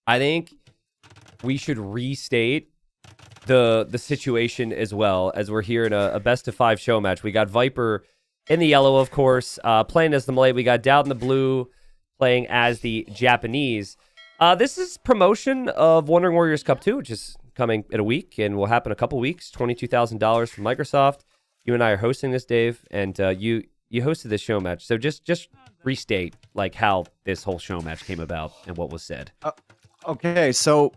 I think we should restate the situation as well, as we're here in a best-of-5 show match. We got Viper in the yellow, of course, playing as the Malay. We got Daut in the blue, playing as the Japanese. This is promotion of Wandering Warriors Cup 2, which is coming in a week and will happen in a couple weeks. $22,000 from Microsoft. You and I are hosting this, Dave, and you hosted this show match. So just restate like how this whole show match came about and what was said. Okay, so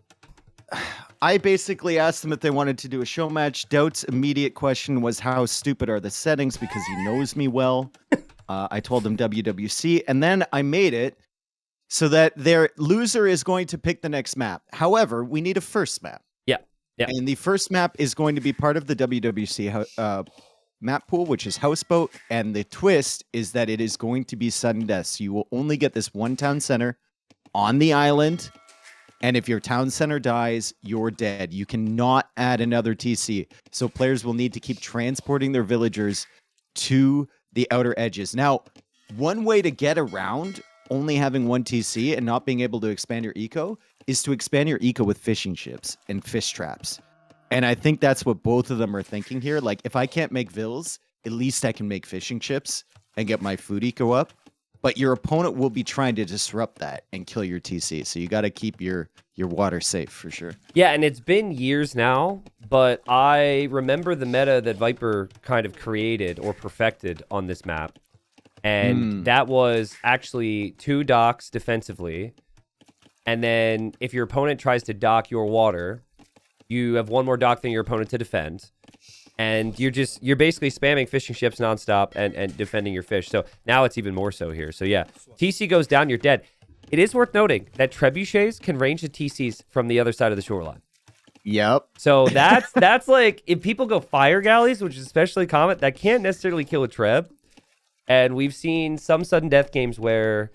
I basically asked them if they wanted to do a show match. Daut's immediate question was, how stupid are the settings? Because he knows me well. I told him WWC, and then I made it so that their loser is going to pick the next map. However, we need a first map. Yeah. And the first map is going to be part of the WWC map pool, which is Houseboat. And the twist is that it is going to be sudden death. So you will only get this one town center on the island. And if your town center dies, you're dead. You cannot add another TC. So players will need to keep transporting their villagers to the outer edges. Now, one way to get around only having one TC and not being able to expand your eco is to expand your eco with fishing ships and fish traps. And I think that's what both of them are thinking here. Like, if I can't make vills, at least I can make fishing ships and get my food eco up. But your opponent will be trying to disrupt that and kill your TC. So you got to keep your water safe for sure. Yeah, and it's been years now, but I remember the meta that Viper kind of created or perfected on this map. And that was actually 2 docks defensively. And then if your opponent tries to dock your water, you have 1 more dock than your opponent to defend. And you're basically spamming fishing ships nonstop and defending your fish. So now it's even more so here. So yeah, TC goes down, you're dead. It is worth noting that trebuchets can range the TCs from the other side of the shoreline. Yep. So that's like, if people go fire galleys, which is especially common, that can't necessarily kill a treb. And we've seen some sudden death games where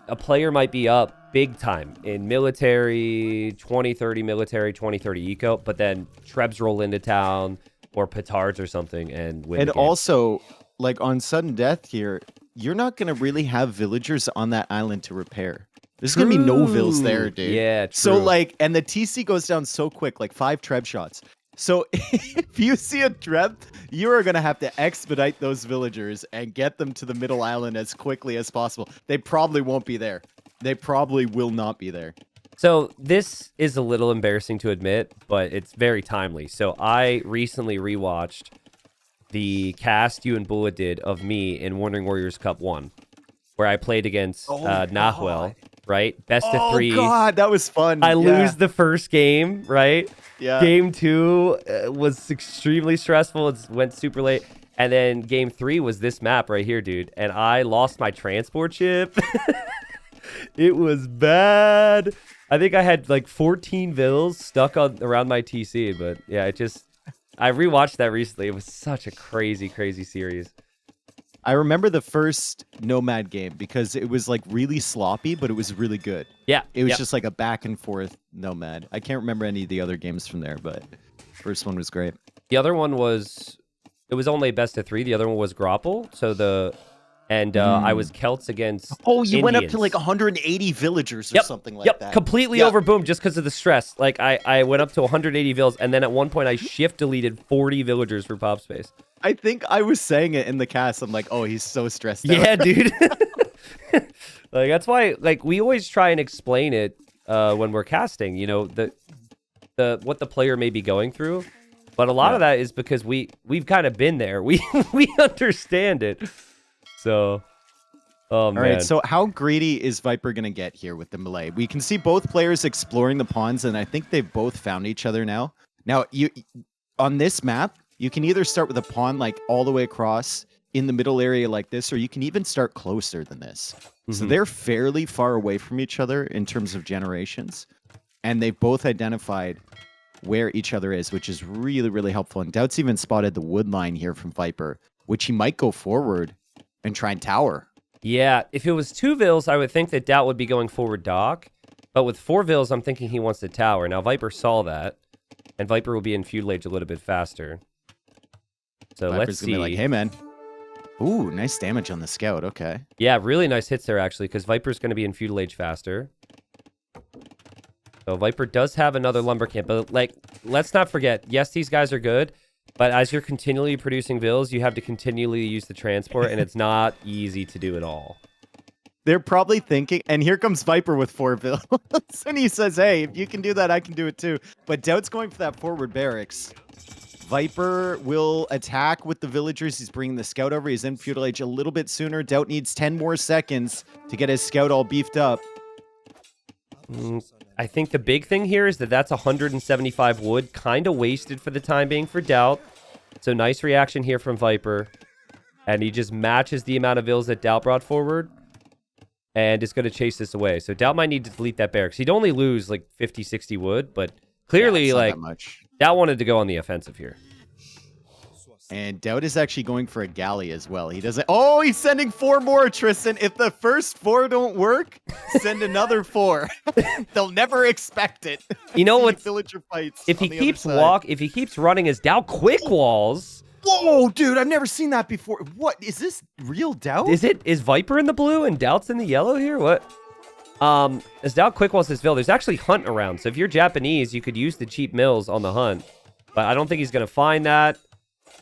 a player might be up big time in military, 20-30 military, 20-30 eco, but then trebs roll into town or petards or something and win. And the game. also, like on sudden death here, you're not going to really have villagers on that island to repair. There's going to be no vills there, dude. Yeah, true. So like, and the TC goes down so quick, like 5 treb shots. So if you see a treb, you are going to have to expedite those villagers and get them to the middle island as quickly as possible. They probably won't be there. They probably will not be there. So this is a little embarrassing to admit, but it's very timely. So I recently rewatched the cast you and Bula did of me in Wandering Warriors Cup 1, where I played against Nahuel, right? Best of 3. Oh, God, that was fun. I lose the first game, right? Yeah. Game 2 was extremely stressful. It went super late. And then game 3 was this map right here, dude. And I lost my transport ship. It was bad. I think I had like 14 vills stuck around my TC. But yeah, I rewatched that recently. It was such a crazy, crazy series. I remember the first Nomad game because it was like really sloppy, but it was really good. Yeah. It was just like a back and forth Nomad. I can't remember any of the other games from there, but first one was great. The other one was, it was only best of 3. The other one was Grapple. So I was Celts against you went up Indians. to like 180 villagers or something like that. Completely overboomed just because of the stress. Like I went up to 180 vills, and then at one point I shift deleted 40 villagers for pop space. I think I was saying it in the cast. I'm like, oh, he's so stressed out. Yeah, dude. Like that's why, like, we always try and explain it when we're casting. You know, the what the player may be going through, but a lot of that is because we've kind of been there. We understand it. So, oh man. All right, so how greedy is Viper going to get here with the Malay? We can see both players exploring the ponds, and I think they've both found each other now. Now, on this map, you can either start with a pond like all the way across in the middle area like this, or you can even start closer than this. Mm-hmm. So they're fairly far away from each other in terms of generations, and they've both identified where each other is, which is really, really helpful. And Daut's even spotted the wood line here from Viper, which he might go forward and try and tower. Yeah, if it was 2 vills, I would think that Daut would be going forward dock. But with 4 vills, I'm thinking he wants to tower. Now, Viper saw that, and Viper will be in feud lage a little bit faster. So Viper's let's see. Gonna be like, hey, man. Ooh, nice damage on the scout. Okay. Yeah, really nice hits there, actually, because Viper's going to be in feud lage faster. So Viper does have another lumber camp, but like, let's not forget, yes, these guys are good, but as you're continually producing vills, you have to continually use the transport, and it's not easy to do it all. They're probably thinking, and here comes Viper with 4 vills, and he says, hey, if you can do that, I can do it too. But Daut's going for that forward barracks. Viper will attack with the villagers. He's bringing the scout over. He's in feudal age a little bit sooner. Daut needs 10 more seconds to get his scout all beefed up. I think the big thing here is that that's 175 wood, kind of wasted for the time being for Daut. So nice reaction here from Viper. And he just matches the amount of vills that Daut brought forward. And is going to chase this away. So Daut might need to delete that barracks. He'd only lose like 50, 60 wood, but clearly like Daut wanted to go on the offensive here. And Daut is actually going for a galley as well. He doesn't. Oh, he's sending 4 more, Tristan. If the first 4 don't work, send another 4. They'll never expect it. You know what? Villager fights. If he keeps running his Daut quick walls. Whoa, dude! I've never seen that before. What is this? Real Daut? Is Viper in the blue and Daut's in the yellow here? What? As Daut quick walls his vill, there's actually hunt around. So if you're Japanese, you could use the cheap mills on the hunt. But I don't think he's gonna find that.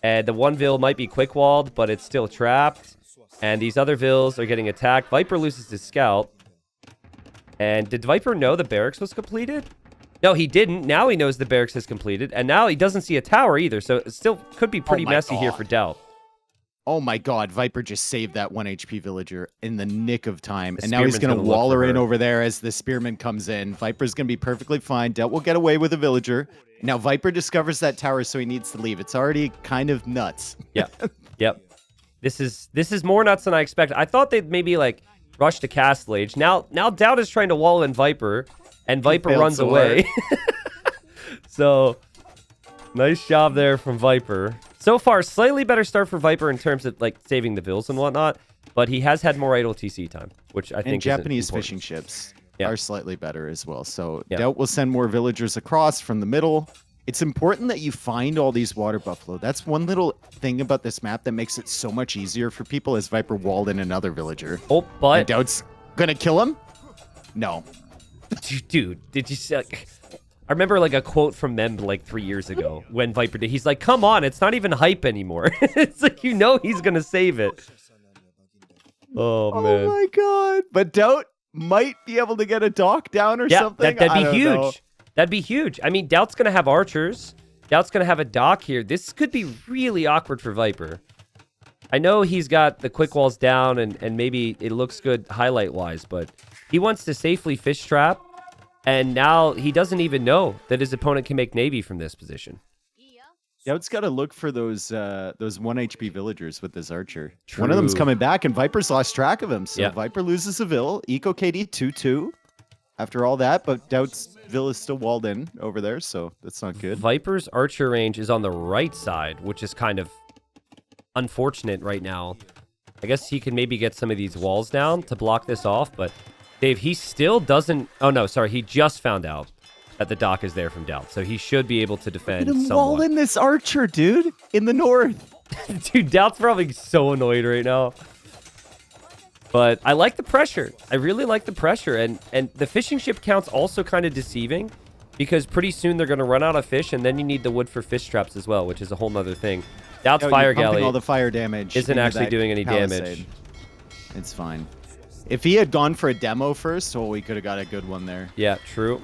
And the one vill might be quick walled, but it's still trapped. And these other vills are getting attacked. Viper loses his scout. And did Viper know the barracks was completed? No, he didn't. Now he knows the barracks is completed. And now he doesn't see a tower either. So it still could be pretty messy here for Daut. Oh my god, Viper just saved that 1 HP villager in the nick of time. And now he's going to wall her in over there as the spearman comes in. Viper's going to be perfectly fine. Daut will get away with a villager. Now Viper discovers that tower, so he needs to leave. It's already kind of nuts. Yep. This is more nuts than I expected. I thought they'd maybe like rush to Castle Age. Now Daut is trying to wall in Viper. And Viper runs away. So, nice job there from Viper. So far, slightly better start for Viper in terms of like saving the vills and whatnot. But he has had more idle TC time, which I think Japanese fishing ships are slightly better as well. So Daut will send more villagers across from the middle. It's important that you find all these water buffalo. That's one little thing about this map that makes it so much easier for people as Viper walled in another villager. Oh, but... And Daut's gonna kill him? No. Dude, did you see, like, I remember like a quote from Mem like 3 years ago when Viper did. He's like, come on, it's not even hype anymore. It's like, he's going to save it. Oh, man. Oh, my God. But Daut might be able to get a dock down or something. That'd be huge. That'd be huge. I mean, Daut's going to have archers. Daut's going to have a dock here. This could be really awkward for Viper. I know he's got the quick walls down and maybe it looks good highlight-wise, but he wants to safely fish trap, and now he doesn't even know that his opponent can make Navy from this position. Daut's got to look for those 1 HP villagers with this archer. True. One of them's coming back, and Viper's lost track of him, so Viper loses a vill. Eco KD 2-2 after all that, but Daut's vill is still walled in over there, so that's not good. Viper's archer range is on the right side, which is kind of unfortunate right now. I guess he can maybe get some of these walls down to block this off, but Dave, he still doesn't... Oh, no, sorry. He just found out that the dock is there from Daut, so he should be able to defend somewhat. Wall in this archer, dude, in the north. Dude, Daut's probably so annoyed right now. But I like the pressure. I really like the pressure, and the fishing ship count's also kind of deceiving because pretty soon they're going to run out of fish, and then you need the wood for fish traps as well, which is a whole nother thing. Daut's fire galley all the fire damage isn't actually doing any damage. It's fine. If he had gone for a demo first, we could have got a good one there. Yeah, true.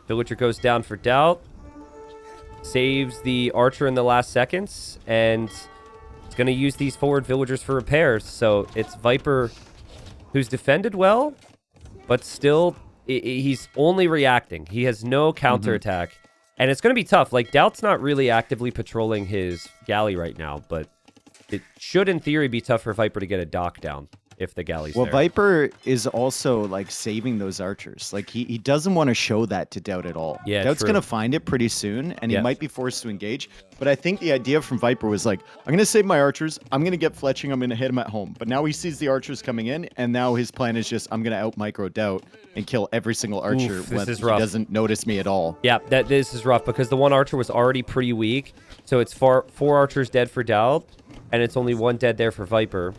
Villager goes down for Daut. Saves the archer in the last seconds. And it's going to use these forward villagers for repairs. So it's Viper who's defended well, but still he's only reacting. He has no counterattack. And it's going to be tough. Like, Daut's not really actively patrolling his galley right now, but it should, in theory, be tough for Viper to get a dock down if the galley's there. Viper is also, like, saving those archers. Like, he doesn't want to show that to Daut at all. Yeah, Daut's going to find it pretty soon, and he might be forced to engage. But I think the idea from Viper was, like, I'm going to save my archers, I'm going to get fletching, I'm going to hit him at home. But now he sees the archers coming in, and now his plan is just, I'm going to out-micro Daut and kill every single archer when he doesn't notice me at all. Yeah, this is rough, because the one archer was already pretty weak. So it's 4 archers dead for Daut, and it's only 1 dead there for Viper.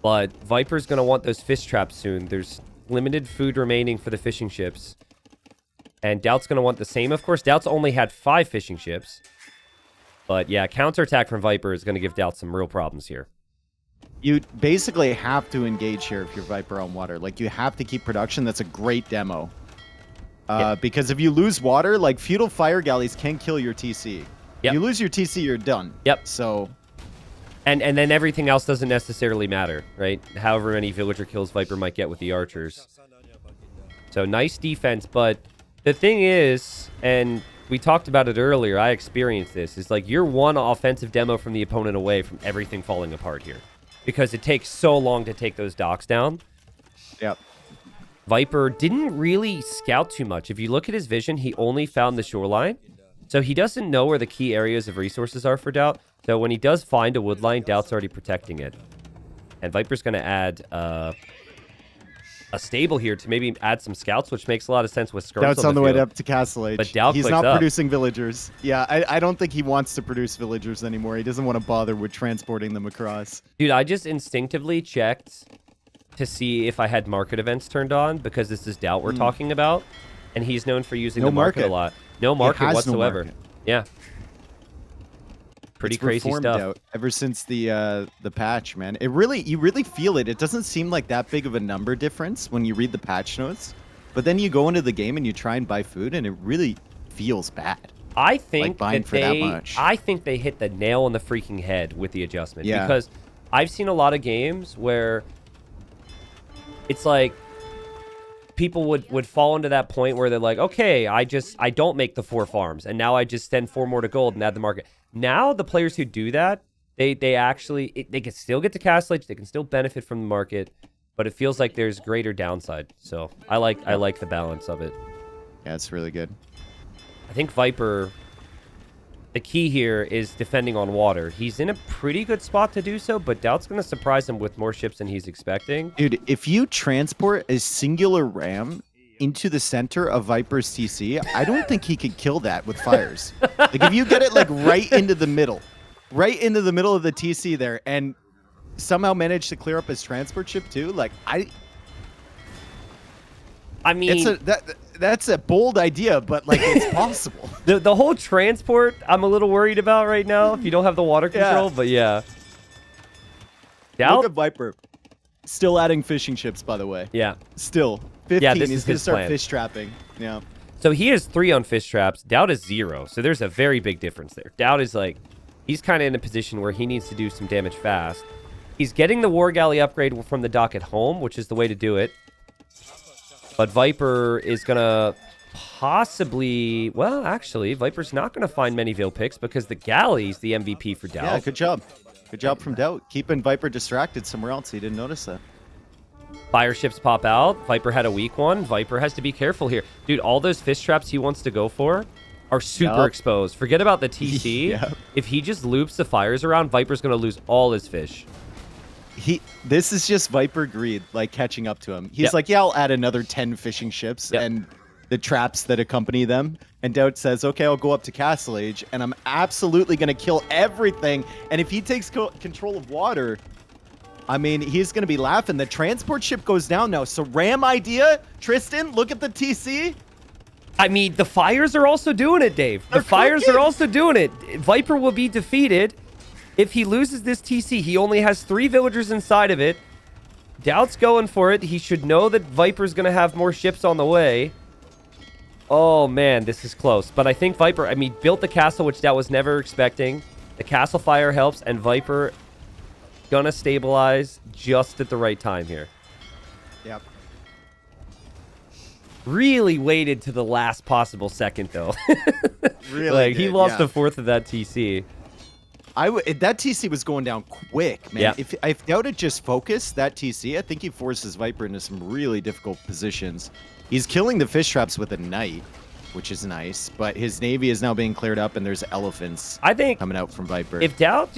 But Viper's going to want those fish traps soon. There's limited food remaining for the fishing ships. And Daut's going to want the same, of course. Daut's only had 5 fishing ships. But yeah, counterattack from Viper is going to give Daut some real problems here. You basically have to engage here if you're Viper on water. Like, you have to keep production. That's a great demo. Because if you lose water, like, Feudal Fire Galleys can kill your TC. Yep. You lose your TC, you're done. Yep. So... And then everything else doesn't necessarily matter, right? However many villager kills Viper might get with the archers. So nice defense, but the thing is, and we talked about it earlier, I experienced this, is like you're one offensive demo from the opponent away from everything falling apart here. Because it takes so long to take those docks down. Yep. Viper didn't really scout too much. If you look at his vision, he only found the shoreline. So he doesn't know where the key areas of resources are for Daut. So when he does find a wood line, Daut's already protecting it. And Viper's going to add a stable here to maybe add some scouts, which makes a lot of sense with skirms. Daut's on the way up to Castle Age. But Daut he's clicks not up. producing villagers. Yeah, I don't think he wants to produce villagers anymore. He doesn't want to bother with transporting them across. Dude, I just instinctively checked to see if I had market events turned on, because this is Daut we're talking about. And he's known for using the market a lot. No market whatsoever. No market. Yeah. Pretty crazy stuff. Daut ever since the patch, man. You really feel it. It doesn't seem like that big of a number difference when you read the patch notes, but then you go into the game and you try and buy food, and it really feels bad. I think like that much. I think they hit the nail on the freaking head with the adjustment. Yeah. Because I've seen a lot of games where it's like people would fall into that point where they're like, okay, I don't make the 4 farms, and now I just send 4 more to gold and add the market. Now the players who do that, they can still get to Castle Age, they can still benefit from the market, but it feels like there's greater downside. So I like the balance of it. Yeah, it's really good. I think Viper, the key here is defending on water. He's in a pretty good spot to do so, but Daut's going to surprise him with more ships than he's expecting. Dude, if you transport a singular ram into the center of Viper's TC, I don't think he could kill that with fires. Like, if you get it like right into the middle of the TC there, and somehow manage to clear up his transport ship too, like I mean, that's a bold idea, but like it's possible. The whole transport, I'm a little worried about right now if you don't have the water control, but yeah. Daut? Look at Viper. Still adding fishing ships, by the way. Yeah. Still. 15, yeah, this he's is going to his start plan. fish trapping. Yeah. So he has 3 on fish traps. Daut is 0. So there's a very big difference there. Daut is like, he's kind of in a position where he needs to do some damage fast. He's getting the War Galley upgrade from the dock at home, which is the way to do it. But Viper is going to possibly... Well, actually, Viper's not going to find many Vil picks because the Galley's the MVP for Daut. Yeah, good job. Good job from Daut. Keeping Viper distracted somewhere else. He didn't notice that. Fire ships pop out. Viper had a weak one. Viper has to be careful here. Dude, all those fish traps he wants to go for are super exposed. Forget about the TC. Yep. If he just loops the fires around, Viper's going to lose all his fish. This is just Viper greed, like catching up to him. He's like, yeah, I'll add another 10 fishing ships and the traps that accompany them. And Daut says, okay, I'll go up to Castle Age, and I'm absolutely going to kill everything. And if he takes control of water... I mean, he's going to be laughing. The transport ship goes down now. So Ram idea, Tristan, look at the TC. I mean, the fires are also doing it, Dave. The fires are also doing it. Viper will be defeated. If he loses this TC, he only has 3 villagers inside of it. Daut's going for it. He should know that Viper's going to have more ships on the way. Oh, man, this is close. But I think Viper, I mean, built the castle, which Daut was never expecting. The castle fire helps, and Viper... gonna stabilize just at the right time here. Yep. Really waited to the last possible second though. Really, like he lost a fourth of that TC. That TC was going down quick, man. Yeah. If Daut had just focused that TC, I think he forces Viper into some really difficult positions. He's killing the fish traps with a knight, which is nice, but his navy is now being cleared up, and there's elephants. I think coming out from Viper. If Daut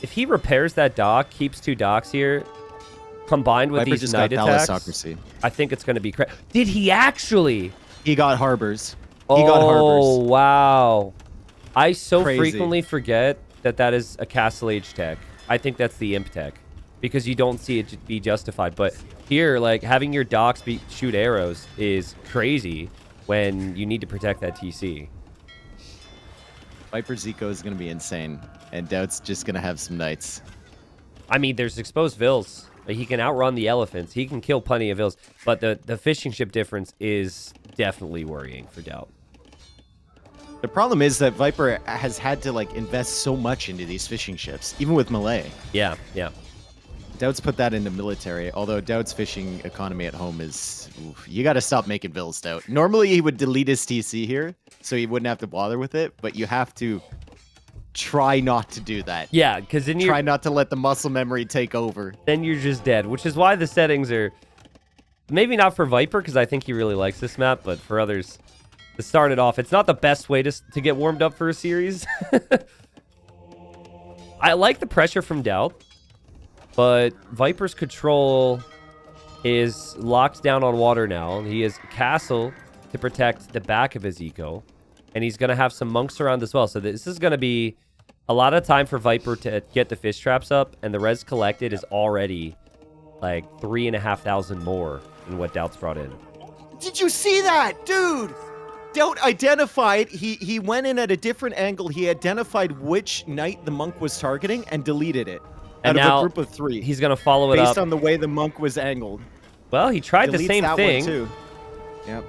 if he repairs that dock, keeps 2 docks here, combined with Viper these just knight got attacks, thalassocracy. I think it's going to be crazy. Did he actually? He got harbors. He got harbors. Oh, wow. I so Crazy. frequently forget that is a Castle Age tech. I think that's the imp tech because you don't see it be justified. But Here, like, having your docks shoot arrows is crazy when you need to protect that TC. Viper's eco is going to be insane, and Doubt's just going to have some knights. I mean, there's exposed vills. Like, he can outrun the elephants. He can kill plenty of vills. But the fishing ship difference is definitely worrying for Daut. The problem is that Viper has had to, like, invest so much into these fishing ships, even with melee. Yeah, yeah. Doubt's put that into military, although Doubt's fishing economy at home is... Oof, you got to stop making vills, Daut. Normally, he would delete his TC here, so he wouldn't have to bother with it, but you have to try not to do that. Yeah, because then you try not to let the muscle memory take over. Then you're just dead, which is why the settings are... Maybe not for Viper, because I think he really likes this map, but for others, to start it off, it's not the best way to get warmed up for a series. I like the pressure from Daut. But Viper's control is locked down on water now. He has castle to protect the back of his eco. And he's going to have some monks around as well. So this is going to be a lot of time for Viper to get the fish traps up. And the res collected is already like 3,500 more than what Daut's brought in. Did you see that? Dude! Daut identified, he went in at a different angle. He identified which knight the monk was targeting and deleted it. And out now of a group of 3. He's going to follow it up. Based on the way the monk was angled. Well, he tried the Deletes same that thing. One too. Yep.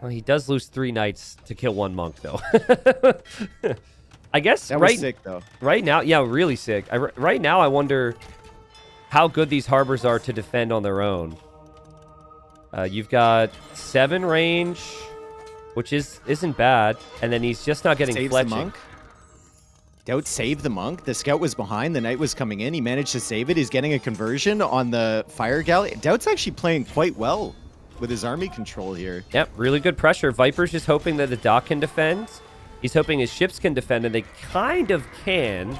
Well, he does lose 3 knights to kill 1 monk, though. I guess that was sick, though. Right now, yeah, really sick. Right now, I wonder how good these harbors are to defend on their own. You've got 7 range, which isn't bad, and then he's just not getting fletching. The monk? Daut saved the monk. The scout was behind. The knight was coming in. He managed to save it. He's getting a conversion on the fire galley. Daut's actually playing quite well with his army control here. Yep, really good pressure. Viper's just hoping that the dock can defend. He's hoping his ships can defend, and they kind of can.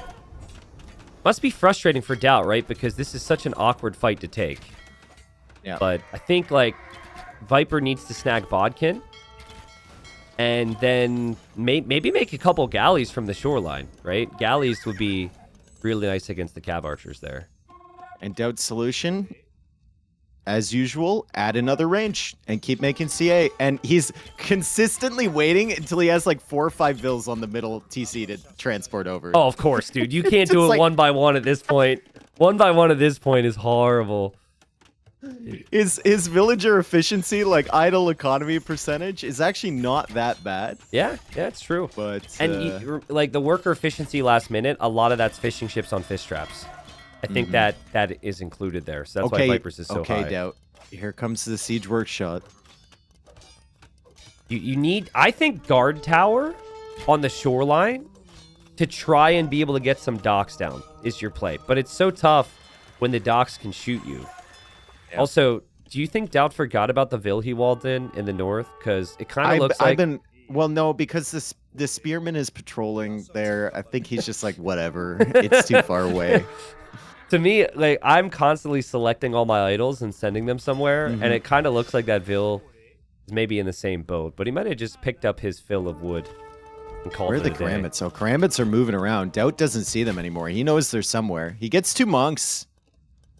Must be frustrating for Daut, right? Because this is such an awkward fight to take. Yeah. But I think, like, Viper needs to snag Bodkin. And then maybe make a couple galleys from the shoreline, right? Galleys would be really nice against the cav archers there. And Daut's solution, as usual, add another range and keep making CA. And he's consistently waiting until he has like 4 or 5 vills on the middle TC to transport over. Oh, of course, dude. You can't do it like... 1 by 1 at this point. 1 by 1 at this point is horrible. His villager efficiency, like idle economy percentage, is actually not that bad. Yeah, it's true. But and like the worker efficiency last minute, a lot of that's fishing ships on fish traps. I think that is included there. So that's why Vipers is so high. Okay, Daut. Here comes the siege workshop. You need, I think, guard tower on the shoreline to try and be able to get some docks down is your play. But it's so tough when the docks can shoot you. Yeah. Also, do you think Daut forgot about the Vil he walled in the north? Because it kind of looks like... Well, no, because the spearman is patrolling there. I think he's just like, whatever. It's too far away. To me, like, I'm constantly selecting all my idols and sending them somewhere, and it kind of looks like that Vil is maybe in the same boat, but he might have just picked up his fill of wood and called Where are the Karambits? So Karambits are moving around. Daut doesn't see them anymore. He knows they're somewhere. He gets 2 monks,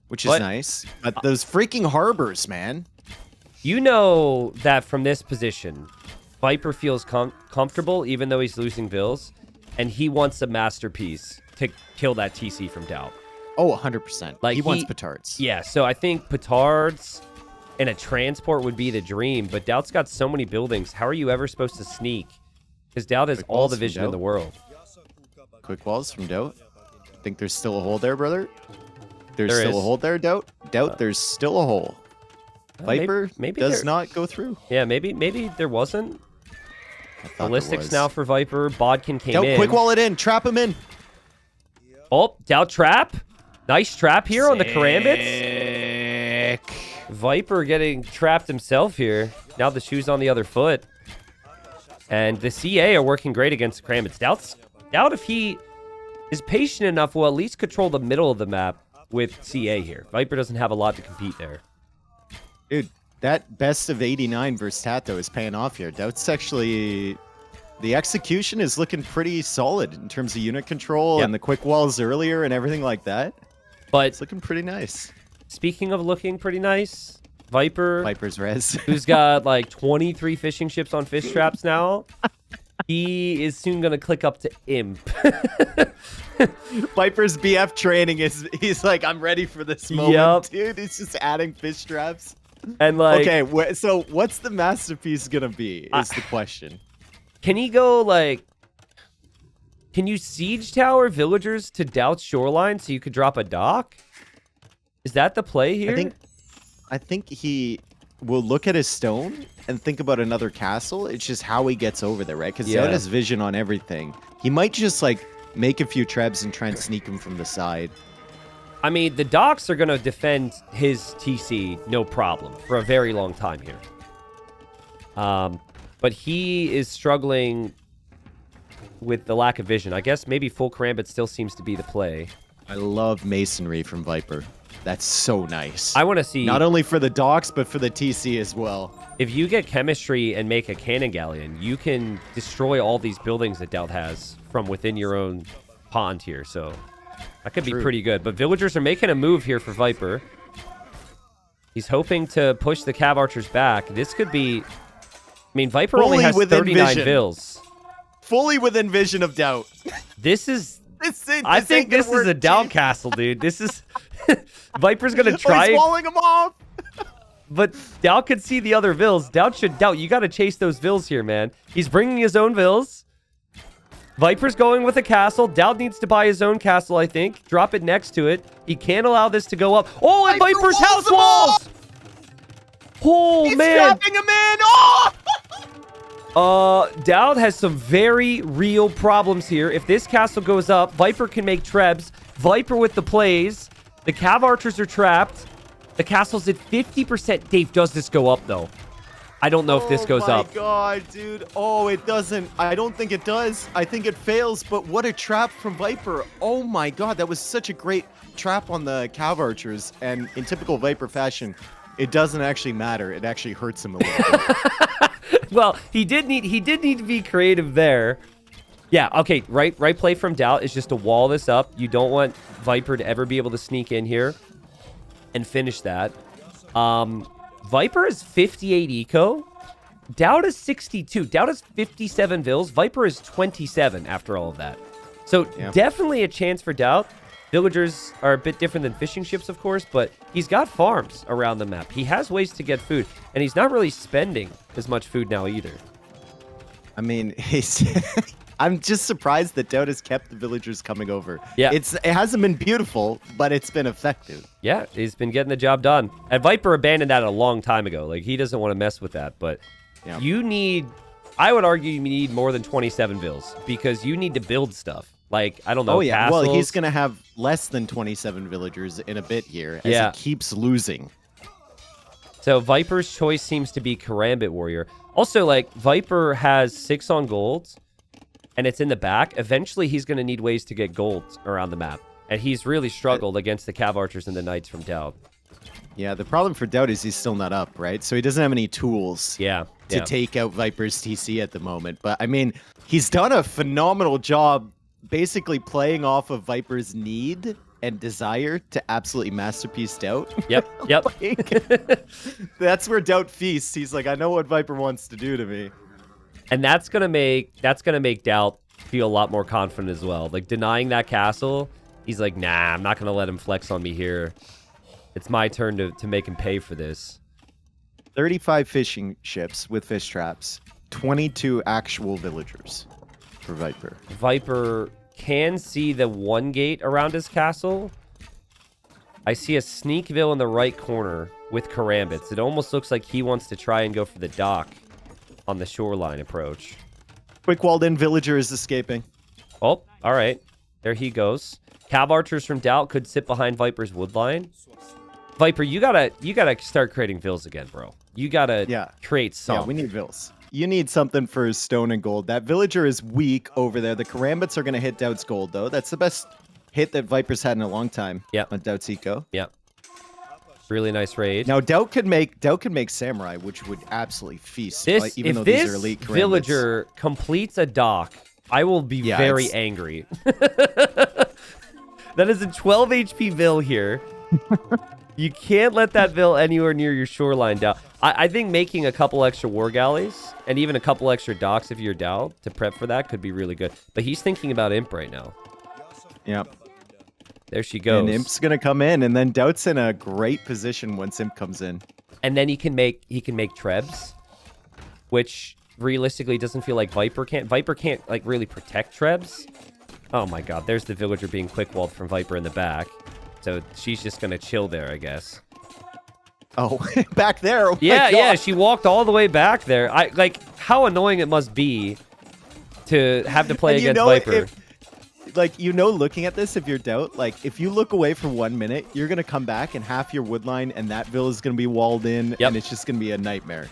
which is nice. But those freaking harbors, man. You know that from this position, Viper feels comfortable even though he's losing Vils, and he wants a masterpiece to kill that TC from Daut. Oh, 100%. Like he wants petards. Yeah, so I think petards and a transport would be the dream, but Daut's got so many buildings. How are you ever supposed to sneak? Because Daut has all the vision in the world. Quick walls from Daut. Think there's still a hole there, brother? There's still a hole there, Daut? Daut, there's still a hole. Viper maybe does not go through. Yeah, maybe there wasn't. Ballistics now for Viper. Bodkin came in. in. Quick wall it in. Trap him in. Oh, Daut trap. Nice trap here on the Karambits. Viper getting trapped himself here. Now the shoe's on the other foot. And the CA are working great against the Karambits. Daut, if he is patient enough, will at least control the middle of the map with CA here. Viper doesn't have a lot to compete there. Dude, that best of 89 versus Tato is paying off here. Daut's actually... The execution is looking pretty solid in terms of unit control and the quick walls earlier and everything like that. But it's looking pretty nice. speaking of looking pretty nice, Viper's res. who's got like 23 fishing ships on fish traps now, he is soon going to click up to Imp. Viper's BF training he's like, I'm ready for this moment, dude. He's just adding fish traps. And like, okay, so what's the masterpiece gonna be? Is the question. Can he go like? Can you siege tower villagers to Daut's shoreline so you could drop a dock? Is that the play here? I think he will look at his stone and think about another castle. It's just how he gets over there, right? Because Daut has vision on everything. He might just like make a few trebs and try and sneak him from the side. I mean, the docks are going to defend his TC no problem for a very long time here. But he is struggling with the lack of vision. I guess maybe full Karambit still seems to be the play. I love masonry from Viper. That's so nice. I want to see... Not only for the docks, but for the TC as well. If you get chemistry and make a cannon galleon, you can destroy all these buildings that Daut has from within your own pond here, so... That could be pretty good. But villagers are making a move here for Viper. He's hoping to push the Cav Archers back. This could be... I mean, Viper only has 39 vills. Fully within vision of Daut. This is... I think this is a Daut castle, dude. This is... Viper's going to try... he's walling him off! But Daut could see the other vills. Daut, you got to chase those vills here, man. He's bringing his own vills. Viper's going with a castle. Daut needs to buy his own castle, I think. Drop it next to it. He can't allow this to go up. Oh, and Viper's house walls! Oh, He's man. trapping him in! Oh! Daut has some very real problems here. If this castle goes up, Viper can make trebs. Viper with the plays. The Cav Archers are trapped. The castle's at 50%. Dave, does this go up, though? I don't know if this goes up. Oh, my God, dude. Oh, it doesn't. I don't think it does. I think it fails, but what a trap from Viper. Oh, my God. That was such a great trap on the Cav Archers, and in typical Viper fashion, it doesn't actually matter. It actually hurts him a little bit. Well, he did need to be creative there. Yeah, okay, right play from Daut is just to wall this up. You don't want Viper to ever be able to sneak in here and finish that. Viper is 58 eco. Daut is 62. Daut is 57 vills. Viper is 27 after all of that. So definitely a chance for Daut. Villagers are a bit different than fishing ships, of course, but he's got farms around the map. He has ways to get food, and he's not really spending as much food now either. I mean, I'm just surprised that Daut has kept the villagers coming over. Yeah. It hasn't been beautiful, but it's been effective. Yeah, he's been getting the job done. And Viper abandoned that a long time ago. Like, he doesn't want to mess with that, but you need... I would argue you need more than 27 vills, because you need to build stuff. Like, I don't know, castles. Well, he's going to have less than 27 villagers in a bit here as he keeps losing. So Viper's choice seems to be Karambit Warrior. Also, like, Viper has 6 on gold, and it's in the back. Eventually, he's going to need ways to get gold around the map. And he's really struggled against the Cav Archers and the Knights from Daut. Yeah, the problem for Daut is he's still not up, right? So he doesn't have any tools to take out Viper's TC at the moment. But, I mean, he's done a phenomenal job basically playing off of Viper's need and desire to absolutely masterpiece Daut. Yep. Like, that's where Daut feasts. He's like, I know what Viper wants to do to me. And that's gonna make Daut feel a lot more confident as well. Like, denying that castle, he's like, nah, I'm not gonna let him flex on me here. It's my turn to make him pay for this. 35 fishing ships with fish traps, 22 actual villagers for Viper. Viper can see the one gate around his castle. I see a Sneakville in the right corner with Karambits. It almost looks like he wants to try and go for the dock on the shoreline approach. Quick walled in villager is escaping. Oh, all right. There he goes. Cav Archers from Daut could sit behind Viper's woodline. Viper, you gotta start creating vills again, bro. You gotta create some. Yeah, we need vills. You need something for his stone and gold. That villager is weak over there. The Karambits are going to hit Daut's gold, though. That's the best hit that Viper's had in a long time on Daut's eco. Yep. Really nice raid. Now, Daut could make Samurai, which would absolutely feast, even though these are elite Karambits. If this villager completes a dock, I will be very angry. That is a 12 HP vill here. You can't let that Vil anywhere near your shoreline down. I think making a couple extra war galleys and even a couple extra docks if you're down to prep for that could be really good. But he's thinking about Imp right now. Yep. There she goes. And Imp's gonna come in, and then Daut's in a great position once Imp comes in. And then he can make Trebs, which realistically doesn't feel like Viper can't. Viper can't like really protect Trebs. Oh my god, there's the villager being quick walled from Viper in the back. So she's just gonna chill there, I guess. Oh, back there. Oh yeah, she walked all the way back there. I like how annoying it must be to have to play against Viper. Looking at this, if you're Daut, like, if you look away for 1 minute, you're going to come back and half your wood line and that Vil is going to be walled in, and it's just going to be a nightmare.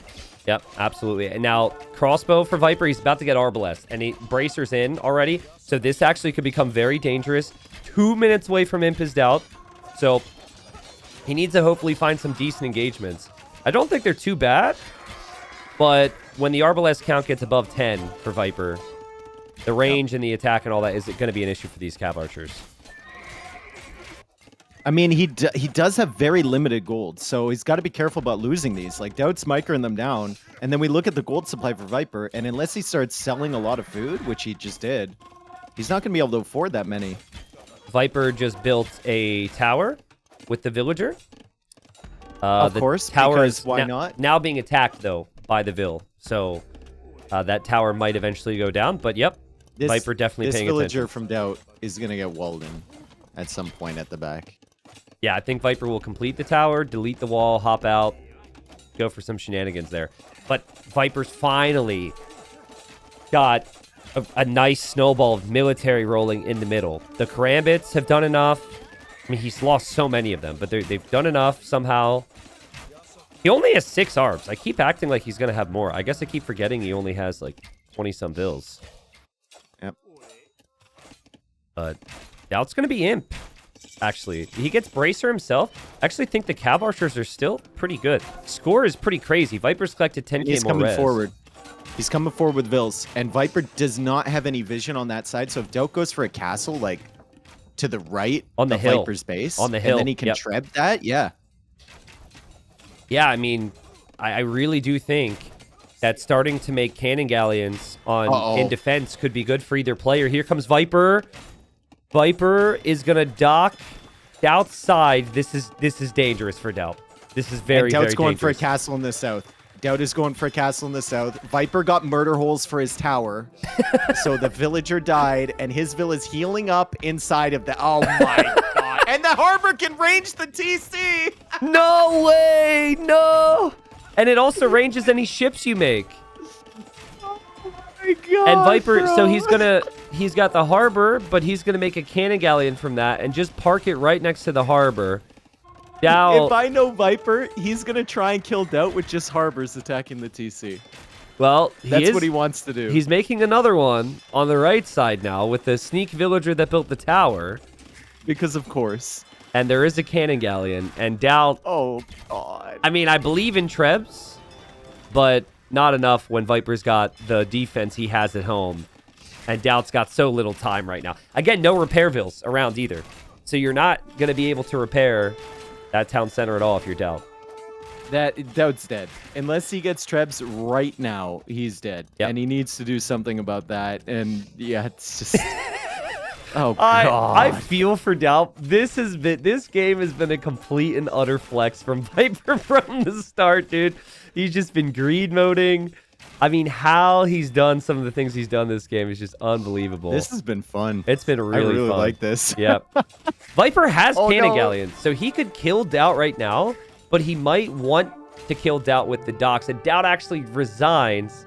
Yep, absolutely. And now, crossbow for Viper, he's about to get Arbalest, and he bracers in already, so this actually could become very dangerous. 2 minutes away from Imp is Daut, so he needs to hopefully find some decent engagements. I don't think they're too bad, but when the Arbalest count gets above 10 for Viper, the range and the attack and all that is going to be an issue for these Cav archers. I mean, he does have very limited gold, so he's got to be careful about losing these. Like, Daut's microing them down, and then we look at the gold supply for Viper, and unless he starts selling a lot of food, which he just did, he's not going to be able to afford that many. Viper just built a tower with the villager. Of course, because why not? Now being attacked, though, by the Vil. So that tower might eventually go down, but yep. Viper definitely paying attention. This villager from Daut is going to get walled in at some point at the back. Yeah, I think Viper will complete the tower, delete the wall, hop out, go for some shenanigans there. But Viper's finally got a nice snowball of military rolling in the middle. The Karambits have done enough. I mean, he's lost so many of them, but they've done enough somehow. He only has 6 ARBs. I keep acting like he's going to have more. I guess I keep forgetting he only has like 20-some Vils. Yep. Daut's going to be Imp, actually. He gets Bracer himself. I actually think the Cav archers are still pretty good. Score is pretty crazy. Viper's collected 10k He's more coming res. forward. He's coming forward with Vils, and Viper does not have any vision on that side, so if Daut goes for a castle, like, to the right on the of hill. Viper's base, on the hill, and then he can treb that, yeah. Yeah, I mean, I really do think that starting to make cannon galleons on in defense could be good for either player. Here comes Viper. Viper is gonna dock Daut's side. This is dangerous for Daut. This is very, and Daut's very going dangerous. for a castle in the south. Daut is going for a castle in the south. Viper got murder holes for his tower. So the villager died, and his Vil is healing up inside of the... Oh, my God. And the harbor can range the TC! No way! No! And it also ranges any ships you make. Oh, my God, and Viper, bro. so he's got the harbor, but he's going to make a cannon galleon from that and just park it right next to the harbor. Daut, if I know Viper, he's going to try and kill Daut with just harbors attacking the TC. Well, that's what he wants to do. He's making another one on the right side now with the sneak villager that built the tower. Because of course. And there is a cannon galleon, and Daut... Oh, God. I mean, I believe in Trebs, but not enough when Viper's got the defense he has at home. And Daut's got so little time right now. Again, no repair Vils around either. So you're not going to be able to repair that town center at all if you're Daut. Daut's dead. Unless he gets Trebs right now, he's dead. Yep. And he needs to do something about that. And yeah, it's just... Oh, God. I feel for Daut. This game has been a complete and utter flex from Viper from the start, dude. He's just been greed moding. I mean, how he's done some of the things he's done this game is just unbelievable. This has been fun. It's been really fun. I really like this. Yep. Viper has cannon galleons, so he could kill Daut right now, but he might want to kill Daut with the docks. And Daut actually resigns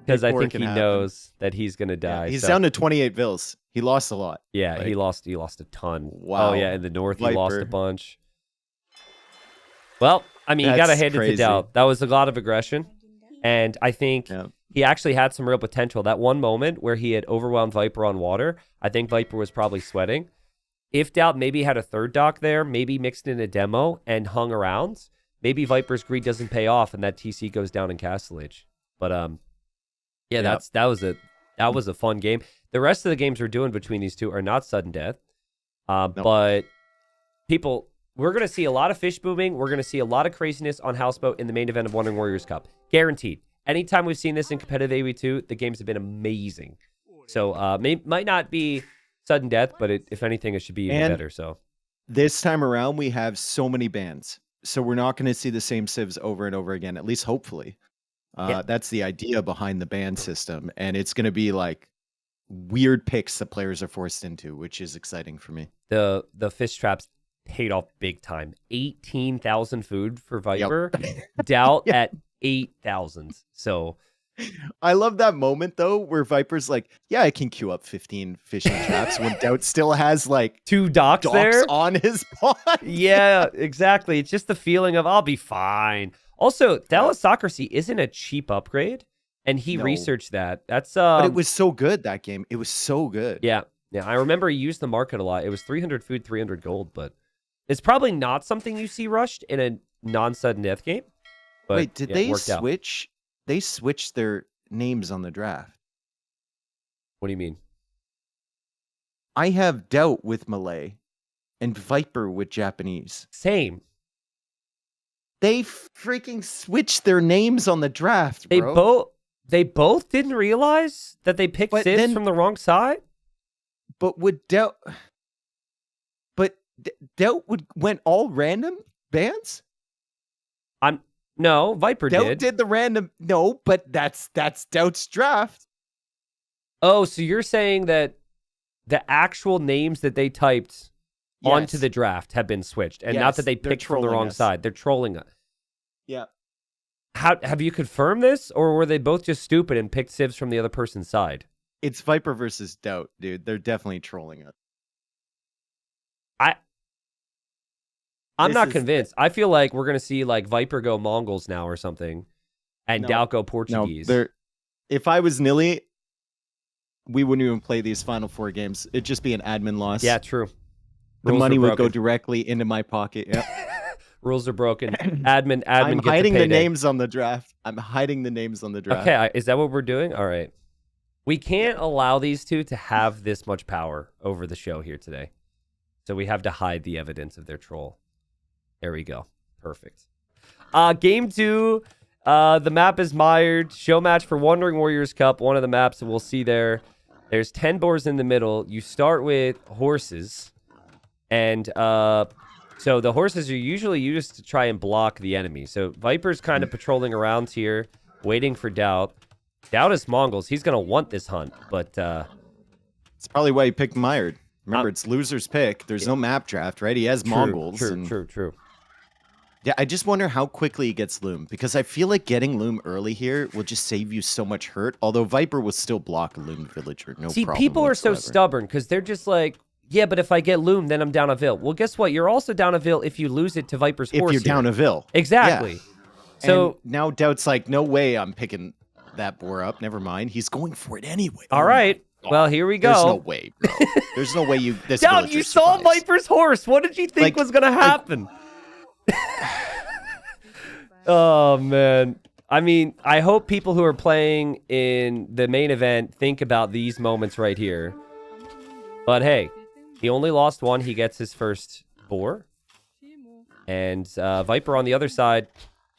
because I think he knows that he's going to die. Yeah, he's down to 28 Vils. He lost a lot. Yeah, he lost a ton. Wow. Oh, yeah, in the north, he lost a bunch. Well, I mean, you got to hand it to Daut. That was a lot of aggression. And I think he actually had some real potential. That one moment where he had overwhelmed Viper on water, I think Viper was probably sweating. If Daut maybe had a third dock there, maybe mixed in a demo and hung around, maybe Viper's greed doesn't pay off and that TC goes down in Castle Age. But yeah, that was a fun game. The rest of the games we're doing between these two are not sudden death. But people we're going to see a lot of fish booming. We're going to see a lot of craziness on Houseboat in the main event of Wandering Warriors Cup. Guaranteed. Anytime we've seen this in competitive AoE2, the games have been amazing. So might not be sudden death, but if anything, it should be even better. So this time around, we have so many bans. So we're not going to see the same civs over and over again, at least hopefully. That's the idea behind the ban system. And it's going to be like weird picks that players are forced into, which is exciting for me. The fish traps paid off big time. 18,000 food for Viper. Daut at 8,000. So I love that moment though, where Viper's like, yeah, I can queue up 15 fishing traps when Daut still has like 2 docks there on his pond. Yeah, exactly. It's just the feeling of I'll be fine. Also, Thalassocracy isn't a cheap upgrade, and he researched that. That's but it was so good that game. It was so good. Yeah. I remember he used the market a lot. It was 300 food, 300 gold, but it's probably not something you see rushed in a non-sudden death game. But wait, did they switch? They switched their names on the draft. What do you mean? I have Daut with Malay and Viper with Japanese. Same. They freaking switched their names on the draft, bro. They both didn't realize that they picked civs from the wrong side? But would Daut... But Daut went all random bans? No, Viper Daut did. did the random... No, but that's Daut's draft. Oh, so you're saying that the actual names that they typed onto the draft have been switched, and not that they picked from the wrong side. They're trolling us. Yeah. Have you confirmed this, or were they both just stupid and picked civs from the other person's side? It's Viper versus Daut, dude. They're definitely trolling us. I'm not convinced. I feel like we're gonna see like Viper go Mongols now or something, and Daut go Portuguese. No, if I was Nilly, we wouldn't even play these final 4 games. It'd just be an admin loss. Yeah, true. The money would go directly into my pocket. Yep. Rules are broken. Admin. I'm hiding the names on the draft. Okay, is that what we're doing? All right. We can't allow these two to have this much power over the show here today. So we have to hide the evidence of their troll. There we go. Perfect. Game 2. The map is mired. Show match for Wandering Warriors Cup. One of the maps that we'll see there. There's 10 boars in the middle. You start with horses. And so the horses are usually used to try and block the enemy. So Viper's kind of patrolling around here, waiting for Daut. Daut is Mongols. He's going to want this hunt, but... it's probably why he picked mired. Remember, it's loser's pick. There's no map draft, right? He has Mongols. True. Yeah, I just wonder how quickly he gets Loom, because I feel like getting Loom early here will just save you so much hurt, although Viper will still block a Loom villager, no problem. See, people are so stubborn, because they're just like, yeah, but if I get Loom, then I'm down a Vill. Well, guess what? You're also down a Vill if you lose it to Viper's horse. If you're down a Vill. Exactly. Yeah. So and now Daut's like, no way I'm picking that boar up. Never mind. He's going for it anyway. All right. Well, here we go. There's no way, bro. There's no way this Daut, you saw Viper's horse. What did you think was going to happen? Oh, man. I mean, I hope people who are playing in the main event think about these moments right here. But hey, he only lost one. He gets his first boar. And Viper on the other side,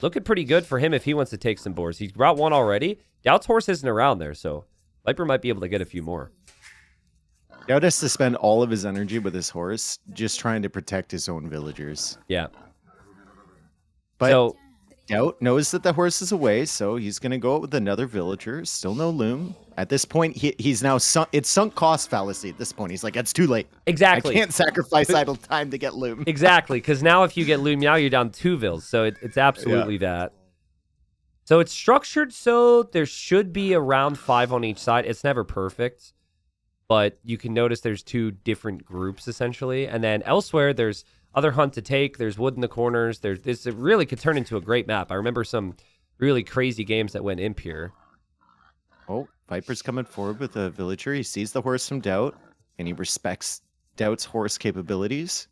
looking pretty good for him if he wants to take some boars. He's brought one already. Daut's horse isn't around there, so Viper might be able to get a few more. Daut has to spend all of his energy with his horse just trying to protect his own villagers. Yeah. But Daut knows that the horse is away, so he's going to go out with another villager. Still no Loom. At this point, he's now it's sunk cost fallacy at this point. He's like, it's too late. Exactly. I can't sacrifice idle time to get Loom. Exactly, because now if you get Loom, now you're down 2 vills. So it's absolutely that. So it's structured so there should be around 5 on each side. It's never perfect, but you can notice there's 2 different groups, essentially. And then elsewhere, there's other hunt to take. There's wood in the corners. This really could turn into a great map. I remember some really crazy games that went imp here. Oh, Viper's coming forward with a villager. He sees the horse from Daut, and he respects Daut's horse capabilities.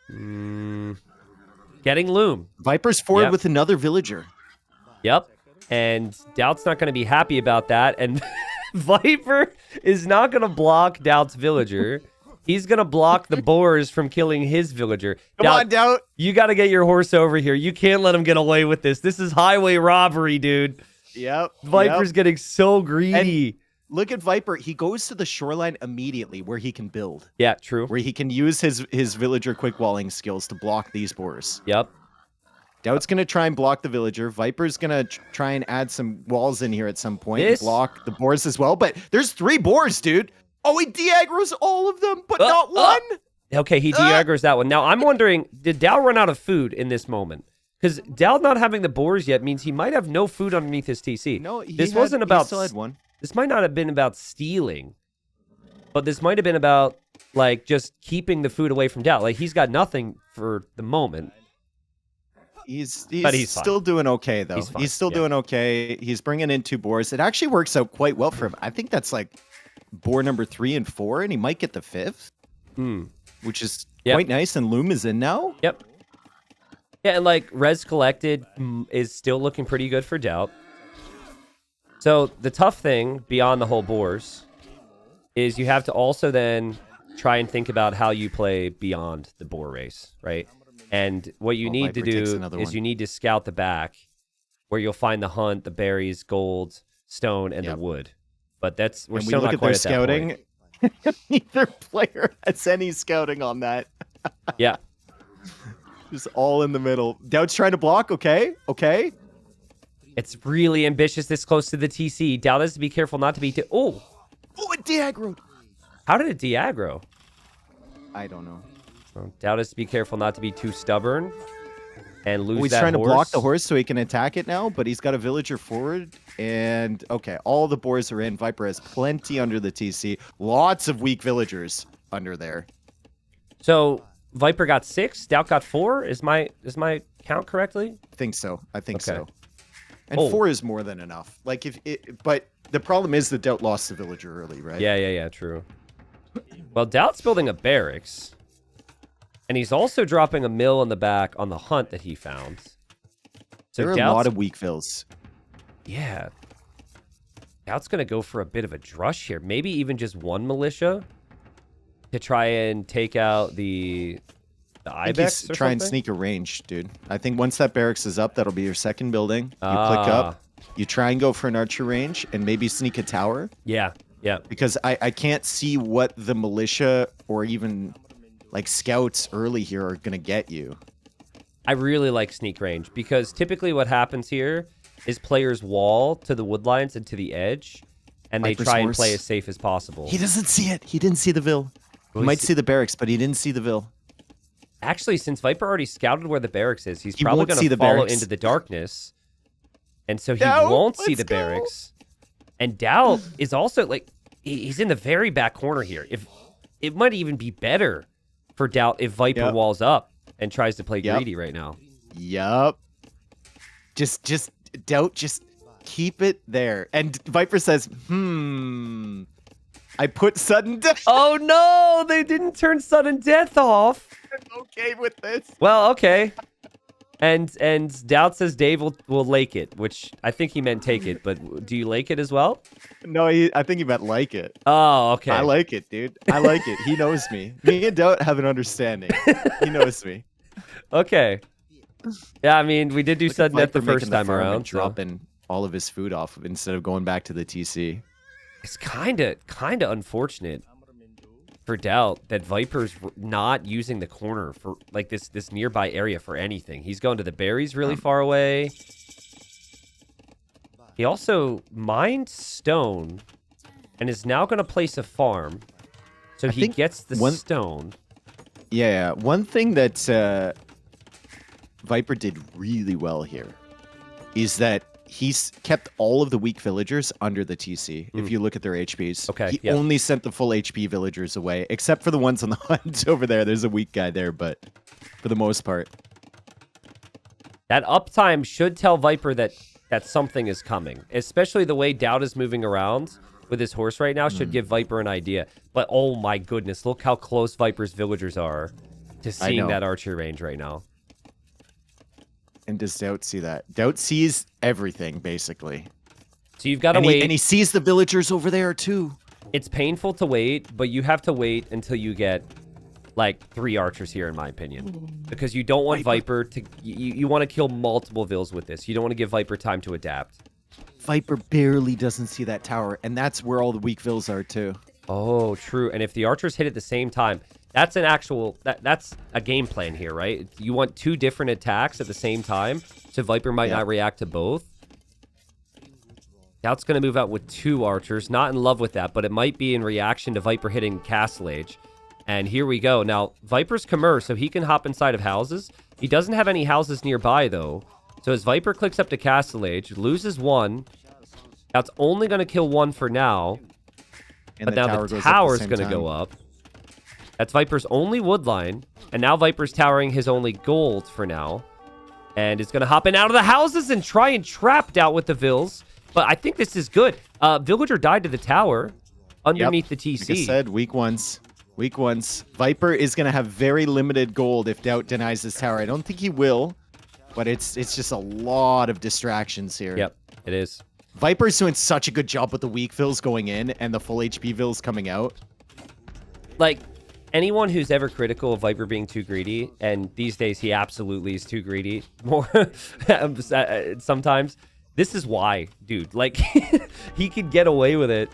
Getting Loom. Viper's forward with another villager. Yep. And Daut's not going to be happy about that. And Viper is not going to block Daut's villager. He's going to block the boars from killing his villager. Come on, Daut. You got to get your horse over here. You can't let him get away with this. This is highway robbery, dude. Yep. Viper's getting so greedy. And look at Viper. He goes to the shoreline immediately where he can build. Yeah, true. Where he can use his villager quick walling skills to block these boars. Yep. Daut's going to try and block the villager. Viper's going to try and add some walls in here at some point and block the boars as well. But there's 3 boars, dude. Oh, he de-aggroes all of them, but not one. Okay, he de-aggroes that one. Now, I'm wondering, did Daut run out of food in this moment? Because Daut not having the boars yet means he might have no food underneath his TC. No, he still had one. This might not have been about stealing, but this might have been about, like, just keeping the food away from Daut. Like, he's got nothing for the moment. He's still doing okay, though. He's still doing okay. He's bringing in 2 boars. It actually works out quite well for him. I think that's like boar number 3 and 4, and he might get the 5th, which is quite nice. And Loom is in now. Yep. Yeah, and like res collected is still looking pretty good for Daut. So the tough thing beyond the whole boars is you have to also then try and think about how you play beyond the boar race, right? And what you need to do is you need to scout the back where you'll find the hunt, the berries, gold, stone, and the wood. But we're still not quite at scouting. That point. Neither player has any scouting on that. Yeah. Just all in the middle. Daut's trying to block. Okay. It's really ambitious this close to the TC. Daut has to be careful not to be too... Oh, it de-aggroed. How did it de-aggro? I don't know. Well, Daut has to be careful not to be too stubborn and lose that horse. He's trying to block the horse so he can attack it now, but he's got a villager forward. And, okay, all the boars are in. Viper has plenty under the TC. Lots of weak villagers under there. So, Viper got 6, Daut got 4. Is my count correctly? I think so. And 4 is more than enough. Like but the problem is that Daut lost the villager early, right? Yeah, true. Well, Daut's building a barracks. And he's also dropping a mill in the back on the hunt that he found. So there are a lot of weak vills. Yeah. Daut's going to go for a bit of a drush here. Maybe even just 1 militia to try and take out the Ibex or try something? And sneak a range, dude. I think once that barracks is up, that'll be your second building. You click up. You try and go for an archer range and maybe sneak a tower. Yeah. Because I can't see what the militia or even... like scouts early here are going to get you. I really like sneak range because typically what happens here is players wall to the wood lines and to the edge, and they try and play as safe as possible. He doesn't see it. He didn't see the Vill. He might see the barracks, but he didn't see the Vill. Actually, since Viper already scouted where the barracks is, he's probably going to follow into the darkness, and so he won't see the barracks. And Daut is also, like, he's in the very back corner here. It might even be better for Daut if Viper walls up and tries to play greedy right now. Yup. Just Daut, just keep it there. And Viper says, I put sudden death. Oh no, they didn't turn sudden death off. I'm okay with this. Well, okay. And Daut says Dave will lake it, which I think he meant take it, but do you lake it as well? No, I think he meant like it. Oh, okay. I like it, dude. I like it. He knows me. Me and Daut have an understanding. He knows me. Okay. Yeah, I mean, we did do sudden death the first time around. Dropping all of his food off instead of going back to the TC. It's kind of unfortunate for Daut that Viper's not using the corner for like this nearby area for anything. He's going to the berries really far away. He also mined stone and is now going to place a farm. So he gets the stone. Yeah, one thing that Viper did really well here is that he's kept all of the weak villagers under the TC. If you look at their HPs, he only sent the full HP villagers away, except for the ones on the hunt over there. There's a weak guy there, but for the most part, that uptime should tell Viper that something is coming. Especially the way Daut is moving around with his horse right now should give Viper an idea. But oh my goodness, look how close Viper's villagers are to seeing that archer range right now. And does Daut see that? Daut sees everything, basically. So you've got to wait. And he sees the villagers over there, too. It's painful to wait, but you have to wait until you get like 3 archers here, in my opinion, because you don't want Viper to. You want to kill multiple vills with this. You don't want to give Viper time to adapt. Viper barely doesn't see that tower, and that's where all the weak vills are too. Oh, true. And if the archers hit at the same time, that's an actual that's a game plan here, right? You want 2 different attacks at the same time, so Viper might not react to both. Daut's going to move out with 2 archers. Not in love with that, but it might be in reaction to Viper hitting Castle Age. And here we go. Now, Viper's commerce, so he can hop inside of houses. He doesn't have any houses nearby, though. So as Viper clicks up to Castle Age, loses 1. Daut's only going to kill 1 for now. And but now the tower's going to go up. That's Viper's only wood line. And now Viper's towering his only gold for now. And is going to hop in out of the houses and try and trap Daut with the vills. But I think this is good. Villager died to the tower underneath the TC. Like I said, weak ones. Weak ones. Viper is going to have very limited gold if Daut denies this tower. I don't think he will, but it's just a lot of distractions here. Yep, it is. Viper's doing such a good job with the weak vills going in and the full HP vills coming out. Like, anyone who's ever critical of Viper being too greedy, and these days he absolutely is too greedy, more sometimes... This is why, dude. Like, he could get away with it.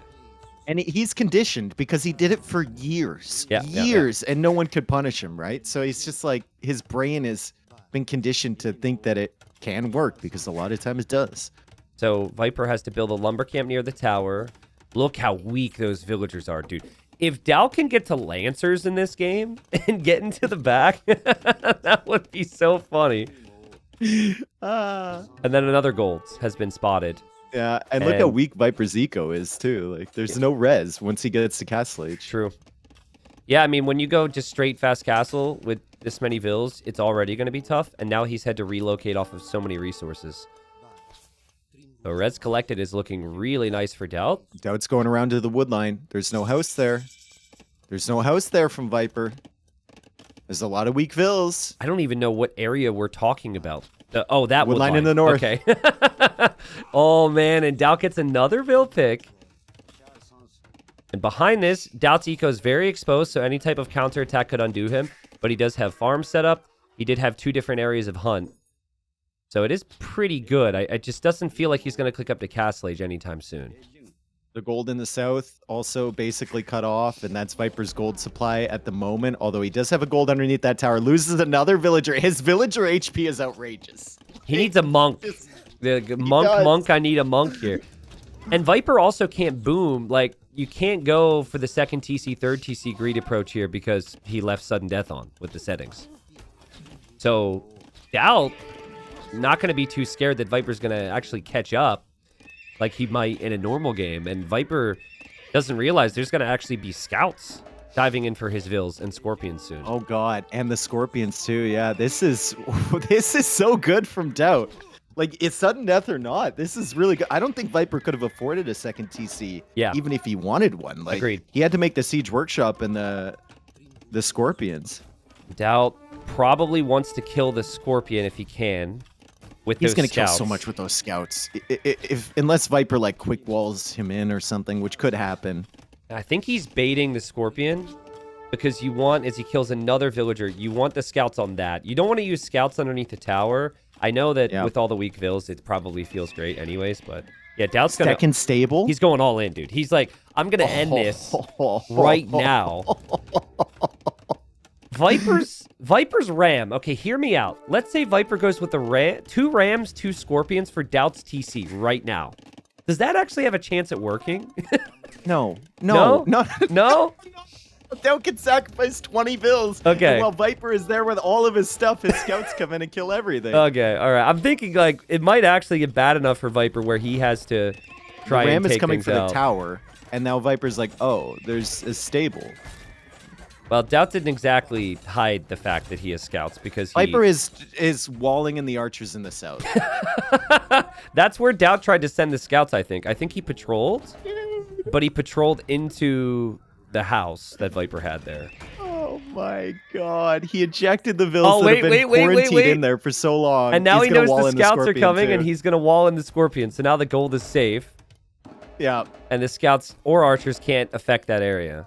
And he's conditioned because he did it for years. Years, and no one could punish him, right? So he's just like, his brain has been conditioned to think that it can work because a lot of times it does. So Viper has to build a lumber camp near the tower. Look how weak those villagers are, dude. If Daut can get to Lancers in this game and get into the back, that would be so funny. And then another gold has been spotted. Yeah, and look how weak Viper's eco is too. Like, there's no res once he gets to Castle Age. True. Yeah, I mean, when you go just straight fast castle with this many vills, it's already going to be tough. And now he's had to relocate off of so many resources. So res collected is looking really nice for Daut. Daut's going around to the wood line. There's no house there. There's no house there from Viper. There's a lot of weak vills. I don't even know what area we're talking about. Oh, that wood line in the north. Okay. Oh, man. And Daut gets another vill pick. And behind this, Daut's eco is very exposed, so any type of counterattack could undo him. But he does have farm set up. He did have 2 different areas of hunt. So it is pretty good. It just doesn't feel like he's going to click up to Castle Age anytime soon. The gold in the south also basically cut off, and that's Viper's gold supply at the moment, although he does have a gold underneath that tower. Loses another villager. His villager HP is outrageous. He needs a monk. Monk, I need a monk here. And Viper also can't boom. Like, you can't go for the second TC, third TC greed approach here because he left sudden death on with the settings. So, Daut, not going to be too scared that Viper's going to actually catch up like he might in a normal game. And Viper doesn't realize there's going to actually be scouts diving in for his vills and scorpions soon. Oh, God. And the scorpions, too. Yeah, this is so good from Daut. Like, it's sudden death or not, this is really good. I don't think Viper could have afforded a second TC, even if he wanted one. Like, agreed. He had to make the Siege Workshop and the scorpions. Daut probably wants to kill the scorpion if he can. He's going to kill so much with those scouts. Unless Viper, like, quick walls him in or something, which could happen. I think he's baiting the scorpion because you want, as he kills another villager, you want the scouts on that. You don't want to use scouts underneath the tower. I know that with all the weak vills, it probably feels great anyways, but yeah, Daut's going to... Second stable? He's going all in, dude. He's like, I'm going to end this right now. Viper's ram. Okay, hear me out. Let's say Viper goes with the 2 rams, 2 scorpions for Daut's TC right now. Does that actually have a chance at working? No. Daut can sacrifice 20 vills. Okay. And while Viper is there with all of his stuff, his scouts come in and kill everything. Okay, all right. I'm thinking, like, it might actually get bad enough for Viper where he has to try and take things out. The ram is coming for the tower, and now Viper's like, oh, there's a stable. Well, Daut didn't exactly hide the fact that he has scouts because Viper is walling in the archers in the south. That's where Daut tried to send the scouts, I think. I think he patrolled, but he patrolled into the house that Viper had there. Oh my God. He ejected the vills that have been quarantined in there for so long. And now he knows the scouts are coming and he's going to wall in the scorpion. So now the gold is safe. Yeah. And the scouts or archers can't affect that area.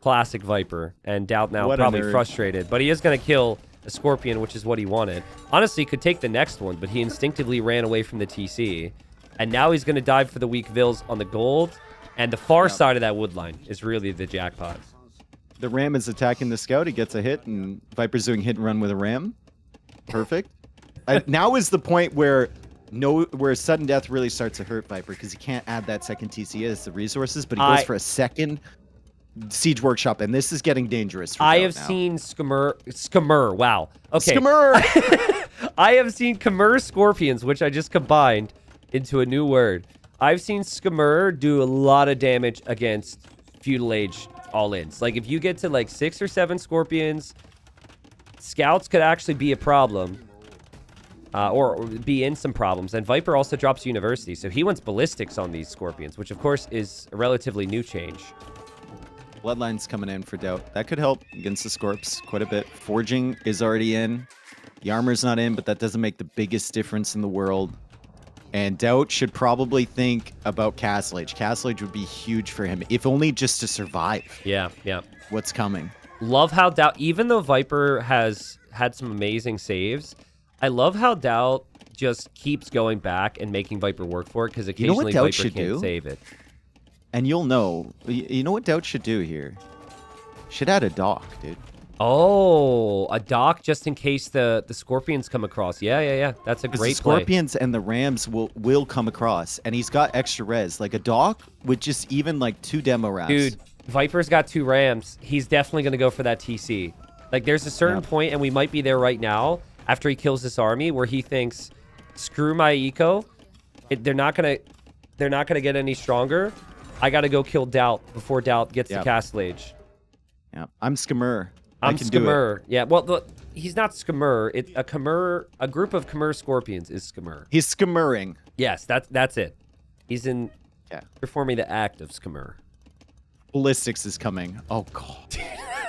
Classic Viper. And Daut now What a probably nerd. frustrated. But he is going to kill a Scorpion, which is what he wanted. Honestly, he could take the next one, but he instinctively ran away from the TC. And now he's going to dive for the weak Vils on the gold. And the far side of that wood line is really the jackpot. The ram is attacking the scout. He gets a hit, and Viper's doing hit and run with a ram. Perfect. Now is the point where sudden death really starts to hurt Viper, because he can't add that second TC as the resources, but he goes for a second Siege Workshop, and this is getting dangerous. I have seen Skimmer. Wow. Okay. Skimmer. I have seen Khmer Scorpions, which I just combined into a new word. I've seen Skimmer do a lot of damage against Feudal Age all-ins. Like, if you get to like 6 or 7 Scorpions, Scouts could actually be a problem. Or be in some problems. And Viper also drops University, so he wants Ballistics on these Scorpions, which of course is a relatively new change. Bloodline's coming in for Daut. That could help against the Scorps quite a bit. Forging is already in. The armor's not in, but that doesn't make the biggest difference in the world. And Daut should probably think about Castle Age. Castle Age would be huge for him, if only just to survive. Yeah. What's coming. Love how Daut, even though Viper has had some amazing saves, I love how Daut just keeps going back and making Viper work for it, because occasionally Viper can't save it. And you'll know. You know what Daut should do here? Should add a dock, dude. Oh, a dock just in case the Scorpions come across. Yeah. That's a great play. The Scorpions and the Rams will come across, and he's got extra res. Like a dock with just even like 2 demo rounds. Dude, Viper's got 2 Rams. He's definitely going to go for that TC. Like, there's a certain point, and we might be there right now, after he kills this army, where he thinks, screw my eco. They're not gonna get any stronger. I gotta go kill Daut before Daut gets to Castle Age. Yeah, I'm Skimmer. I'm Skimmer. Yeah, well, he's not Skimmer. A group of Khmer Scorpions is Skimmer. He's skimmering. Yes, that's it. He's performing the act of Skimmer. Ballistics is coming. Oh god.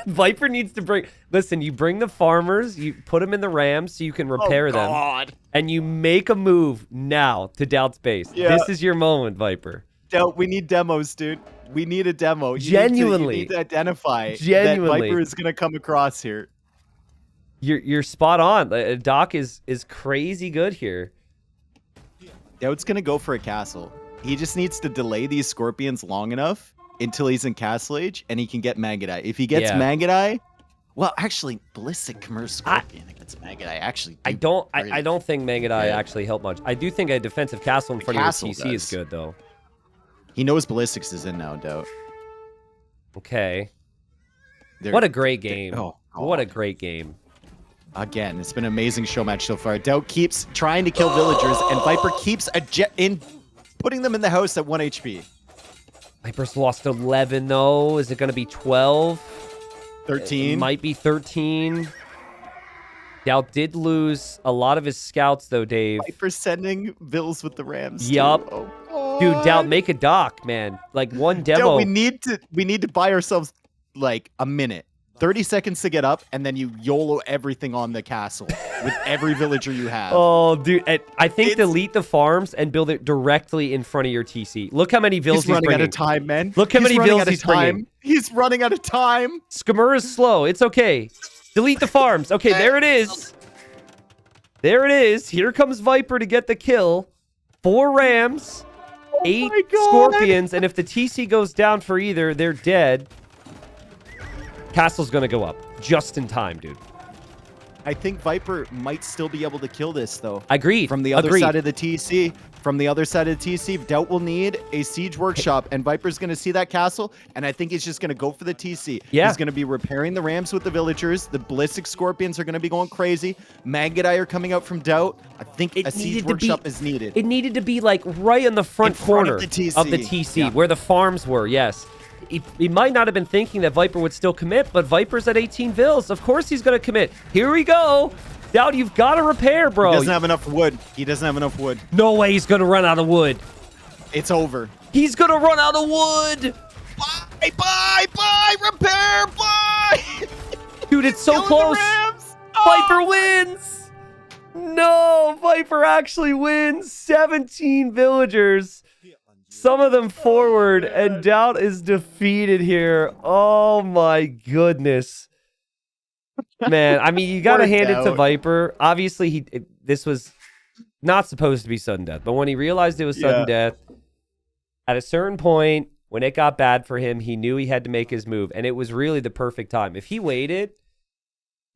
Viper needs to bring... Listen, you bring the farmers, you put them in the Rams so you can repair them. And you make a move now to Daut's base. Yeah. This is your moment, Viper. Daut, we need demos, dude. We need a demo. Genuinely. You need to identify that Viper is going to come across here. You're spot on. Doc is crazy good here. Daut's going to go for a castle. He just needs to delay these Scorpions long enough until he's in Castle Age, and he can get Magadai. If he gets Magadai, well, actually, Ballistic Khmer Scorpion against Magadai actually. I don't think Magadai actually helped much. I do think a defensive castle in front of your TC is good, though. He knows Ballistics is in now, Daut. Okay. What a great game. What a great game. Again, it's been an amazing show match so far. Daut keeps trying to kill villagers, and Viper keeps putting them in the house at 1 HP. Viper's lost 11, though. Is it going to be 12? 13? It might be 13. Daut did lose a lot of his scouts, though, Dave. Viper's sending Vils with the Rams. Yup. Dude, Daut, make a dock, man. Like, one demo. Daut, we need to buy ourselves, like, a minute. 30 seconds to get up, and then you YOLO everything on the castle with every villager you have. Oh, dude. I think delete the farms and build it directly in front of your TC. Look how many Vils he's bringing. He's running out of time, man. Look how many Vils he's bringing. He's running out of time. Skimmer is slow. It's okay. Delete the farms. Okay, there it is. There it is. Here comes Viper to get the kill. 4 Rams, 8 Scorpions, and if the TC goes down for either, they're dead. Castle's gonna go up just in time, dude. I think Viper might still be able to kill this, though. Agreed. From the other side of the TC. From the other side of the TC, Daut will need a Siege Workshop, and Viper's going to see that castle, and I think he's just going to go for the TC. Yeah. He's going to be repairing the Rams with the villagers. The Ballistic Scorpions are going to be going crazy. Magadai are coming out from Daut. I think a Siege Workshop is needed. It needed to be, like, right in the front corner of the TC, where the farms were, yes. He might not have been thinking that Viper would still commit, but Viper's at 18 Vils. Of course he's going to commit. Here we go. Daut, you've got to repair, bro. He doesn't have enough wood. He doesn't have enough wood. No way he's going to run out of wood. It's over. He's going to run out of wood. Bye, repair, bye. Dude, it's so close. Viper wins. No, Viper actually wins. 17 villagers. some of them forward, and Daut is defeated here. Oh my goodness. Man, I mean, you got to hand it to Viper. Obviously, this was not supposed to be sudden death, but when he realized it was sudden death, at a certain point, when it got bad for him, he knew he had to make his move, and it was really the perfect time. If he waited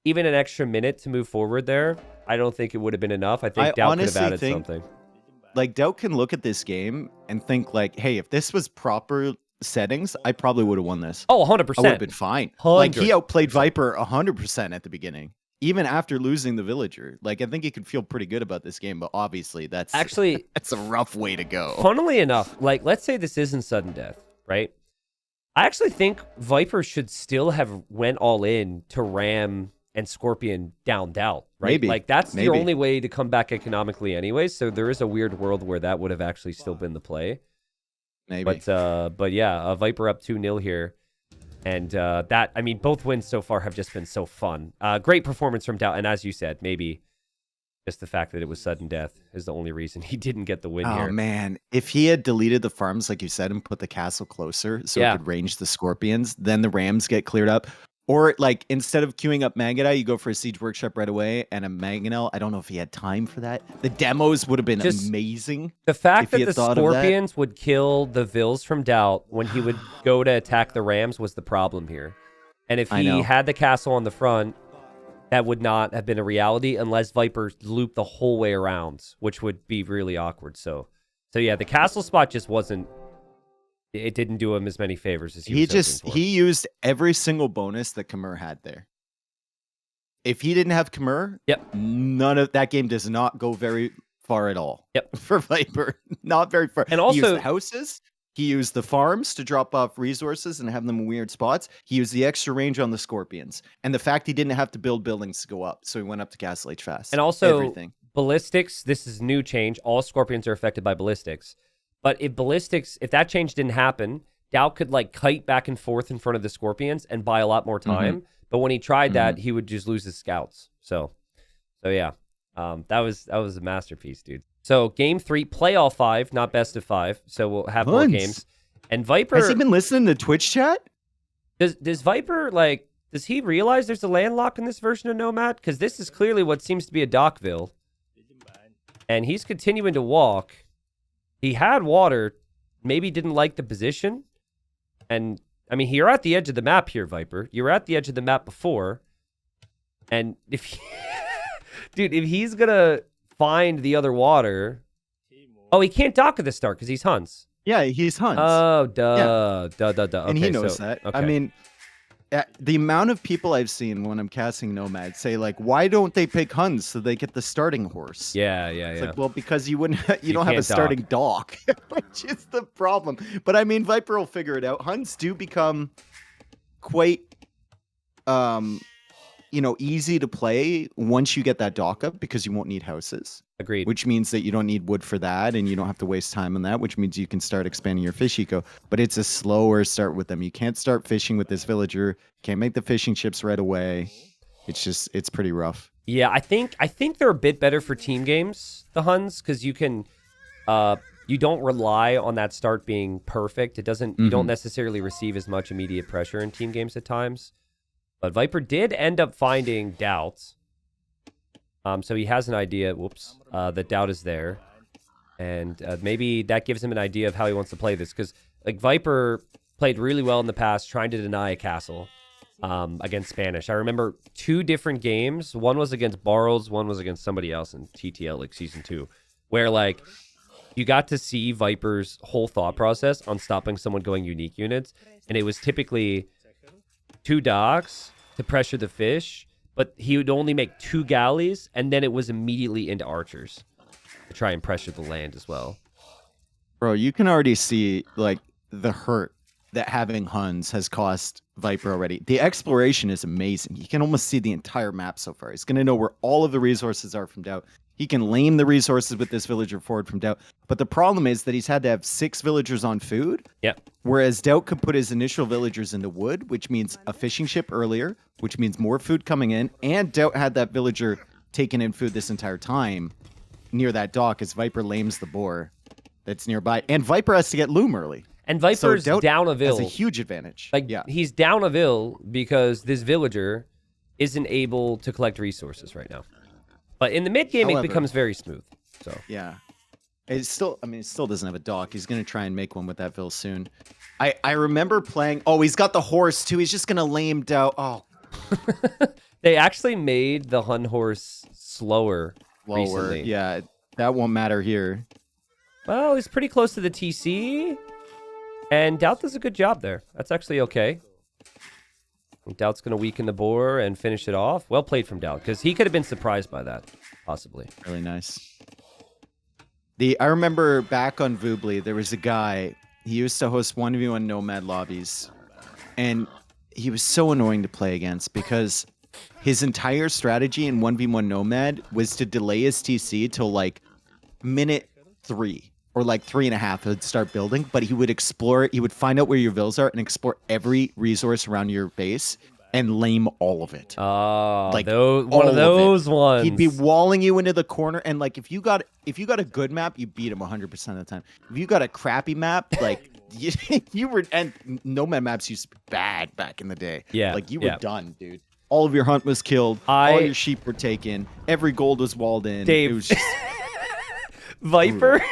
even an extra minute to move forward there, I don't think it would have been enough. I think Daut could have added something. Like, Daut can look at this game and think, like, hey, if this was proper settings, I probably would have won this. Oh, 100%. I would have been fine. 100%. Like, he outplayed Viper 100% at the beginning, even after losing the villager. Like, I think he could feel pretty good about this game, but obviously that's actually that's a rough way to go. Funnily enough, like, let's say this isn't sudden death, right? I actually think Viper should still have went all in to ram and Scorpion down Daut, right? Maybe. Like, that's the only way to come back economically anyway, so there is a weird world where that would have actually still been the play. Maybe. But yeah, Viper up 2-0 here. And that, I mean, both wins so far have just been so fun. Great performance from Daut, and as you said, maybe just the fact that it was sudden death is the only reason he didn't get the win here. Oh, man. If he had deleted the farms, like you said, and put the castle closer so it could range the Scorpions, then the Rams get cleared up. Or, like, instead of queuing up Magadai, you go for a Siege Workshop right away and a Mangonel. I don't know if he had time for that. The demos would have been amazing. The fact that the Scorpions would kill the Vills from Daut when he would go to attack the Rams was the problem here. And if he had the castle on the front, that would not have been a reality unless Viper looped the whole way around, which would be really awkward. So yeah, the castle spot just wasn't... It didn't do him as many favors as he used every single bonus that Khmer had there. If he didn't have Khmer, none of that game does not go very far at all. For Viper, not very far. And also, he used the houses, he used the farms to drop off resources and have them in weird spots. He used the extra range on the Scorpions, and the fact he didn't have to build buildings to go up, so he went up to Castle H fast. And also, ballistics. This is new change. All Scorpions are affected by ballistics. But if ballistics, if that change didn't happen, Daut could like kite back and forth in front of the Scorpions and buy a lot more time. But when he tried that, he would just lose his scouts. So yeah, that was a masterpiece, dude. So game 3, play all 5, not best of 5. So we'll have more games. And Viper, has he been listening to Twitch chat? Does Viper does he realize there's a landlock in this version of Nomad? Because this is clearly what seems to be a Dockville, and he's continuing to walk. He had water, maybe didn't like the position. And, I mean, you're at the edge of the map here, Viper. You were at the edge of the map before. And if he... Dude, if he's going to find the other water... Oh, he can't dock at the start because he's Huns. Yeah, he's Huns. Oh, duh. Duh. Okay, and he knows that. Okay. I mean... the amount of people I've seen when I'm casting Nomad say, like, why don't they pick Huns so they get the starting horse? Yeah. It's like, well, because you don't have a starting dock, which is the problem. But I mean, Viper will figure it out. Huns do become quite, easy to play once you get that dock up because you won't need houses. Agreed. Which means that you don't need wood for that and you don't have to waste time on that, which means you can start expanding your fish eco. But it's a slower start with them. You can't start fishing with this villager. Can't make the fishing ships right away. It's pretty rough. Yeah, I think they're a bit better for team games, the Huns, because you can you don't rely on that start being perfect. It doesn't you don't necessarily receive as much immediate pressure in team games at times. But Viper did end up finding Daut. So he has an idea, that Daut is there. And maybe that gives him an idea of how he wants to play this. Because like Viper played really well in the past trying to deny a castle against Spanish. I remember 2 different games. One was against Barrels, one was against somebody else in TTL, like Season 2. Where like you got to see Viper's whole thought process on stopping someone going unique units. And it was typically 2 docks to pressure the fish. But he would only make 2 galleys, and then it was immediately into archers to try and pressure the land as well. Bro, you can already see like the hurt that having Huns has cost Viper already. The exploration is amazing. You can almost see the entire map so far. He's going to know where all of the resources are from Daut. He can lame the resources with this villager forward from Daut. But the problem is that he's had to have 6 villagers on food. Yep. Whereas Daut could put his initial villagers into wood, which means a fishing ship earlier, which means more food coming in. And Daut had that villager taking in food this entire time near that dock as Viper lames the boar. that's nearby. And Viper has to get Loom early. And Viper's Daut down a has Vil. a huge advantage. Like, yeah. he's down a Vil because this villager isn't able to collect resources right now. But in the mid game, it becomes very smooth. So yeah. It's still, I mean, it still doesn't have a dock. He's going to try and make one with that Vil soon. I remember playing, oh, he's got the horse too. He's just going to lame Daut. Oh. They actually made the Hun horse slower recently. Yeah, that won't matter here. Well, he's pretty close to the TC. And Daut does a good job there. That's actually okay. Daut's going to weaken the boar and finish it off. Well played from Daut, because he could have been surprised by that, possibly. Really nice. I remember back on Voobly, there was a guy, he used to host 1v1 Nomad lobbies, and he was so annoying to play against because his entire strategy in 1v1 Nomad was to delay his TC till like minute 3 or like 3.5. He'd start building, but he would explore it. He would find out where your vills are and explore every resource around your base and lame all of it. Oh, like one of those ones. He'd be walling you into the corner, and like if you got a good map, you beat him 100% of the time. If you got a crappy map, like you were, and Nomad maps used to be bad back in the day. Yeah, like you were done, dude. All of your hunt was killed. All your sheep were taken. Every gold was walled in. Dave, it was just Viper,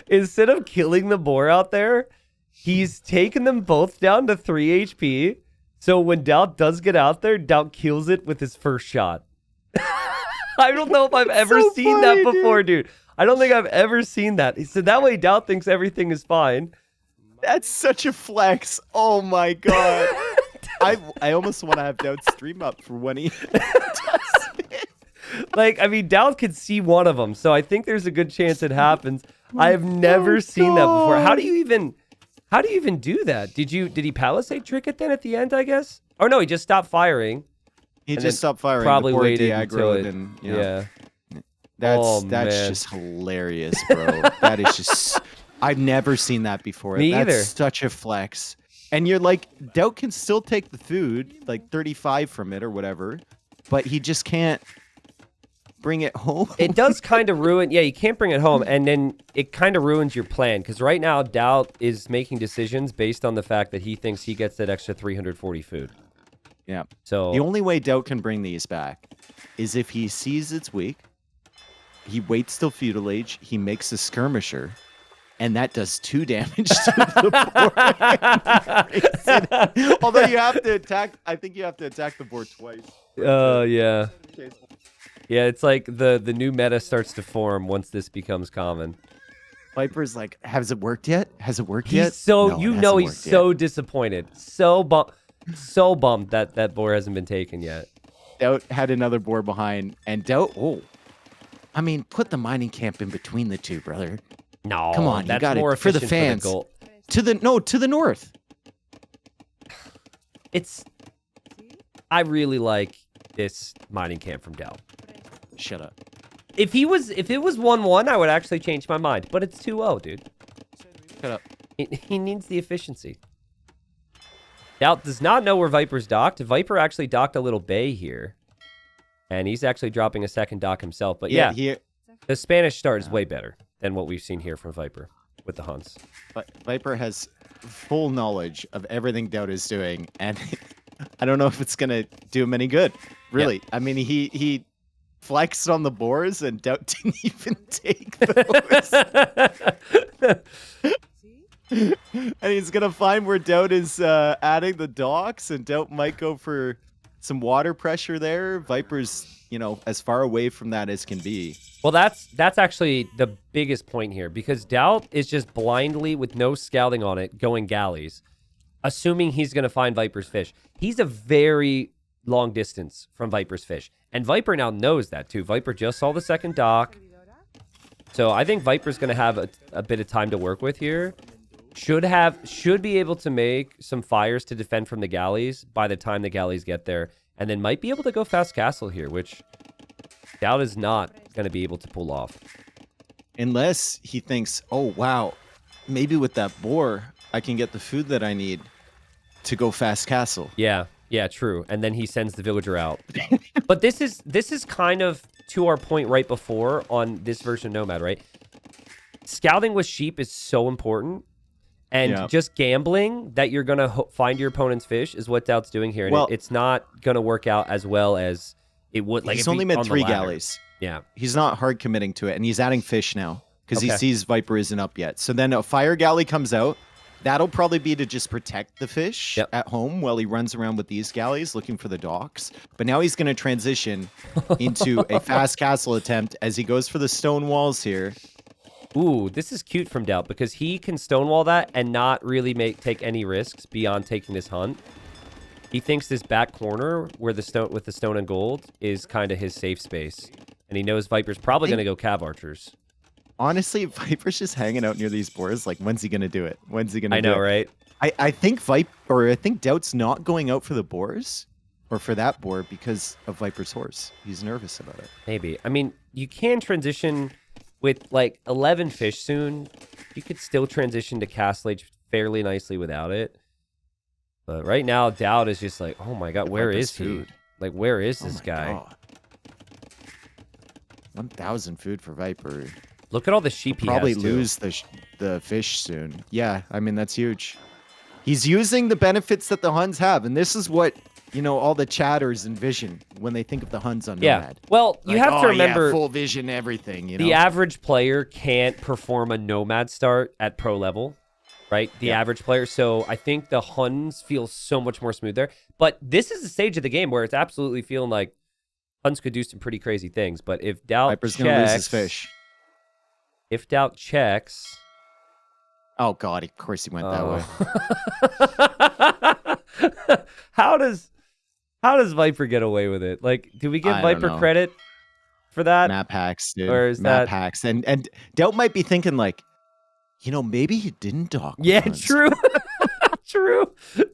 instead of killing the boar out there, he's taken them both down to 3 HP. So when Daut does get out there, Daut kills it with his first shot. I don't know if I've ever seen that before, dude. I don't think I've ever seen that. So that way Daut thinks everything is fine. That's such a flex. Oh my god. I almost want to have Daut stream up for when he does it. Like, I mean, Daut could see one of them, so I think there's a good chance it happens. I have never seen that before. How do you even do that? Did he palisade trick it then at the end, I guess? Or no, he just stopped firing. He just stopped firing. Probably the waited until it, and yeah. That's just hilarious, bro. That is just I've never seen that before. Me That's either. such a flex. And you're like, Daut can still take the food, like 35 from it or whatever, but he just can't bring it home. It does kind of ruin, yeah, you can't bring it home, and then it kind of ruins your plan, because right now Daut is making decisions based on the fact that he thinks he gets that extra 340 food. Yeah. So the only way Daut can bring these back is if he sees it's weak, he waits till feudal age, he makes a skirmisher, and that does 2 damage to the board. Although you have to attack, I think you have to attack the board twice. Yeah. Yeah, it's like the new meta starts to form once this becomes common. Viper's like, has it worked yet? Has it worked yet? So, no, he's so disappointed. So bummed that boar hasn't been taken yet. Daut had another boar behind, and Daut, I mean, put the mining camp in between the two, brother. No, come on, that's you got more it for the efficient fans. For the to the north. I really like this mining camp from Daut. Shut up. If it was 1-1, I would actually change my mind. But it's 2-0, dude. Shut up. He needs the efficiency. Daut does not know where Viper's docked. Viper actually docked a little bay here. And he's actually dropping a second dock himself. But yeah, the Spanish start is way better than what we've seen here from Viper with the Hunts. But Viper has full knowledge of everything Daut is doing. And I don't know if it's going to do him any good. Really. Yeah. I mean, he flexed on the boars and Daut didn't even take those. And he's going to find where Daut is adding the docks, and Daut might go for some water pressure there. Viper's, as far away from that as can be. Well, that's actually the biggest point here, because Daut is just blindly, with no scouting on it, going galleys, assuming he's going to find Viper's fish. He's a very long distance from Viper's fish. And Viper now knows that, too. Viper just saw the second dock. So I think Viper's going to have a bit of time to work with here. Should be able to make some fires to defend from the galleys by the time the galleys get there. And then might be able to go fast castle here, which Daut is not going to be able to pull off. Unless he thinks, oh, wow, maybe with that boar, I can get the food that I need to go fast castle. Yeah, true. And then he sends the villager out. But this is kind of to our point right before on this version of Nomad, right? scouting with sheep is so important. And just gambling that you're going to find your opponent's fish is what Daut's doing here. And Well, it's not going to work out as well as it would. Like he's only made 3 galleys. Yeah. He's not hard committing to it. And he's adding fish now because he sees Viper isn't up yet. So then a fire galley comes out. That'll probably be to just protect the fish at home while he runs around with these galleys looking for the docks. But now he's going to transition into a fast castle attempt as he goes for the stone walls here. Ooh, this is cute from Daut because he can stonewall that and not really take any risks beyond taking this hunt. He thinks this back corner where the stone with the stone and gold is kind of his safe space, and he knows Viper's probably going to go cav archers. Honestly, Viper's just hanging out near these boars. Like, when's he going to do it? When's he going to? I know, right? I think Daut's not going out for the boars or for that boar because of Viper's horse. He's nervous about it. Maybe. I mean, you can transition. With like 11 fish soon, you could still transition to Castle Age fairly nicely without it. But right now, Daut is just like, oh my god, where is food? Like, where is this guy? God. 1,000 food for Viper. Look at all the sheep he probably has, too. lose the fish soon. Yeah, I mean, that's huge. He's using the benefits that the Huns have, and this is what, you know, all the chatters envision when they think of the Huns on Nomad. Well, you have to remember... full vision, everything, you know? The average player can't perform a Nomad start at pro level, right? The average player. So I think the Huns feel so much more smooth there. But this is a stage of the game where it's absolutely feeling like Huns could do some pretty crazy things. But if Daut Viper's going to lose his fish. If Daut checks... Oh, God, of course he went that way. How does Viper get away with it? Like, do we give Viper credit for that? Map hacks, dude. Or is map that... hacks. And Daut might be thinking, like, you know, maybe he didn't dock. Yeah, true. True.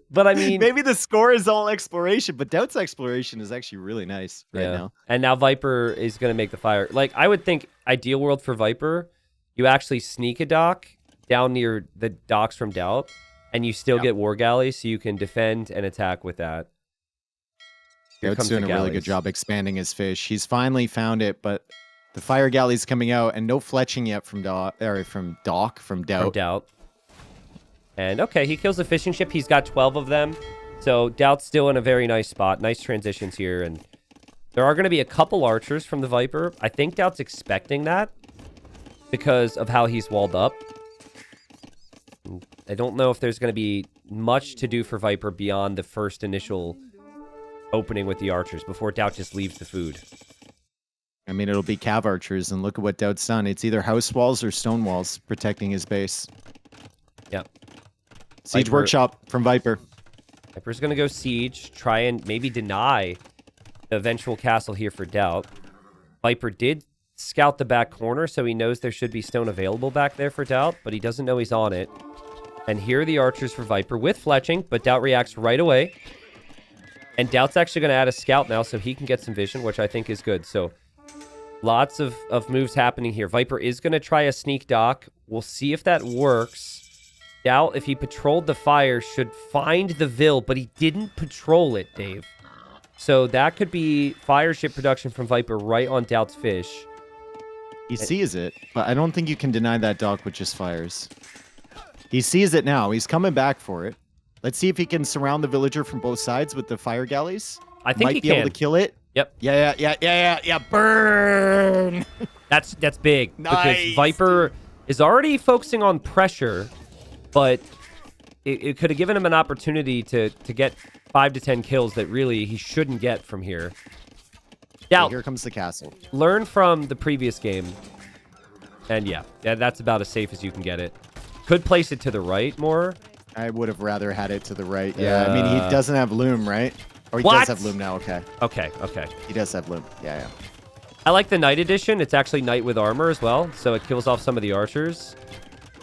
But I mean... Maybe the score is all exploration, but Daut's exploration is actually really nice right now. And now Viper is going to make the fire. Like, I would think ideal world for Viper, you actually sneak a dock down near the docks from Daut, and you still get war galleys, so you can defend and attack with that. Daut's doing a really good job expanding his fish. He's finally found it, but the fire galley's coming out, and no fletching yet from Daut. And okay, he kills the fishing ship. He's got 12 of them, so Daut's still in a very nice spot. Nice transitions here, and there are going to be a couple archers from the Viper. I think Daut's expecting that because of how he's walled up. I don't know if there's going to be much to do for Viper beyond the first initial opening with the archers before Daut just leaves the food. I mean, it'll be cav archers, and look at what Daut's done. It's either house walls or stone walls protecting his base. Yep. Siege Workshop from Viper. Viper's going to go siege, try and maybe deny the eventual castle here for Daut. Viper did scout the back corner, so he knows there should be stone available back there for Daut, but he doesn't know he's on it. And here are the archers for Viper with fletching, but Daut reacts right away. And Daut's actually going to add a scout now so he can get some vision, which I think is good. So lots of moves happening here. Viper is going to try a sneak dock. We'll see if that works. Daut, if he patrolled the fire, should find the Vil, but he didn't patrol it, Dave. So that could be fire ship production from Viper right on Daut's fish. He sees it, but I don't think you can deny that dock with just fires. He sees it now. He's coming back for it. Let's see if he can surround the villager from both sides with the fire galleys. I think he might be able to kill it. Yep. Yeah. Burn. That's big. Nice. Because Viper is already focusing on pressure, but it could have given him an opportunity to get 5 to 10 kills that really he shouldn't get from here. Now, here comes the castle. Learn from the previous game. And yeah, that's about as safe as you can get it. Could place it to the right more. I would have rather had it to the right. Yeah, I mean, he doesn't have loom, right? Or he does have loom now, okay. Okay. He does have loom, yeah. I like the knight edition. It's actually knight with armor as well, so it kills off some of the archers.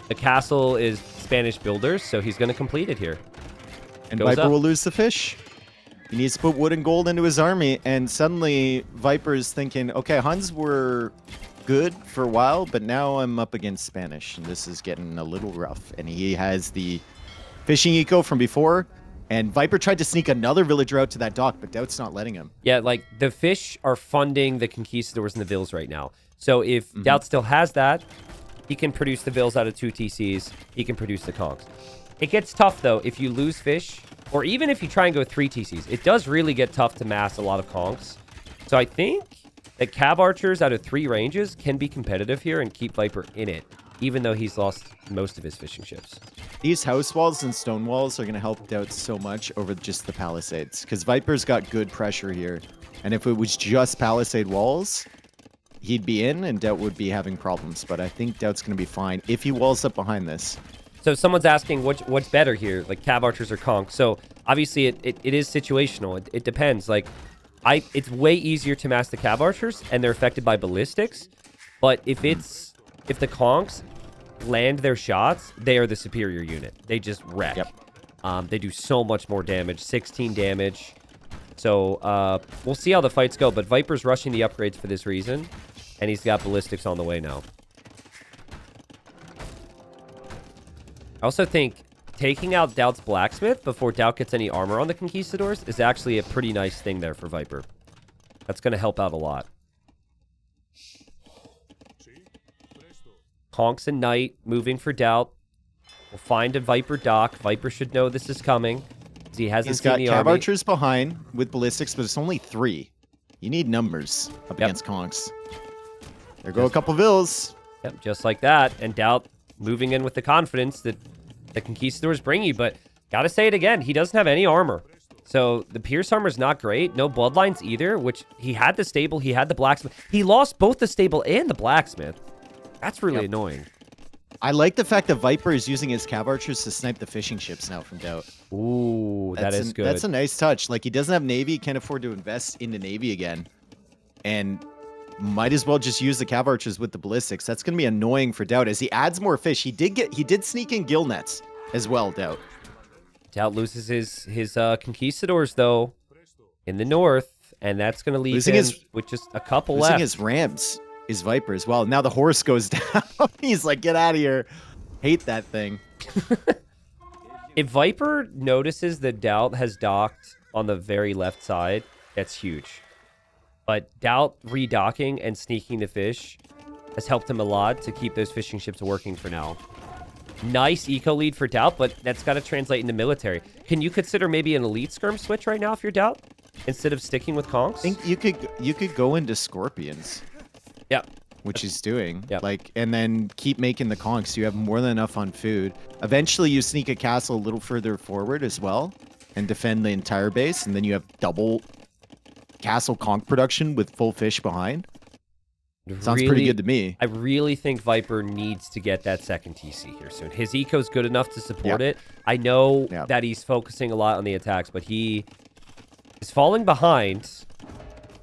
The castle is Spanish builders, so he's going to complete it here. And Viper will lose the fish. He needs to put wood and gold into his army, and suddenly Viper's thinking, okay, Huns were good for a while, but now I'm up against Spanish, and this is getting a little rough. And he has the fishing eco from before, and Viper tried to sneak another villager out to that dock, but Daut's not letting him. Yeah, like, the fish are funding the conquistadors and the Vils right now. So if Daut still has that, He can produce the Bills out of 2 TCs. He can produce the Conks. It gets tough, though, if you lose fish, or even if you try and go 3 TCs. It does really get tough to mass a lot of Conks. So I think that Cab Archers out of 3 ranges can be competitive here and keep Viper in it, even though he's lost most of his fishing ships. These house walls and stone walls are going to help Daut so much over just the palisades, because Viper's got good pressure here. And if it was just palisade walls, he'd be in and Daut would be having problems. But I think Daut's going to be fine if he walls up behind this. So someone's asking what's better here, like Cab Archers or Conk. So obviously it is situational. It depends. Like it's way easier to mass the Cab Archers and they're affected by ballistics. But if the Conks land their shots, they are the superior unit. They just wreck. Yep. They do so much more damage, 16 damage. So we'll see how the fights go. But Viper's rushing the upgrades for this reason, and he's got ballistics on the way now. I also think taking out Daut's Blacksmith before Daut gets any armor on the Conquistadors is actually a pretty nice thing there for Viper. That's going to help out a lot. Conks and Knight moving for Daut. We'll find a Viper dock. Viper should know this is coming. He hasn't seen the army. He's got Cab Archers behind with ballistics, but it's only 3. You need numbers up against Conks. There go a couple Vills. Yep, just like that. And Daut moving in with the confidence that the Conquistadors bring you. But gotta say it again, he doesn't have any armor. So the Pierce armor is not great. No Bloodlines either, which he had the stable, he had the Blacksmith. He lost both the stable and the Blacksmith. That's really annoying. I like the fact that Viper is using his Cab Archers to snipe the fishing ships now from Daut. Ooh, that is good. That's a nice touch. Like, he doesn't have Navy, can't afford to invest into Navy again. And might as well just use the Cab Archers with the ballistics. That's going to be annoying for Daut as he adds more fish. He did sneak in gill nets as well, Daut. Daut loses his Conquistadors, though, in the north, and that's going to leave him with just a couple left. Losing his Rams is Viper as well. Now the horse goes down. He's like, get out of here. Hate that thing. If Viper notices that Daut has docked on the very left side, that's huge. But Daut redocking and sneaking the fish has helped him a lot to keep those fishing ships working for now. Nice eco lead for Daut, but that's got to translate into military. Can you consider maybe an elite skirm switch right now if you're Daut, instead of sticking with Conks? I think you could go into Scorpions. Yeah. Which he's doing. Yep. Like, and then keep making the conks. You have more than enough on food. Eventually you sneak a castle a little further forward as well and defend the entire base, and then you have double castle conk production with full fish behind. Sounds pretty good to me. I really think Viper needs to get that second TC here soon. His eco's good enough to support it. I know that he's focusing a lot on the attacks, but he is falling behind.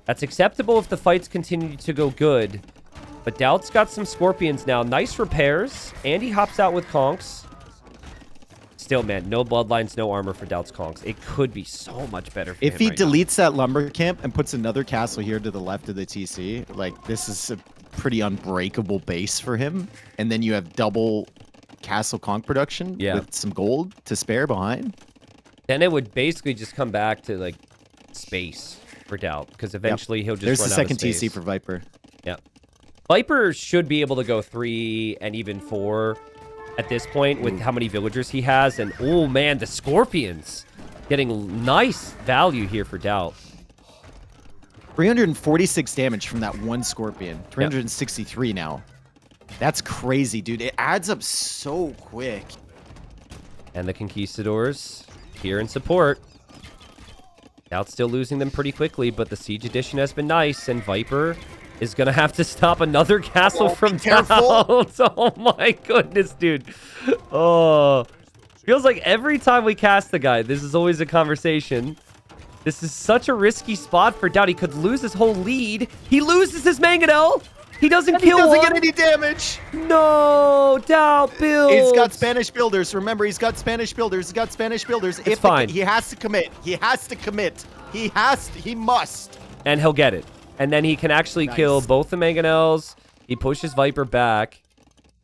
That's acceptable if the fights continue to go good. But Daut's got some Scorpions now. Nice repairs. And he hops out with Conks. Still, man, no Bloodlines, no armor for Daut's Conks. It could be so much better for him If he right deletes that lumber camp and puts another castle here to the left of the TC, like, this is a pretty unbreakable base for him. And then you have double castle conk production with some gold to spare behind. Then it would basically just come back to, like, space for Daut, because eventually he'll just There's run the out of second space. TC for Viper. Yep. Viper should be able to go 3 and even 4 at this point with how many villagers he has. And, oh, man, the Scorpions getting nice value here for Daut. 346 damage from that one Scorpion. 363 now. That's crazy, dude. It adds up so quick. And the Conquistadors here in support. Daut's still losing them pretty quickly, but the Siege Edition has been nice, and Viper is going to have to stop another castle from Daut. Oh my goodness, dude. Oh. Feels like every time we cast the guy, this is always a conversation. This is such a risky spot for Daut. He could lose his whole lead. He loses his Mangonel. He doesn't kill one. He one. doesn't get any damage. No, Daut builds. He's got Spanish builders. Remember, he's got Spanish builders. He's got Spanish builders. It's fine. He has to commit. He has to commit. He must. And he'll get it. And then he can actually kill both the Mangonels. He pushes Viper back.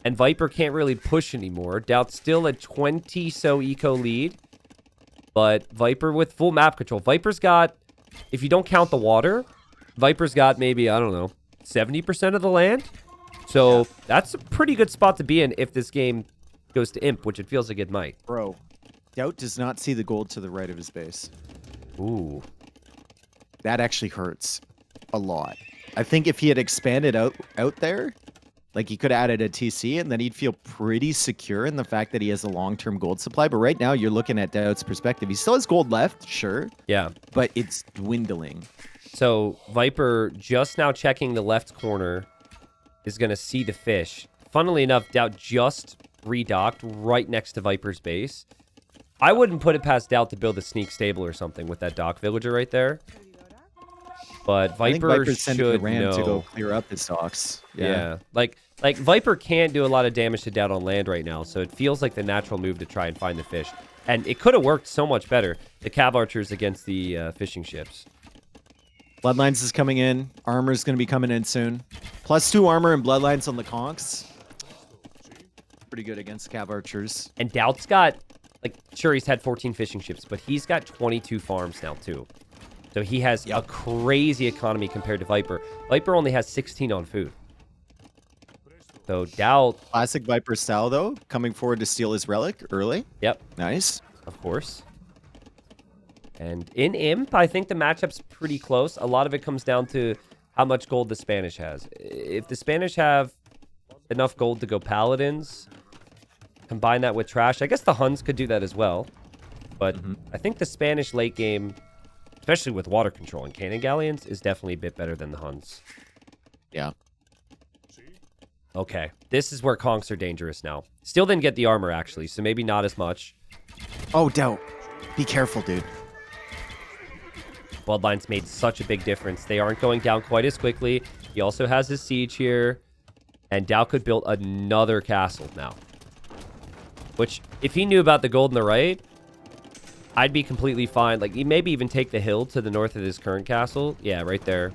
And Viper can't really push anymore. Daut's still a 20 so eco lead. But Viper with full map control. Viper's got, if you don't count the water, Viper's got maybe, I don't know, 70% of the land. So that's a pretty good spot to be in if this game goes to Imp, which it feels like it might. Bro, Daut does not see the gold to the right of his base. Ooh. That actually hurts a lot. I think if he had expanded out there, like he could have added a TC and then he'd feel pretty secure in the fact that he has a long-term gold supply. But right now you're looking at Daut's perspective. He still has gold left, sure. Yeah. But it's dwindling. So Viper just now checking the left corner is going to see the fish. Funnily enough, Daut just redocked right next to Viper's base. I wouldn't put it past Daut to build a sneak stable or something with that dock villager right there. But Viper should the ram know. to go clear up his docks. Yeah. Like Viper can't do a lot of damage to Daut on land right now, so it feels like the natural move to try and find the fish. And it could have worked so much better, the Cav Archers against the fishing ships. Bloodlines is coming in. Armor's going to be coming in soon. +2 armor and Bloodlines on the conks. Pretty good against Cav Archers. And Daut's got, like, sure, he's had 14 fishing ships, but he's got 22 farms now, too. So he has a crazy economy compared to Viper. Viper only has 16 on food. So Daut... Classic Viper style, though. Coming forward to steal his relic early. Yep. Nice. Of course. And in Imp, I think the matchup's pretty close. A lot of it comes down to how much gold the Spanish has. If the Spanish have enough gold to go Paladins, combine that with Trash, I guess the Huns could do that as well. But I think the Spanish late game, especially with water control and cannon galleons, is definitely a bit better than the Huns. Yeah. Okay. This is where conks are dangerous now. Still didn't get the armor, actually, so maybe not as much. Oh, Daut. Be careful, dude. Bloodlines made such a big difference. They aren't going down quite as quickly. He also has his siege here. And Daut could build another castle now. Which, if he knew about the gold on the right, I'd be completely fine. Like, he maybe even take the hill to the north of his current castle. Yeah, right there.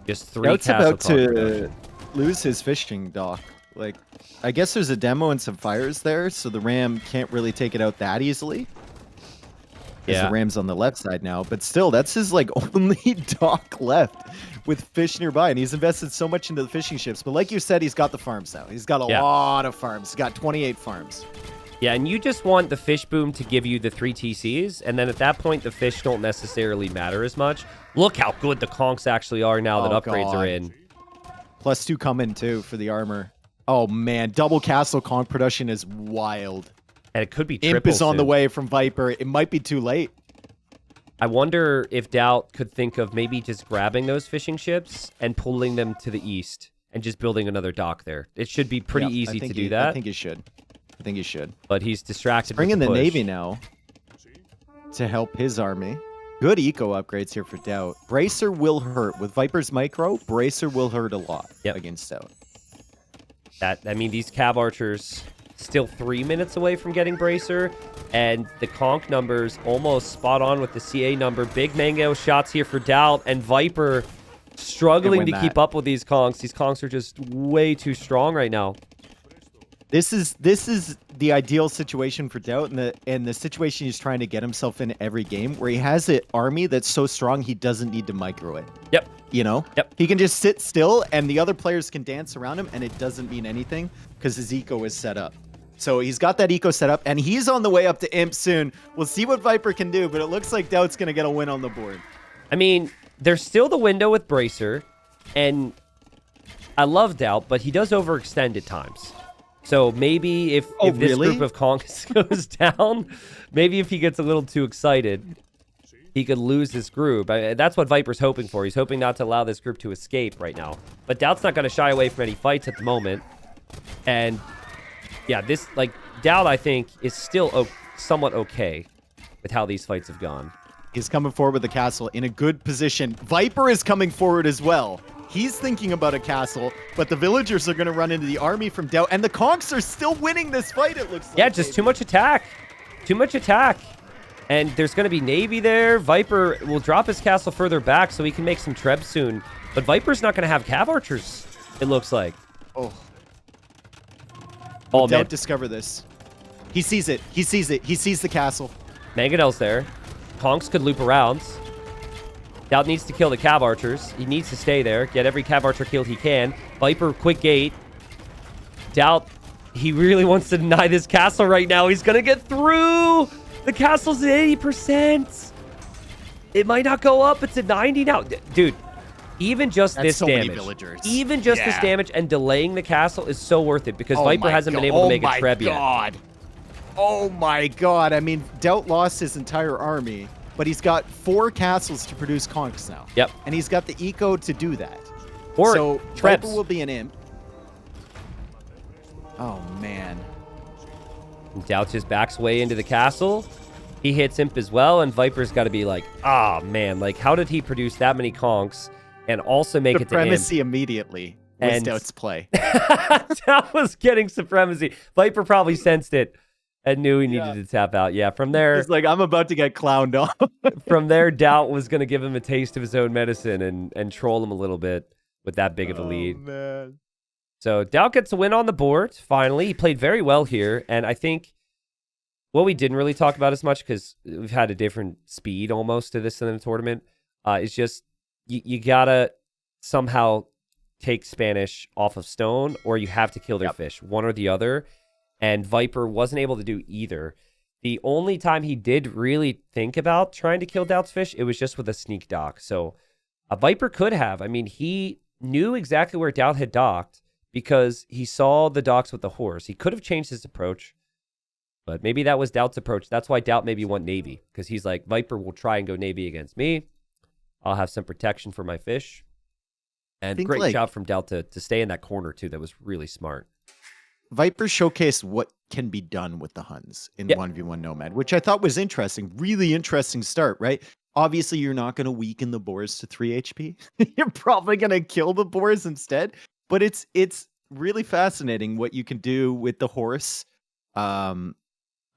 Just 3 Daut's castle about to lose his fishing dock. Like, I guess there's a demo and some fires there, so the ram can't really take it out that easily. Because the ram's on the left side now. But still, that's his, like, only dock left with fish nearby. And he's invested so much into the fishing ships. But like you said, he's got the farms now. He's got a lot of farms. He's got 28 farms. Yeah, and you just want the fish boom to give you the 3 TCs. And then at that point, the fish don't necessarily matter as much. Look how good the conks actually are now that upgrades are in. +2 coming, too, for the armor. Oh, man. Double castle conk production is wild. And it could be triple Imp is on soon. the way from Viper. It might be too late. I wonder if Daut could think of maybe just grabbing those fishing ships and pulling them to the east and just building another dock there. It should be pretty easy to do that. I think he should. I think he should. But he's distracted. Bring in the push. Navy now to help his army. Good eco upgrades here for Daut. Bracer will hurt. With Viper's micro, Bracer will hurt a lot against Daut. I mean, these Cav Archers still 3 minutes away from getting Bracer, and the conk numbers almost spot on with the CA number. Big mango shots here for Daut, and Viper struggling to keep up with these conks. These conks are just way too strong right now. This is the ideal situation for Daut, and the situation he's trying to get himself in every game, where he has an army that's so strong he doesn't need to micro it. Yep. You know? Yep. He can just sit still, and the other players can dance around him, and it doesn't mean anything because his eco is set up. So he's got that eco set up, and he's on the way up to Imp soon. We'll see what Viper can do, but it looks like Daut's going to get a win on the board. I mean, there's still the window with Bracer, and I love Daut, but he does overextend at times. So maybe if this group of conks goes down, maybe if he gets a little too excited, he could lose this group. That's what Viper's hoping for. He's hoping not to allow this group to escape right now. But Daut's not going to shy away from any fights at the moment. And yeah, this, like, Daut, I think, is still somewhat okay with how these fights have gone. He's coming forward with the castle in a good position. Viper is coming forward as well. He's thinking about a castle, but the villagers are going to run into the army from Daut, and the conks are still winning this fight, it looks like. Yeah, just too much attack. Too much attack. And there's going to be Navy there. Viper will drop his castle further back so he can make some trebs soon. But Viper's not going to have Cav Archers, it looks like. Oh, man. Daut discover this. He sees it. He sees it. He sees the castle. Mangonel's there. Conks could loop around. Daut needs to kill the Cav Archers. He needs to stay there. Get every Cav Archer killed he can. Viper, quick gate. Daut, he really wants to deny this castle right now. He's going to get through. The castle's at 80%. It might not go up. It's at 90 now. Dude, even just this damage. Even just this damage and delaying the castle is so worth it because Viper hasn't been able to make a Treb yet. Oh my god. I mean, Daut lost his entire army, but he's got 4 castles to produce conks now. Yep. And he's got the eco to do that. Or so Trebs. Viper will be an imp. Oh, man. Daut just backs way into the castle. He hits imp as well, and Viper's got to be like, ah, man, like, how did he produce that many conks and also make it to imp? Supremacy immediately was Daut's play. Daut was getting supremacy. Viper probably sensed it and knew he needed to tap out. Yeah, from there... He's like, I'm about to get clowned off. From there, Daut was going to give him a taste of his own medicine and troll him a little bit with that big of a lead. Man. So Daut gets a win on the board, finally. He played very well here, and I think what we didn't really talk about as much, because we've had a different speed almost to this in the tournament, is just you got to somehow take Spanish off of stone, or you have to kill their fish, one or the other, and Viper wasn't able to do either. The only time he did really think about trying to kill Daut's fish, it was just with a sneak dock. So a Viper could have. I mean, he knew exactly where Daut had docked, because he saw the docks with the horse. He could have changed his approach, but maybe that was Daut's approach. That's why Daut maybe went Navy, because he's like, Viper will try and go Navy against me. I'll have some protection for my fish. And great job from Daut to stay in that corner, too. That was really smart. Viper showcased what can be done with the Huns in 1v1 Nomad, which I thought was interesting. Really interesting start, right? Obviously, you're not going to weaken the boars to 3 HP. You're probably going to kill the boars instead. But it's really fascinating what you can do with the horse.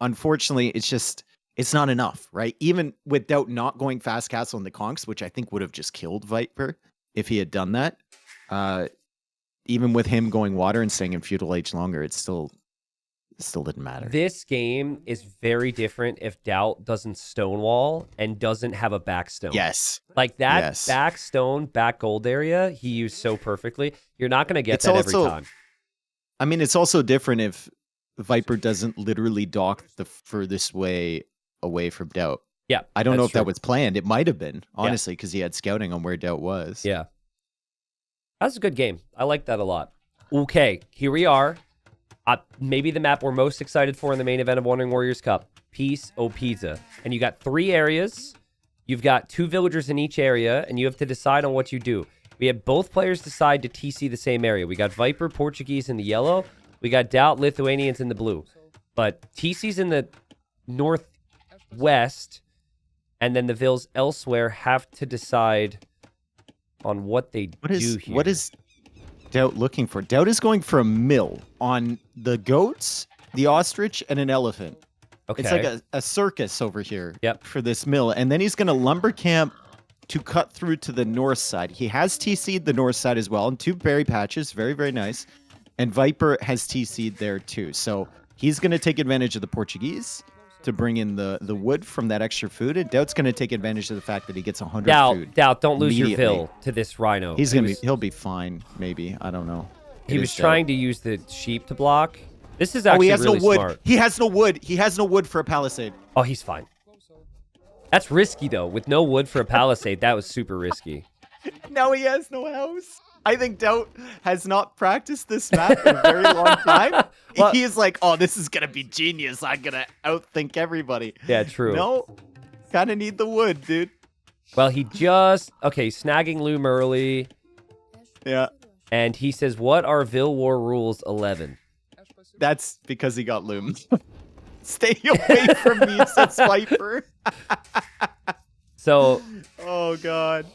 Unfortunately, it's not enough, right? Even with Daut not going fast castle in the conks, which I think would have just killed Viper if he had done that. Even with him going water and staying in feudal age longer, it still didn't matter. This game is very different if Daut doesn't stonewall and doesn't have a back stone. Yes. Like that back stone, back gold area, he used so perfectly. You're not going to get that every time. I mean, it's also different if Viper doesn't literally dock the furthest way away from Daut. Yeah. I don't know if that was planned. It might have been, honestly, because he had scouting on where Daut was. Yeah. That's a good game. I like that a lot. Okay, here we are. Maybe the map we're most excited for in the main event of Wandering Warriors Cup, Peace O Pizza. And you got 3 areas. You've got 2 villagers in each area, and you have to decide on what you do. We have both players decide to TC the same area. We got Viper, Portuguese in the yellow. We got Daut, Lithuanians in the blue. But TC's in the northwest, and then the vills elsewhere have to decide on what they do here. What is Daut looking for? Daut is going for a mill on the goats, the ostrich, and an elephant. Okay. It's like a circus over here for this mill. And then he's going to lumber camp to cut through to the north side. He has TC'd the north side as well, and 2 berry patches. Very, very nice. And Viper has TC'd there too. So he's going to take advantage of the Portuguese to bring in the wood from that extra food. And Daut's going to take advantage of the fact that he gets 100 food. Daut, don't lose your vill to this rhino. He'll be fine, maybe. I don't know. He was trying to use the sheep to block. This is actually really smart. He has no wood. He has no wood for a palisade. Oh, he's fine. That's risky, though. With no wood for a palisade, that was super risky. Now he has no house. I think Daut has not practiced this map in a very long time. Well, he is like, oh, this is going to be genius. I'm going to outthink everybody. Yeah, true. No, kind of need the wood, dude. Well, he just... Okay, snagging loom early. Yeah. And he says, what are Vill War Rules 11? That's because he got loomed. Stay away from me, says Viper. So... Oh, God.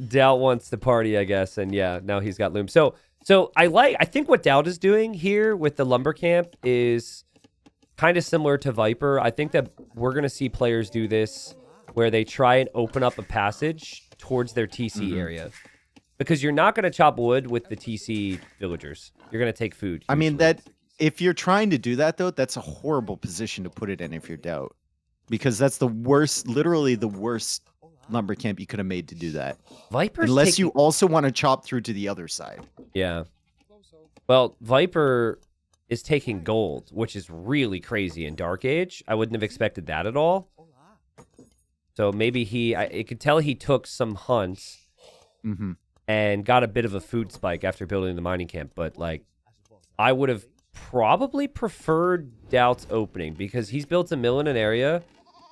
Daut wants to party, I guess, and yeah, now he's got loom. So I think what Daut is doing here with the lumber camp is kind of similar to Viper. I think that we're gonna see players do this where they try and open up a passage towards their TC area, because you're not gonna chop wood with the TC villagers. You're gonna take food. I mean, that if you're trying to do that though, that's a horrible position to put it in if you're Daut, because that's the worst, literally the worst lumber camp you could have made to do that. Viper's Unless you also want to chop through to the other side. Yeah. Well, Viper is taking gold, which is really crazy in Dark Age. I wouldn't have expected that at all. So maybe I could tell he took some hunts and got a bit of a food spike after building the mining camp. But, like, I would have probably preferred Daut's opening because he's built a mill in an area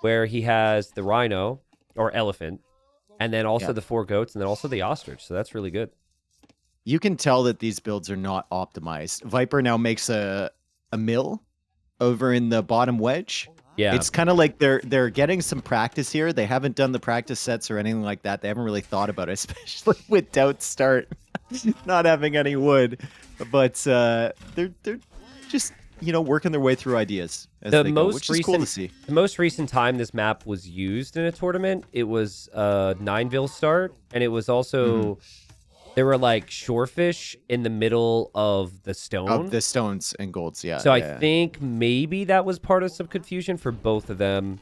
where he has the rhino or elephant and then also the 4 goats and then also the ostrich. So that's really good. You can tell that these builds are not optimized. Viper now makes a mill over in the bottom wedge. Yeah. It's kind of like they're getting some practice here. They haven't done the practice sets or anything like that. They haven't really thought about it, especially with Daut start not having any wood. But they're just, you know, working their way through ideas as they go, which is cool to see. The most recent time this map was used in a tournament, it was Nineville start, and it was also there were like shorefish in the middle of the stone. Of the stones and golds, yeah. So I think maybe that was part of some confusion for both of them,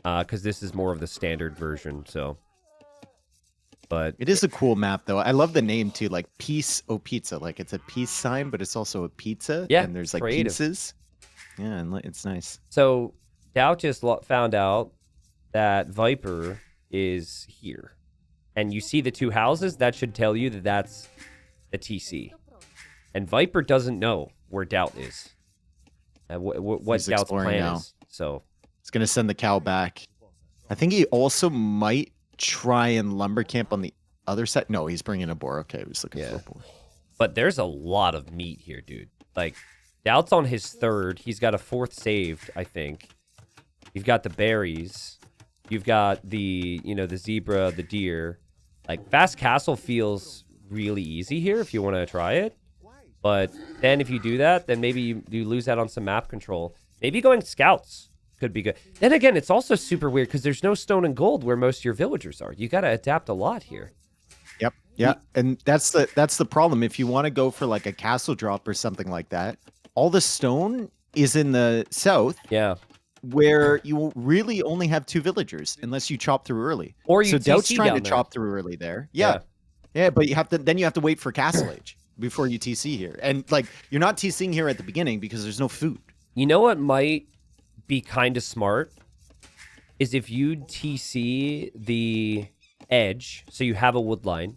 because this is more of the standard version. So, but it is a cool map though. I love the name too, like Peace O Pizza. Like it's a peace sign, but it's also a pizza. Yeah, and there's like creative. pieces. Yeah, and it's nice. So Daut just found out that Viper is here. And you see the 2 houses, that should tell you that that's the TC. And Viper doesn't know where Daut is. And what Daut's plan is. So it's going to send the cow back. I think he also might try and lumber camp on the other side. No, he's bringing a boar. Okay, he was looking for a boar. But there's a lot of meat here, dude. Like, Daut's on his 3rd. He's got a 4th saved, I think. You've got the berries. You've got the, you know, the zebra, the deer. Like, Fast Castle feels really easy here if you want to try it. But then if you do that, then maybe you lose out on some map control. Maybe going scouts could be good. Then again, it's also super weird because there's no stone and gold where most of your villagers are. You got to adapt a lot here. Yep. Yeah. And that's the problem. If you want to go for like a castle drop or something like that, all the stone is in the south. Yeah. Where you really only have 2 villagers unless you chop through early. Or you so Daut's TC trying to down chop through early there. Yeah. Yeah, but you have to wait for Castle Age before you TC here. And like you're not TCing here at the beginning because there's no food. You know what might be kind of smart is if you TC the edge so you have a wood line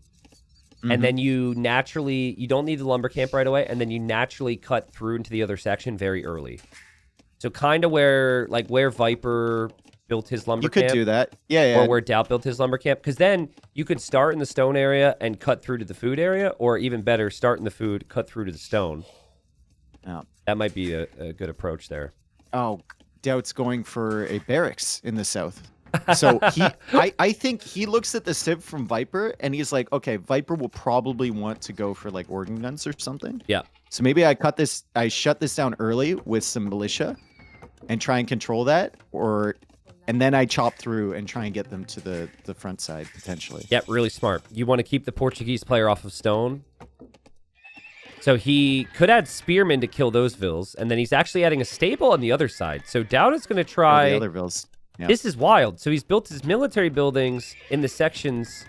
and then you don't need the lumber camp right away, and then you naturally cut through into the other section very early. So kind of where Viper built his lumber camp. You could do that. Yeah. Or where Daut built his lumber camp. Because then you could start in the stone area and cut through to the food area. Or even better, start in the food, cut through to the stone. Oh. That might be a good approach there. Oh, Daut's going for a barracks in the south. So I think he looks at the civ from Viper and he's like, okay, Viper will probably want to go for like organ guns or something. Yeah. So maybe I shut this down early with some militia and try and control that, and then I chop through and try and get them to the front side potentially. Yeah, really smart. You want to keep the Portuguese player off of stone. So he could add spearmen to kill those vills, and then he's actually adding a stable on the other side. So Daut is going to try the other vills. Yeah. This is wild. So he's built his military buildings in the sections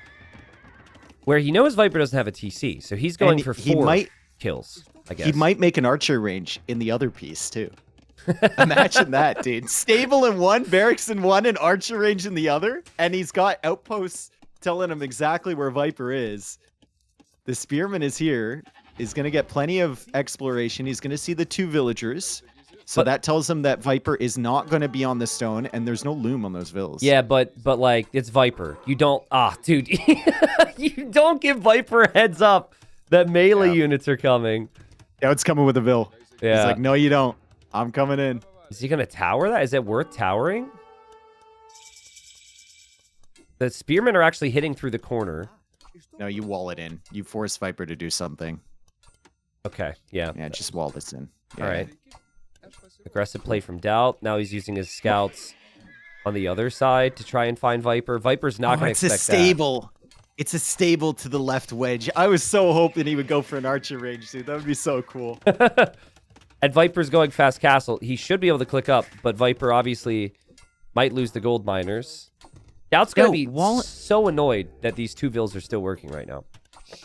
where he knows Viper doesn't have a TC. So he's going for 4 kills, I guess. He might make an archer range in the other piece too. Imagine that, dude. Stable in one, barracks in one, and archer range in the other. And he's got outposts telling him exactly where Viper is. The spearman is here. He's going to get plenty of exploration. He's going to see the 2 villagers. So that tells him that Viper is not going to be on the stone, and there's no loom on those vills. Yeah, but like, it's Viper. You don't... dude. You don't give Viper a heads up that melee units are coming. Yeah, it's coming with a vill. Yeah. He's like, no, you don't. I'm coming in. Is he going to tower that? Is it worth towering? The spearmen are actually hitting through the corner. No, you wall it in. You force Viper to do something. Okay, yeah. Yeah, just wall this in. Yeah. All right. Aggressive play from Daut. Now he's using his scouts on the other side to try and find Viper. Viper's not going to expect it's a stable. It's a stable to the left wedge. I was so hoping he would go for an archer range, dude. That would be so cool. And Viper's going Fast Castle. He should be able to click up, but Viper obviously might lose the gold miners. Doubt's going to Yo, be so annoyed that these 2 vills are still working right now.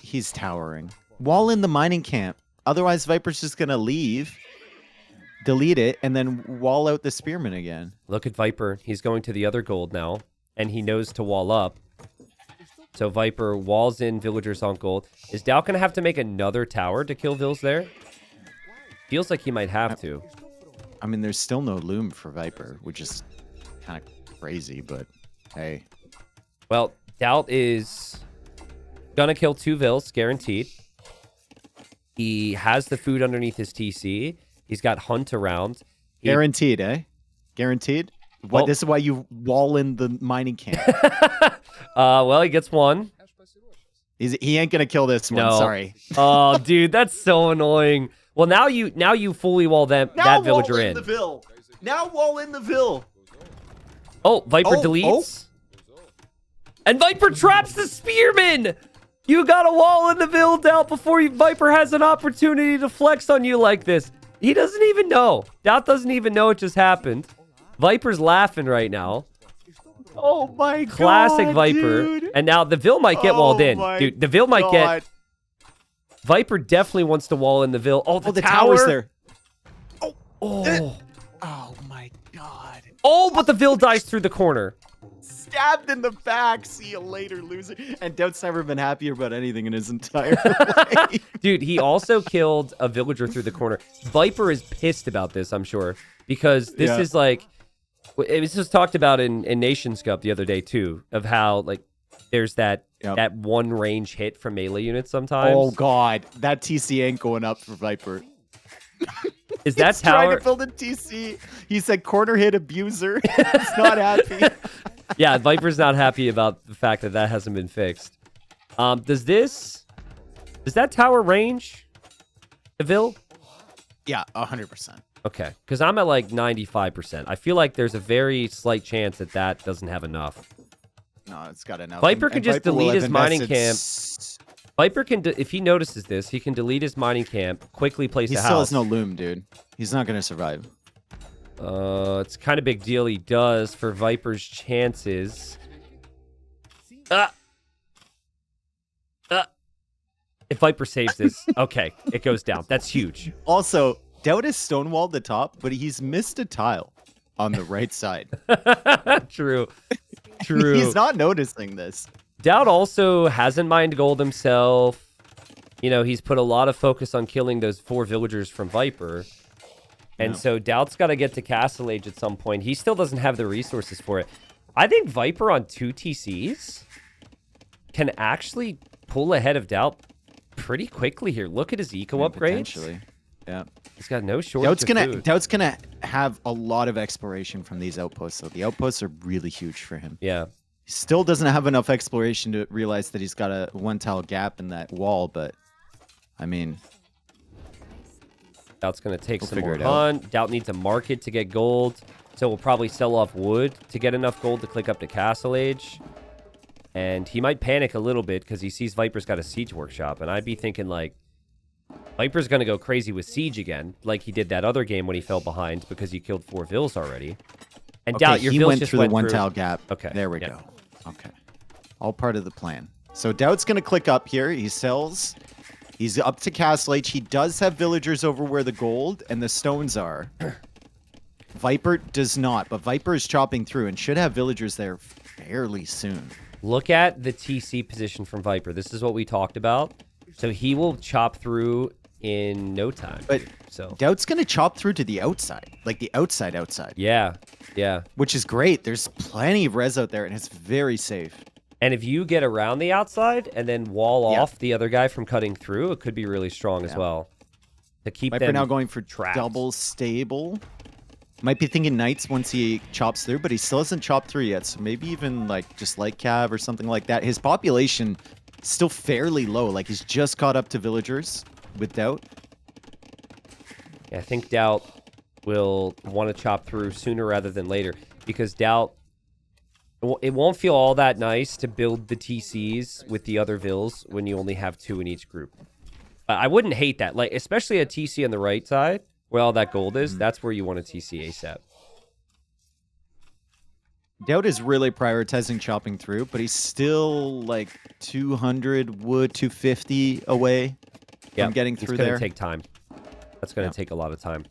He's towering. Wall in the mining camp. Otherwise, Viper's just going to leave, delete it, and then wall out the spearman again. Look at Viper. He's going to the other gold now, and he knows to wall up. So Viper walls in villagers on gold. Is Daut going to have to make another tower to kill vills there? Feels like he might have to. I mean, there's still no loom for Viper, which is kind of crazy, but hey. Well, Daut is going to kill 2 vills, guaranteed. He has the food underneath his TC. He's got Hunt around. Guaranteed, eh? Guaranteed? Well, this is why you wall in the mining camp. Well, he gets 1. He ain't gonna kill this one. No. Sorry. Oh, dude, that's so annoying. Well, now you fully wall that villager in. The Ville. Now wall in the Ville. Oh, Viper deletes. And Viper traps the spearman. You got a wall in the Ville, Daut, before Viper has an opportunity to flex on you like this. He doesn't even know. Daut doesn't even know it just happened. Viper's laughing right now. Oh my god. Classic Viper. Dude. And now the Ville might get walled in. Dude, the Ville might get... Viper definitely wants to wall in the Ville. Oh, the tower. tower's there. Oh. Oh my god. Oh, but the Ville dies through the corner. Stabbed in the back. See you later, loser. And Daut's never been happier about anything in his entire life. Dude, he also killed a villager through the corner. Viper is pissed about this, I'm sure. Because this is like... It was just talked about in Nations Cup the other day, too. Of how, like, there's that one range hit from melee units sometimes. Oh god. That TC ain't going up for Viper. Is that He's tower... trying to build a TC. He said corner hit abuser. He's not happy. Yeah, Viper's not happy about the fact that that hasn't been fixed. Does that tower range the Ville? Yeah, 100%. Okay, because I'm at like 95%. I feel like there's a very slight chance that that doesn't have enough. No, it's got enough. Viper can just delete his mining camp. s- Viper can, if he notices this, he can delete his mining camp, quickly place He a still house. has no loom, dude. He's not going to survive. It's kind of big deal he does for Viper's chances. If Viper saves this, okay, it goes down. That's huge. Also, Daut has stonewalled the top, but he's missed a tile on the right side. True. True. He's not noticing this. Daut also hasn't mined gold himself. You know, he's put a lot of focus on killing those 4 villagers from Viper. And so Daut's got to get to Castle Age at some point. He still doesn't have the resources for it. I think Viper on 2 TCs can actually pull ahead of Daut pretty quickly here. Look at his eco upgrades. Potentially. Yeah. He's got no shortage of food. Daut's gonna have a lot of exploration from these outposts, so the outposts are really huge for him. Yeah. He still doesn't have enough exploration to realize that he's got a 1 tile gap in that wall, but I mean, Daut's going to take some more figure it out. hunt. Daut needs a market to get gold, so we'll probably sell off wood to get enough gold to click up to Castle Age. And he might panic a little bit because he sees Viper's got a siege workshop, and I'd be thinking, like, Viper's going to go crazy with siege again, like he did that other game when he fell behind because he killed 4 vills already. And okay, Daut, your he vills went just through went the 1 through. tile gap. Okay, There we yeah. go. Okay. All part of the plan. So Daut's going to click up here. He sells. He's up to Castle Age. He does have villagers over where the gold and the stones are. Viper does not, but Viper is chopping through and should have villagers there fairly soon. Look at the TC position from Viper. This is what we talked about. So he will chop through in no time. But so Daut's going to chop through to the outside, like the outside. yeah, yeah. Which is great. There's plenty of res out there, and it's very safe. And if you get around the outside and then wall off the other guy from cutting through, it could be really strong as well. To keep Viper them now going for trapped. double stable. Might be thinking knights once he chops through, but he still hasn't chopped through yet. So maybe even like just light cav or something like that. His population is still fairly low. Like he's just caught up to villagers with Daut. Yeah, I think Daut will want to chop through sooner rather than later because Daut, it won't feel all that nice to build the TCs with the other vills when you only have 2 in each group. I wouldn't hate that, like especially a TC on the right side where all that gold is. That's where you want a TC ASAP. Daut is really prioritizing chopping through, but he's still like 200 wood, 250 away from getting through there. It's going to take time. That's going to take a lot of time.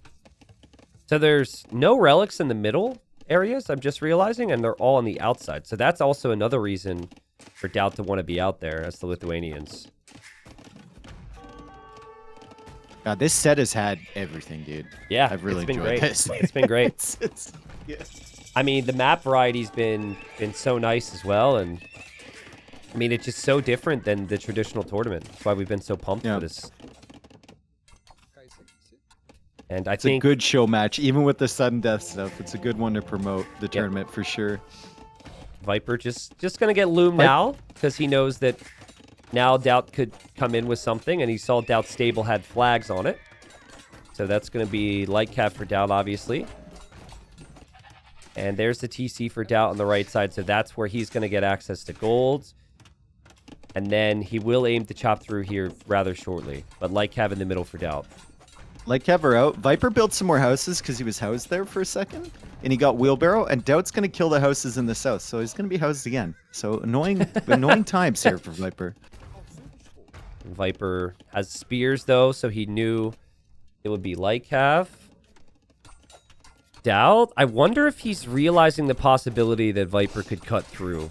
So there's no relics in the middle areas, I'm just realizing, and they're all on the outside. So that's also another reason for Daut to want to be out there as the Lithuanians. God, this set has had everything, dude. Yeah, I've really been enjoyed great. this. It's been great. Yeah. I mean, the map variety's been so nice as well, and I mean, it's just so different than the traditional tournament. That's why we've been so pumped for this. And I think it's a good show match, even with the sudden death stuff. It's a good one to promote the tournament for sure. Viper just gonna get loomed now because he knows that now Daut could come in with something, and he saw Daut's stable had flags on it. So that's gonna be light cap for Daut, obviously. And there's the TC for Daut on the right side, so that's where he's gonna get access to gold. And then he will aim to chop through here rather shortly, but light cap in the middle for Daut. Light cover out. Viper built some more houses because he was housed there for a second, and he got wheelbarrow. And Daut's gonna kill the houses in the south, so he's gonna be housed again. So annoying times here for Viper. Viper has spears though, so he knew it would be light cav. Daut, I wonder if he's realizing the possibility that Viper could cut through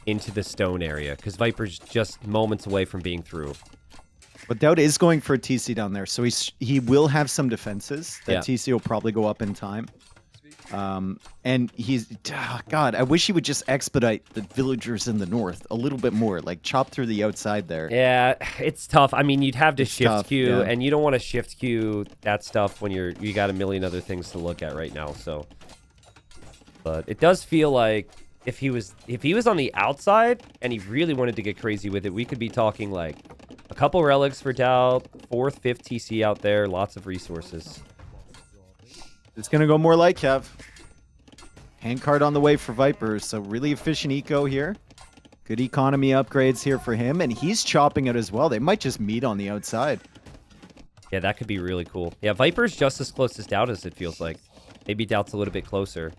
into the stone area, because Viper's just moments away from being through. But Daut is going for a TC down there, so he will have some defenses. That TC will probably go up in time. And God, I wish he would just expedite the villagers in the north a little bit more, like chop through the outside there. Yeah, it's tough. I mean, you'd have to shift queue, and you don't want to shift queue that stuff when you got a million other things to look at right now. So, but it does feel like if he was on the outside and he really wanted to get crazy with it, we could be talking like a couple relics for Daut, 4th, 5th TC out there, lots of resources. It's going to go more light cav. Handcart on the way for Viper, so really efficient eco here. Good economy upgrades here for him, and he's chopping it as well. They might just meet on the outside. Yeah, that could be really cool. Yeah, Viper's just as close as Daut as it feels like. Maybe Daut's a little bit closer.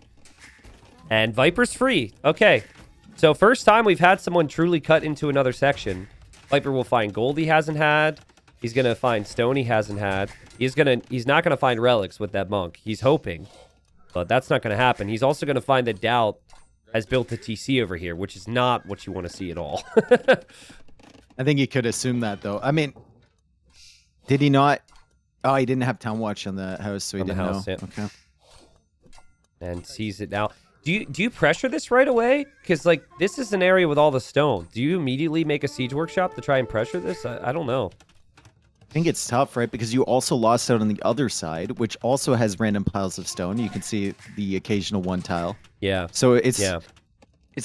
And Viper's free. Okay. So first time we've had someone truly cut into another section. Viper will find gold he hasn't had. He's going to find stone he hasn't had. He's not going to find relics with that monk. He's hoping. But that's not going to happen. He's also going to find that Daut has built a TC over here, which is not what you want to see at all. I think you could assume that, though. I mean, did he not? Oh, he didn't have Town Watch on the house, so he didn't know. Yeah. Okay. And sees it now. Do you pressure this right away? Because, like, this is an area with all the stone. Do you immediately make a siege workshop to try and pressure this? I don't know. I think it's tough, right? Because you also lost out on the other side, which also has random piles of stone. You can see the occasional one tile. Yeah. So it's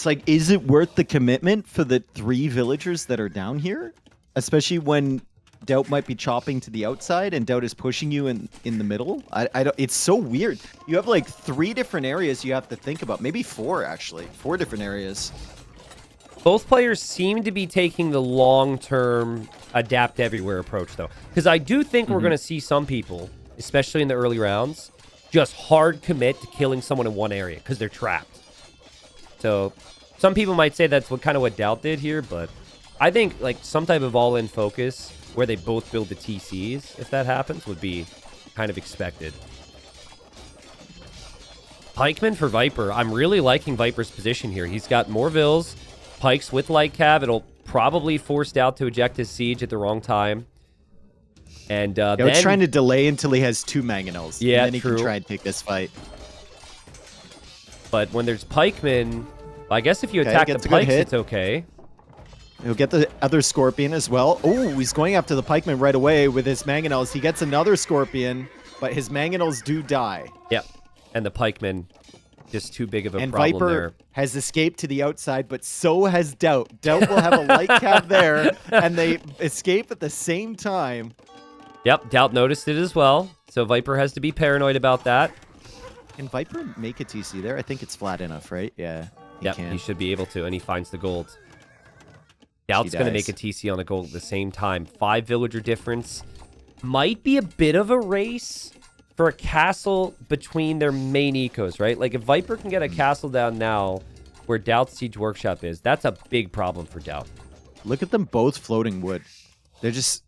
like, is it worth the commitment for the 3 villagers that are down here? Especially when Daut might be chopping to the outside and Daut is pushing you in the middle. I don't. It's so weird. You have like 3 different areas you have to think about. Maybe 4 actually. 4 different areas. Both players seem to be taking the long-term adapt everywhere approach, though. Because I do think we're going to see some people, especially in the early rounds, just hard commit to killing someone in one area because they're trapped. So some people might say that's what Daut did here, but I think like some type of all-in focus where they both build the TCs, if that happens, would be kind of expected. Pikeman for Viper. I'm really liking Viper's position here. He's got more vills. Pikes with light cav. It'll probably force Daut to eject his siege at the wrong time. And then trying to delay until he has 2 mangonels. Yeah, and then he can try and take this fight. But when there's pikemen, I guess if you attack the pikes, it's okay. He'll get the other scorpion as well. Oh, he's going after the pikeman right away with his mangonels. He gets another scorpion, but his mangonels do die. Yep. And the pikeman, just too big of a and problem Viper there. Has escaped to the outside, but so has Daut. Daut will have a light cap there, and they escape at the same time. Yep, Daut noticed it as well, so Viper has to be paranoid about that. Can Viper make a TC there? I think it's flat enough, right? Yeah, he should be able to, and he finds the gold. Daut's going to make a TC on the gold at the same time. 5 villager difference. Might be a bit of a race for a castle between their main ecos, right? Like, if Viper can get a castle down now where Daut's Siege Workshop is, that's a big problem for Daut. Look at them both floating wood. They're just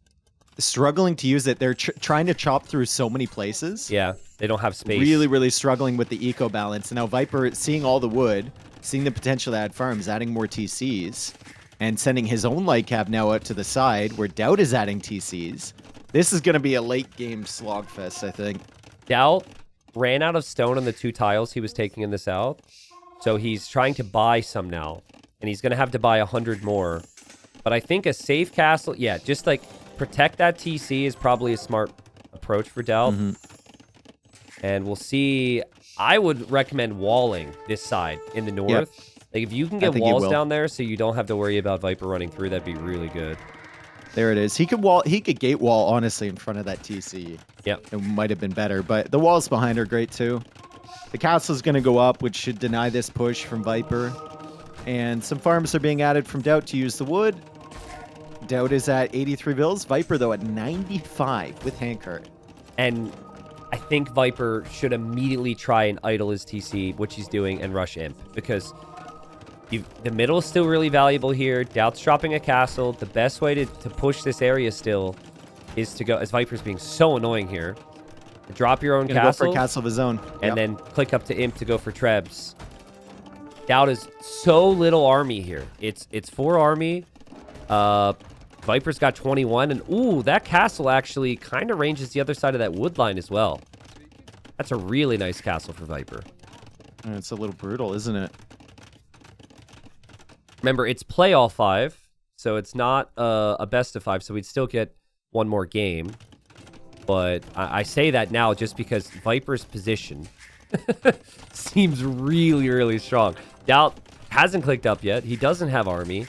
struggling to use it. They're trying to chop through so many places. Yeah, they don't have space. Really, really struggling with the eco balance. And now Viper, seeing all the wood, seeing the potential to add farms, adding more TCs, and sending his own light cab now out to the side where Daut is adding TCs. This is going to be a late game slogfest, I think. Daut ran out of stone on the 2 tiles he was taking in the south. So he's trying to buy some now. And he's going to have to buy 100 more. But I think a safe castle, yeah, just like protect that TC is probably a smart approach for Daut. And we'll see. I would recommend walling this side in the north. Yep. Like, if you can get walls down there so you don't have to worry about Viper running through, that'd be really good. There it is. He could gate wall, honestly, in front of that TC. Yep. It might have been better, but the walls behind are great, too. The castle's going to go up, which should deny this push from Viper. And some farms are being added from Daut to use the wood. Daut is at 83 bills. Viper, though, at 95 with handcart. And I think Viper should immediately try and idle his TC, which he's doing, and rush Imp. Because the middle is still really valuable here. Daut's dropping a castle. The best way to push this area still is to go, as Viper's being so annoying here, to drop your own castle. Go for a castle of his own. And then click up to Imp to go for Trebs. Daut is so little army here. It's 4 army. Viper's got 21. And, ooh, that castle actually kind of ranges the other side of that wood line as well. That's a really nice castle for Viper. It's a little brutal, isn't it? Remember, it's play all 5, so it's not a best of 5, so we'd still get one more game. But I say that now just because Viper's position seems really, really strong. Daut hasn't clicked up yet. He doesn't have army.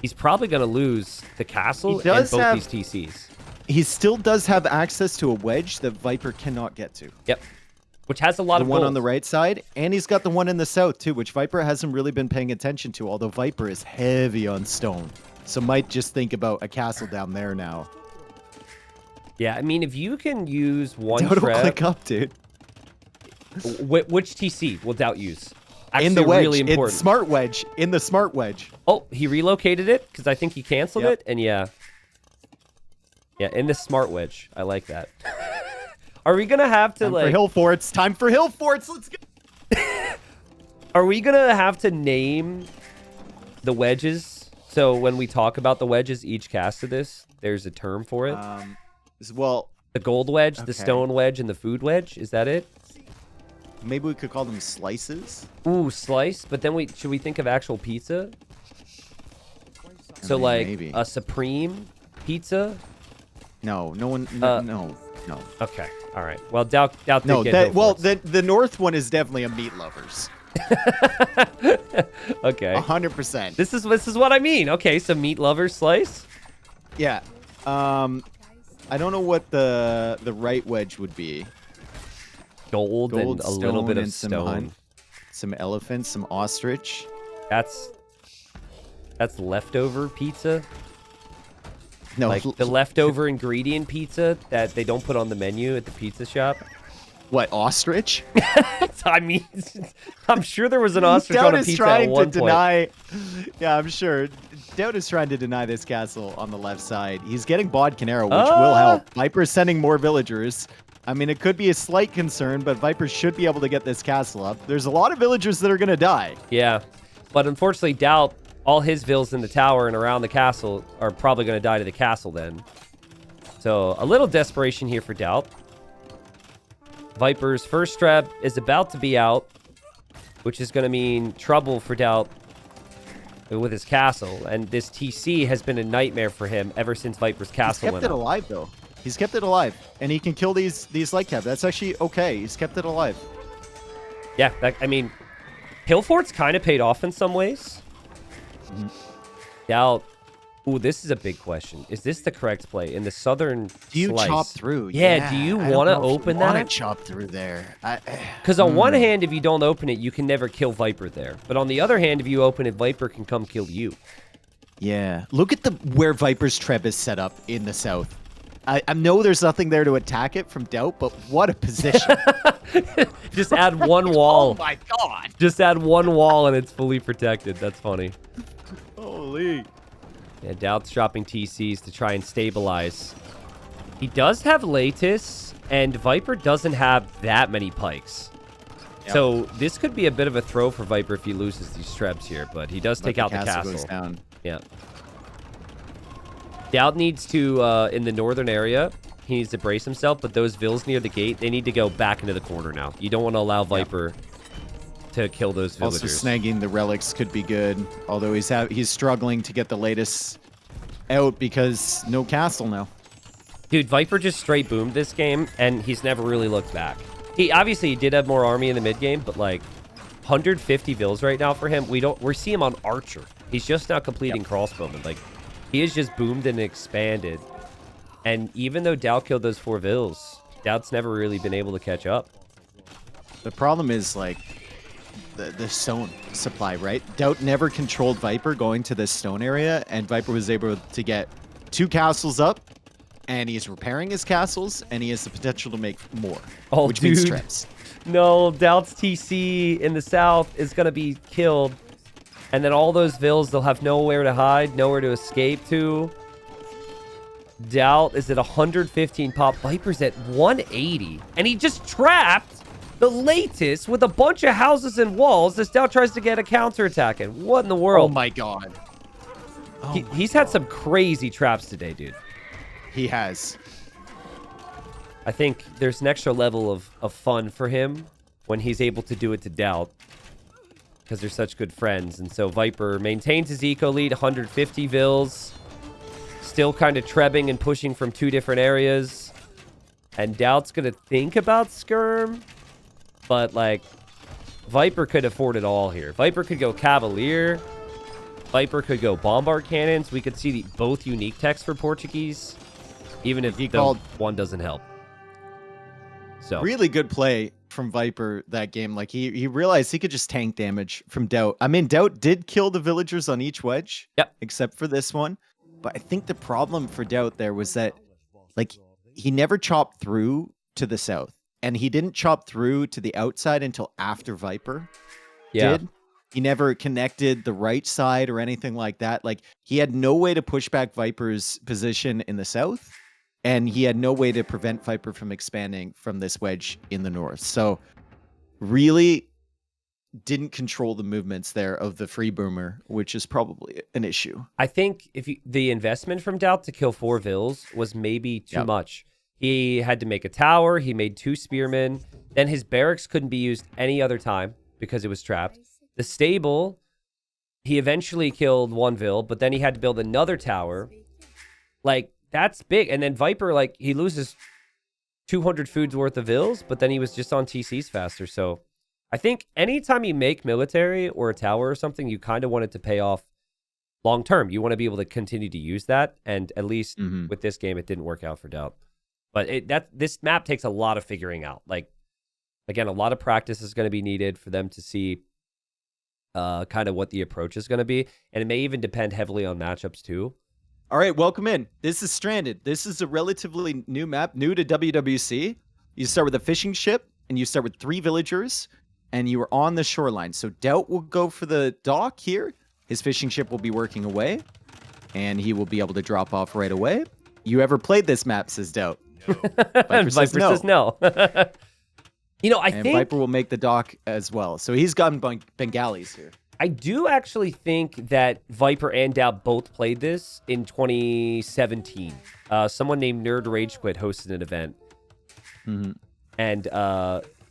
He's probably going to lose the castle and both these TCs. He still does have access to a wedge that Viper cannot get to. Yep. Which has a lot of the one gold on the right side, and he's got the one in the south too, which Viper hasn't really been paying attention to, although Viper is heavy on stone. So might just think about a castle down there now. Yeah, I mean, if you can use one Daut will trap... click up, dude. Which TC will Daut use? Actually, in the wedge. Really important. It's smart wedge. In the smart wedge. Oh, he relocated it because I think he canceled it, and yeah. Yeah, in the smart wedge. I like that. Are we gonna have to Time for hill forts. Time for hill forts. Let's go. Are we gonna have to name the wedges? So when we talk about the wedges, each cast of this, there's a term for it. Well, the gold wedge, the stone wedge, and the food wedge. Is that it? Maybe we could call them slices. Ooh, slice. But then should we think of actual pizza? So like maybe. A supreme pizza? No, no one. No. Okay, all right. Well, Daut did no. get The north one is definitely a meat lovers. Okay. 100%. This is what I mean. Okay, so meat lovers slice. Yeah. I don't know what the right wedge would be. Gold and a little bit of stone. Some elephants, some ostrich. That's leftover pizza. No, like the leftover ingredient pizza that they don't put on the menu at the pizza shop. What, ostrich? I mean, I'm sure there was an ostrich on a pizza at one point. Yeah, I'm sure. Daut is trying to deny this castle on the left side. He's getting Bod Canero, which will help. Viper's sending more villagers. I mean, it could be a slight concern, but Viper should be able to get this castle up. There's a lot of villagers that are going to die. Yeah, but unfortunately, Daut, all his vills in the tower and around the castle are probably going to die to the castle then. So a little desperation here for Daut. Viper's first trap is about to be out, which is going to mean trouble for Daut with his castle. And this TC has been a nightmare for him ever since Viper's castle went up. He's kept it alive, though. He's kept it alive. And he can kill these light cap. That's actually okay. He's kept it alive. Yeah, I mean, hill forts kind of paid off in some ways. Daut. Ooh, this is a big question. Is this the correct play in the southern Do you slice? chop through? Yeah, do you want to open that? I want to chop through there. Because on one hand, if you don't open it, you can never kill Viper there. But on the other hand, if you open it, Viper can come kill you. Yeah. Look at where Viper's trap is set up in the south. I know there's nothing there to attack it from Daut, but what a position. Just add one wall. Oh my god. Just add one wall and it's fully protected. That's funny. Holy. Yeah, Daut's dropping TCs to try and stabilize. He does have Latus, and Viper doesn't have that many pikes. Yep. So this could be a bit of a throw for Viper if he loses these Trebs here, but he does take out the castle. Goes down. Yeah. Daut needs to, in the northern area, he needs to brace himself, but those Vills near the gate, they need to go back into the corner now. You don't want to allow Viper to kill those villagers. Also, snagging the relics could be good, although he's struggling to get the latest out because no castle now. Dude, Viper just straight boomed this game, and he's never really looked back. He obviously did have more army in the mid game, but like 150 Vills right now for him. We see him on Archer. He's just now completing crossbowman. Like, he has just boomed and expanded. And even though Daut killed those 4 Vills, Daut's never really been able to catch up. The problem is, like, the stone supply, right? Daut never controlled Viper going to this stone area, and Viper was able to get 2 castles up, and he's repairing his castles, and he has the potential to make more, which means Trebs. No, Daut's TC in the south is going to be killed. And then all those Vills, they'll have nowhere to hide, nowhere to escape to. Daut is at 115 pop. Viper's at 180. And he just trapped the latest with a bunch of houses and walls as Daut tries to get a counterattack in. What in the world? Oh my god. He's had some crazy traps today, dude. He has. I think there's an extra level of fun for him when he's able to do it to Daut, because they're such good friends. And so Viper maintains his eco lead, 150 Vills. Still kind of trebbing and pushing from 2 different areas. And Daut's going to think about Skirm. But, like, Viper could afford it all here. Viper could go Cavalier. Viper could go Bombard Cannons. We could see both unique techs for Portuguese, even if one doesn't help. So really good play from Viper that game. Like, he realized he could just tank damage from Daut. I mean, Daut did kill the villagers on each wedge, except for this one. But I think the problem for Daut there was that, like, he never chopped through to the south, and he didn't chop through to the outside until after Viper did. He never connected the right side or anything like that. Like, he had no way to push back Viper's position in the south, and he had no way to prevent Viper from expanding from this wedge in the north. So really didn't control the movements there of the free boomer, which is probably an issue. I think the investment from Daut to kill 4 Vills was maybe too much. He had to make a tower. He made 2 spearmen. Then his barracks couldn't be used any other time because it was trapped. The stable, he eventually killed 1 Vill, but then he had to build another tower. Like, that's big. And then Viper, like, he loses 200 foods worth of Vills, but then he was just on TCs faster. So I think anytime you make military or a tower or something, you kind of want it to pay off long term. You want to be able to continue to use that. And at least with this game, it didn't work out for Daut. But this map takes a lot of figuring out. Like, again, a lot of practice is going to be needed for them to see kind of what the approach is going to be. And it may even depend heavily on matchups too. All right, welcome in. This is Stranded. This is a relatively new map, new to WWC. You start with a fishing ship, and you start with 3 villagers, and you are on the shoreline. So Daut will go for the dock here. His fishing ship will be working away, and he will be able to drop off right away. You ever played this map, says Daut. Viper says no. You know, I think Viper will make the dock as well. So he's gotten Bengalis here. I do actually think that Viper and Daut both played this in 2017. Someone named Nerd Rage Quit hosted an event. And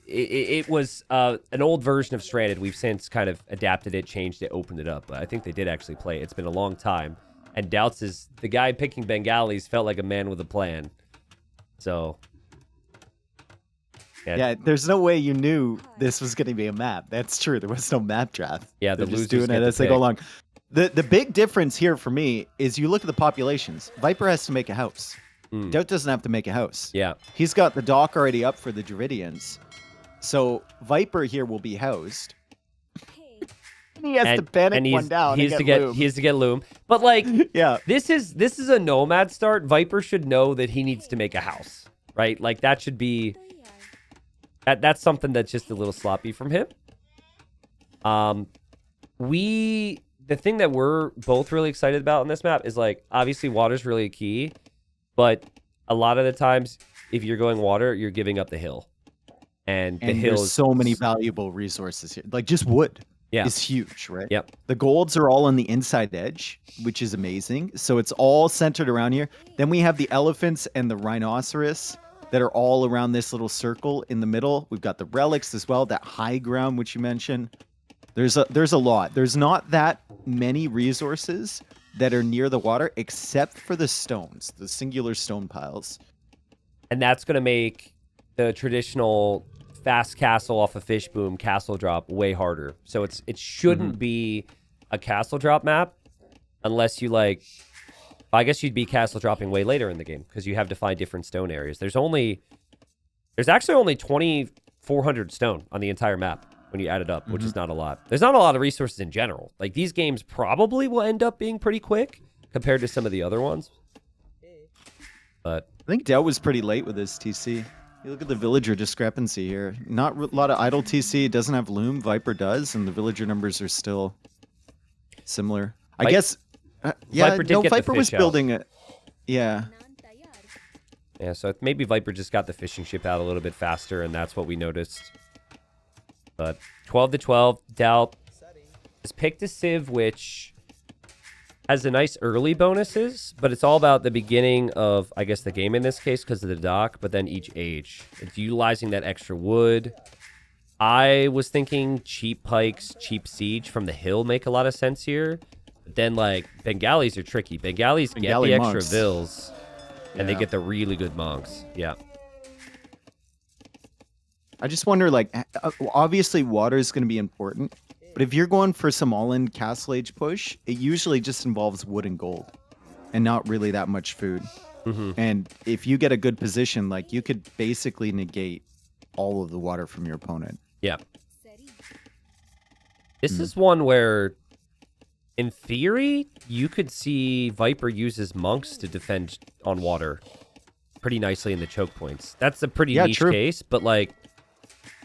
it was an old version of Stranded. We've since kind of adapted it, changed it, opened it up. But I think they did actually play it. It's been a long time. And Daut's is the guy picking Bengalis felt like a man with a plan. So... Yeah, there's no way you knew this was going to be a map. That's true. There was no map draft. Yeah, they're just doing it as they go along. The big difference here for me is you look at the populations. Viper has to make a house. Daut doesn't have to make a house. Yeah. He's got the dock already up for the Dravidians. So Viper here will be housed. He has to panic one down. He has to get loom. But like, Yeah. this is a nomad start. Viper should know that he needs to make a house, right? Like that should be that's something that's just a little sloppy from him. The thing that we're both really excited about on this map is like obviously water's really key, but a lot of the times if you're going water, you're giving up the hill. And the hill there's is so many valuable resources here. Like just wood is huge, right? Yep. The golds are all on the inside edge, which is amazing. So it's all centered around here. Then we have the elephants and the rhinoceros that are all around this little circle in the middle. We've got the relics as well, that high ground which you mentioned. There's a lot. There's not that many resources that are near the water except for the stones, the singular stone piles. And that's going to make the traditional fast castle off a fish boom castle drop way harder. So it shouldn't be a castle drop map unless you like, I guess you'd be castle dropping way later in the game because you have to find different stone areas. There's actually only 2,400 stone on the entire map when you add it up, which is not a lot. There's not a lot of resources in general. Like these games probably will end up being pretty quick compared to some of the other ones. But I think Daut was pretty late with this TC. You look at the villager discrepancy here. Not a lot of idle TC. It doesn't have loom. Viper does, and the villager numbers are still similar. I guess. Viper was building it. Yeah. Yeah, so maybe Viper just got the fishing ship out a little bit faster, and that's what we noticed. But 12 to 12, Daut has picked a Civ, which has a nice early bonuses, but it's all about the beginning of, I guess, the game in this case because of the dock, but then each age. It's utilizing that extra wood. I was thinking cheap pikes, cheap siege from the hill make a lot of sense here. But then, like, Bengalis are tricky. Bengalis get the extra monks. vills, and they get the really good monks. Yeah. I just wonder, like, obviously water is going to be important, but if you're going for some all-in Castle Age push, it usually just involves wood and gold and not really that much food. And if you get a good position, like, you could basically negate all of the water from your opponent. Yeah. This is one where, in theory, you could see Viper uses monks to defend on water pretty nicely in the choke points. That's a pretty niche case, but, like,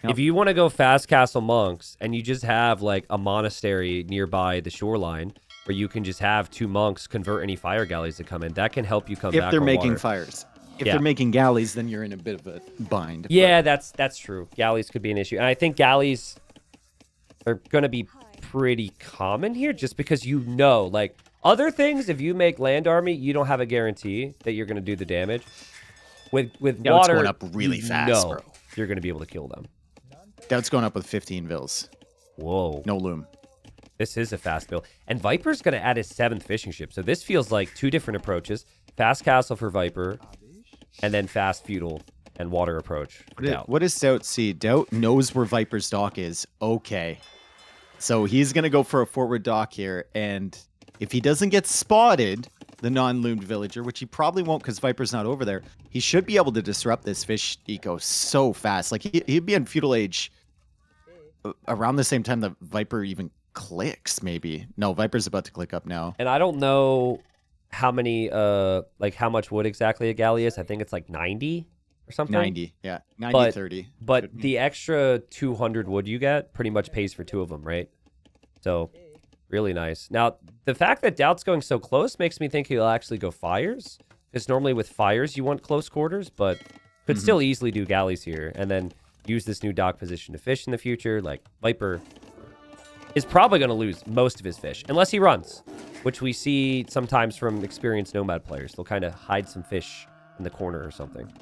if you want to go fast castle monks and you just have like a monastery nearby the shoreline where you can just have 2 monks convert any fire galleys that come in, that can help you come back. If they're on making water. Fires. If they're making galleys, then you're in a bit of a bind. Yeah, that's true. Galleys could be an issue. And I think galleys are going to be pretty common here just because like other things, if you make land army, you don't have a guarantee that you're going to do the damage. With water, it's going up really fast, bro. You're going to be able to kill them. Daut's going up with 15 vills. Whoa. No loom. This is a fast build. And Viper's going to add his 7th fishing ship. So this feels like 2 different approaches. Fast castle for Viper, and then fast feudal and water approach for Daut. What does Daut see? Daut knows where Viper's dock is. Okay. So he's going to go for a forward dock here. And if he doesn't get spotted, the non-loomed villager, which he probably won't because Viper's not over there, he should be able to disrupt this fish eco so fast. Like he'd be in feudal age around the same time that Viper even clicks, maybe. No, Viper's about to click up now. And I don't know how many, like how much wood exactly a galley is. I think it's like 90 or something. 90, yeah. 90, 30. But the extra 200 wood you get pretty much pays for 2 of them, right? So really nice. Now, the fact that Daut's going so close makes me think he'll actually go fires. Because normally with fires, you want close quarters, but could still easily do galleys here. And then use this new dock position to fish in the future. Like, Viper is probably going to lose most of his fish. Unless he runs, which we see sometimes from experienced nomad players. They'll kind of hide some fish in the corner or something.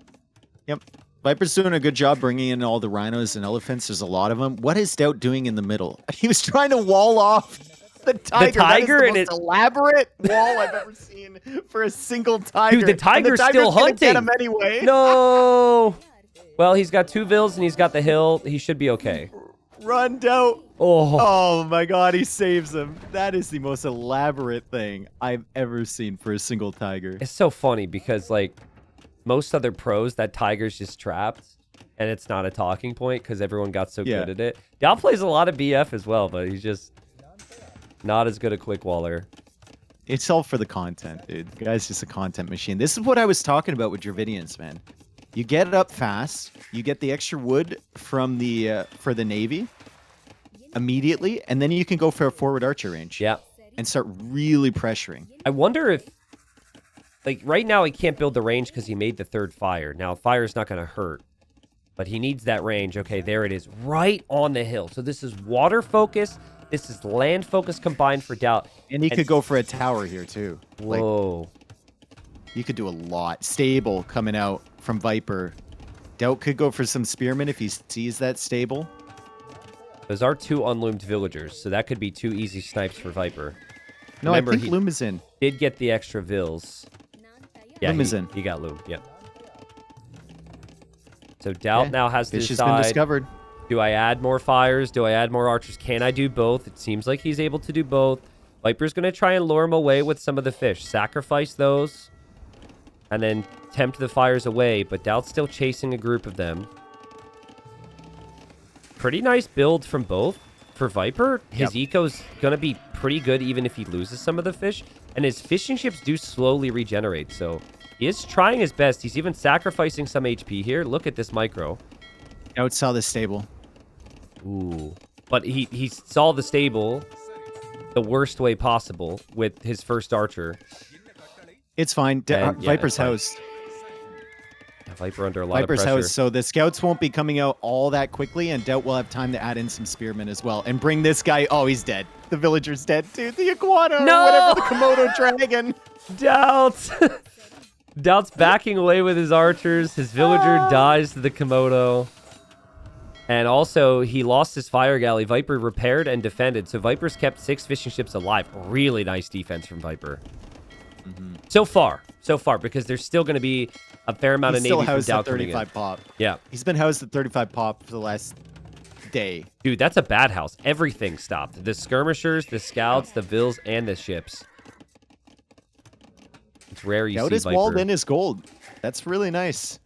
Yep. Viper's doing a good job bringing in all the rhinos and elephants. There's a lot of them. What is Daut doing in the middle? He was trying to wall off the tiger. The tiger that is and the most elaborate wall I've ever seen for a single tiger. Dude, the tiger's still hunting. Get him anyway. No. Well, he's got 2 vills and he's got the hill. He should be okay. Run, Daut. Oh my God, he saves him. That is the most elaborate thing I've ever seen for a single tiger. It's so funny because, like, most other pros, that tiger's just trapped, and it's not a talking point because everyone got so good at it. Daut plays a lot of BF as well, but he's just not as good a quick waller. It's all for the content, dude. The guy's just a content machine. This is what I was talking about with Dravidians, man. You get it up fast. You get the extra wood from the for the Navy immediately, and then you can go for a forward archer range. Yeah. And start really pressuring. I wonder if, like, right now he can't build the range because he made the third fire. Now, fire's not going to hurt, but he needs that range. Okay, there it is, right on the hill. So this is water focus. This is land focus combined for Daut. And he could go for a tower here, too. Whoa. Like, you could do a lot. Stable coming out from Viper. Daut could go for some spearmen if he sees that stable. Those are 2 unloomed villagers, so that could be 2 easy snipes for Viper. No, Remember, I think Loom is in. Did get the extra vills. Yeah, Loom is in. He got Loom, yeah. So Daut now has to Fish has decide, been discovered. do I add more fires? Do I add more archers? Can I do both? It seems like he's able to do both. Viper's going to try and lure him away with some of the fish. Sacrifice those, and then tempt the fires away, but Daut's still chasing a group of them. Pretty nice build from both. For Viper, his eco's going to be pretty good even if he loses some of the fish. And his fishing ships do slowly regenerate, so he is trying his best. He's even sacrificing some HP here. Look at this micro. Daut saw the stable. Ooh. But he saw the stable the worst way possible with his first archer. It's fine. Viper's house. Viper under a lot Viper's of pressure. house. So the scouts won't be coming out all that quickly, and Daut will have time to add in some spearmen as well. And bring this guy. Oh, he's dead. The villager's dead, too. The iguana. No! Or whatever, the Komodo dragon. Daut! Daut's backing away with his archers. His villager dies to the Komodo. And also, he lost his fire galley. Viper repaired and defended. So Viper's kept 6 fishing ships alive. Really nice defense from Viper. Mm-hmm. So far, because there's still going to be a fair amount of Navy from housed Daut at coming in. 35 pop. Yeah. He's been housed at 35 pop for the last day. Dude, that's a bad house. Everything stopped. The skirmishers, the scouts, the vills, and the ships. It's rare you Daut see is Viper. walled in his gold. That's really nice.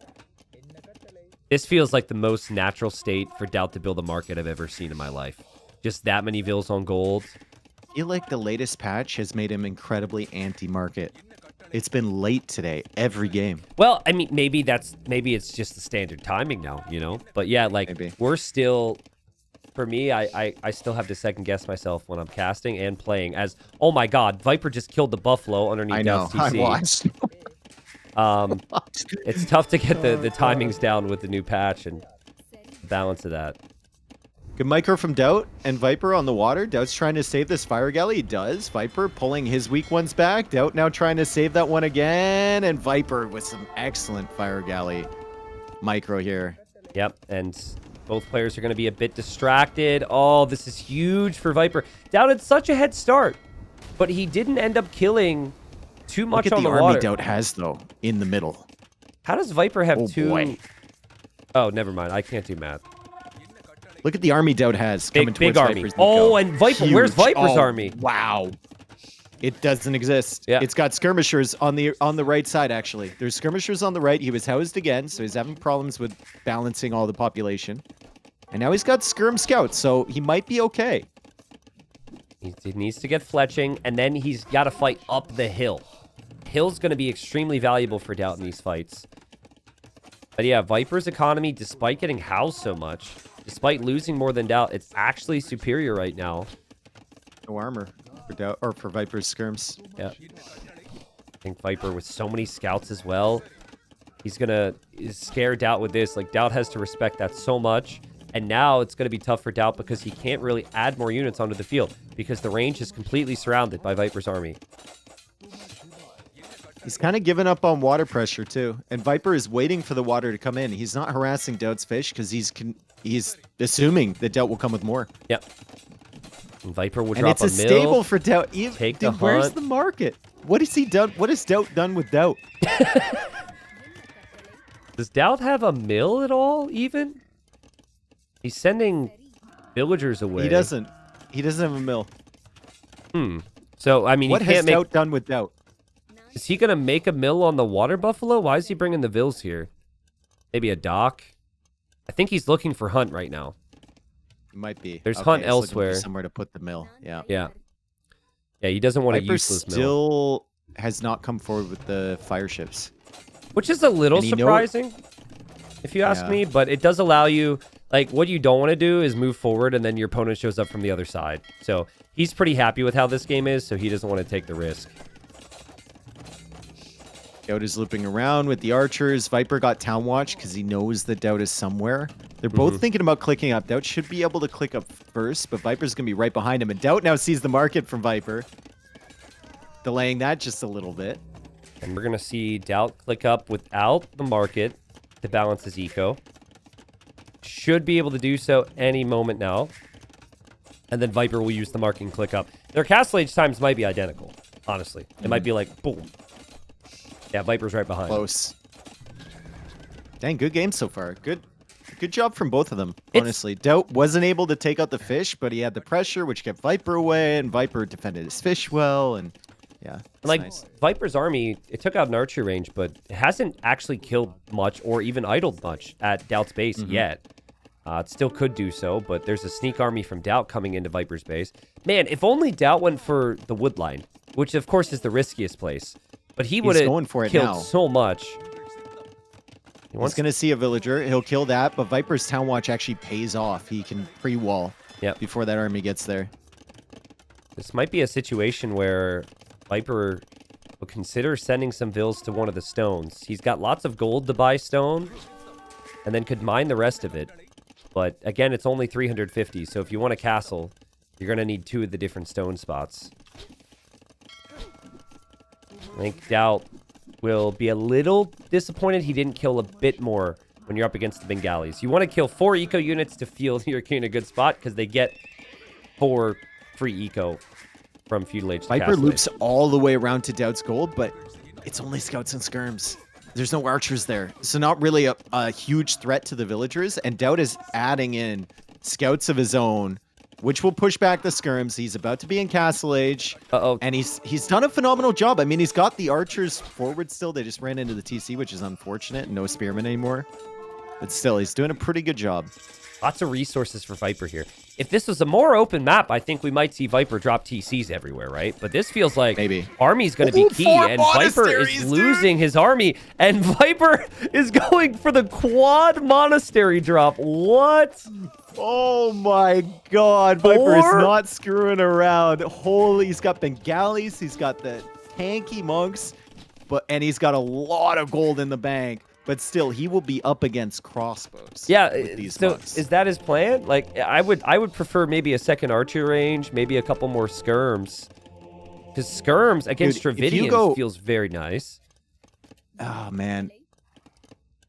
This feels like the most natural state for Daut to build a market I've ever seen in my life. Just that many vills on gold. I feel like the latest patch has made him incredibly anti-market. It's been late today, every game. Well, I mean, maybe it's just the standard timing now, you know? But yeah, like, we're still... For me, I still have to second guess myself when I'm casting and playing as, oh my god, Viper just killed the buffalo underneath Daut's TC. I watched. It's tough to get the timings down with the new patch and balance of that. Good micro from Daut and Viper on the water. Daut's trying to save this fire galley. He does. Viper pulling his weak ones back. Daut now trying to save that one again. And Viper with some excellent fire galley micro here. Yep, and both players are going to be a bit distracted. Oh, this is huge for Viper. Daut had such a head start, but he didn't end up killing too much Look at on the the army water. Daut has, though, in the middle. How does Viper have two? Boy. Oh, never mind. I can't do math. Look at the army Daut has coming Big towards army. Viper's Oh, Nico. and Viper. Huge. Where's Viper's Oh, army? Wow. It doesn't exist. Yeah. It's got skirmishers on the right side, actually. There's skirmishers on the right. He was housed again, so he's having problems with balancing all the population. And now he's got skirm scouts, so he might be okay. He needs to get fletching, and then he's got to fight up the hill. Hill's going to be extremely valuable for Daut in these fights. But yeah, Viper's economy, despite getting housed so much, despite losing more than Daut, it's actually superior right now. No armor for Daut, or for Viper's skirms. Yeah. I think Viper with so many scouts as well, he's going to scare Daut with this. Like, Daut has to respect that so much. And now it's going to be tough for Daut because he can't really add more units onto the field because the range is completely surrounded by Viper's army. He's kind of given up on water pressure, too. And Viper is waiting for the water to come in. He's not harassing Daut's fish because he's assuming that Daut will come with more. Yep. And Viper will And drop it's a mill. stable for Daut. Take Dude, the where's hunt. the market? What has he done? What has Daut done with Daut? Does Daut have a mill at all, even? He's sending villagers away. He doesn't. He doesn't have a mill. So, I mean, What he has can't make... Daut done with Daut? Is he going to make a mill on the water buffalo? Why is he bringing the vills here? Maybe a dock? I think he's looking for hunt right now. It might be. There's Okay, hunt he's looking for elsewhere. somewhere to put the mill. Yeah. Yeah. Yeah, he doesn't want a Viper useless mill. still has not come forward with the fire ships. Which is a little surprising, if you ask me, but it does allow you, like, what you don't want to do is move forward and then your opponent shows up from the other side. So he's pretty happy with how this game is, so he doesn't want to take the risk. Daut is looping around with the archers. Viper got town watch because he knows that Daut is somewhere. They're both thinking about clicking up. Daut should be able to click up first, but Viper's going to be right behind him. And Daut now sees the market from Viper, delaying that just a little bit. And we're going to see Daut click up without the market to balance his eco. Should be able to do so any moment now. And then Viper will use the mark and click up. Their castle age times might be identical, honestly. It might be like, boom. Yeah, Viper's right behind. Close. Dang, good game so far. Good job from both of them, honestly. Daut wasn't able to take out the fish, but he had the pressure, which kept Viper away, and Viper defended his fish well, and yeah, like nice. Viper's army, it took out an archer range, but it hasn't actually killed much or even idled much at Daut's base yet. It still could do so, but there's a sneak army from Daut coming into Viper's base. Man, if only Daut went for the wood line, which of course is the riskiest place. But he would have killed so much. He's going to see a villager. He'll kill that, but Viper's Town Watch actually pays off. He can pre-wall before that army gets there. This might be a situation where Viper will consider sending some vills to one of the stones. He's got lots of gold to buy stone, and then could mine the rest of it. But again, it's only 350, so if you want a castle, you're going to need 2 of the different stone spots. I think Daut will be a little disappointed he didn't kill a bit more when you're up against the Bengalis. You want to kill 4 eco units to feel you're in a good spot because they get 4 free eco from Feudal Age to Viper Castle loops Age. all the way around to Daut's gold, but it's only scouts and skirms. There's no archers there, so not really a huge threat to the villagers, and Daut is adding in scouts of his own, which will push back the skirms. He's about to be in Castle Age. And he's done a phenomenal job. I mean, he's got the archers forward still. They just ran into the TC, which is unfortunate. No spearmen anymore. But still, he's doing a pretty good job. Lots of resources for Viper here. If this was a more open map, I think we might see Viper drop TCs everywhere, right? But this feels like army's going to be key, and Viper is losing his army, and Viper is going for the quad monastery drop. What? Oh my god, Viper is not screwing around. Holy, he's got Bengalis, he's got the tanky monks, and he's got a lot of gold in the bank. But still, he will be up against crossbows. Yeah, with these so monks. is that his plan? Like, I would prefer maybe a second archer range, maybe a couple more skirms. Because skirms against Dravidians feels very nice. Oh, man.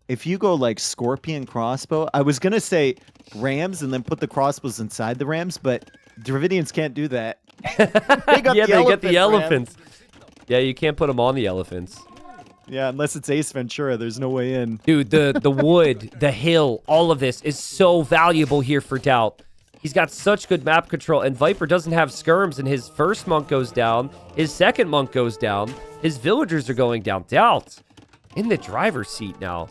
If you go like Scorpion crossbow, I was going to say rams and then put the crossbows inside the rams, but Dravidians can't do that. They get the elephants. Yeah, you can't put them on the elephants. Yeah, unless it's Ace Ventura, there's no way in. Dude, the wood, the hill, all of this is so valuable here for Daut. He's got such good map control, and Viper doesn't have skirms, and his first monk goes down, his second monk goes down, his villagers are going down. Daut in the driver's seat now.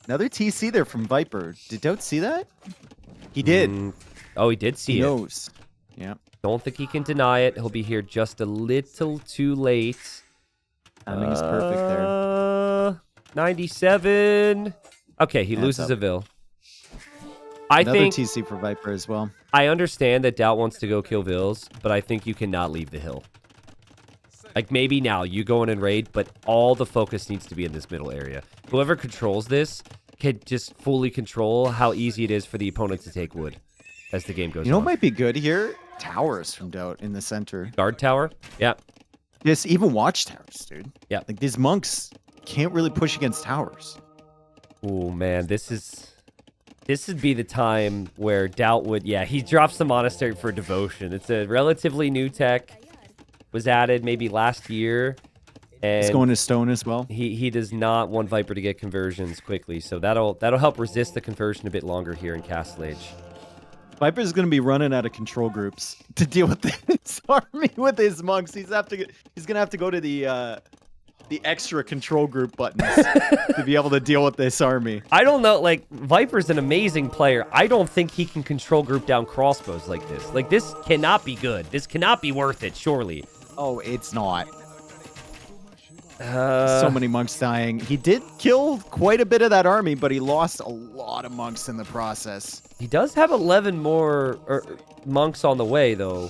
Another TC there from Viper. Did Daut see that? He did. Oh, he did see it. He knows. Yeah. Don't think he can deny it. He'll be here just a little too late. Timing's perfect there. 97. Okay, he loses a Vil. Another TC for Viper as well. I understand that Daut wants to go kill Vils, but I think you cannot leave the hill. Like, maybe now you go in and raid, but all the focus needs to be in this middle area. Whoever controls this can just fully control how easy it is for the opponent to take wood as the game goes on. You know what might be good here? Towers from Daut in the center. Guard tower? Yeah. Yes, even watchtowers, dude. Yeah. Like, these monks can't really push against towers. Oh, man, this would be the time where Daut would, he drops the monastery for devotion. It's a relatively new tech. Was added maybe last year. And it's going to stone as well. He does not want Viper to get conversions quickly, so that'll help resist the conversion a bit longer here in Castle Age. Viper's going to be running out of control groups to deal with this army with his monks. He's going to have to go to the the extra control group buttons to be able to deal with this army. I don't know. Like, Viper's an amazing player. I don't think he can control group down crossbows like this. Like, this cannot be good. This cannot be worth it, surely. Oh, it's not. So many monks dying. He did kill quite a bit of that army, but he lost a lot of monks in the process. He does have 11 more monks on the way, though.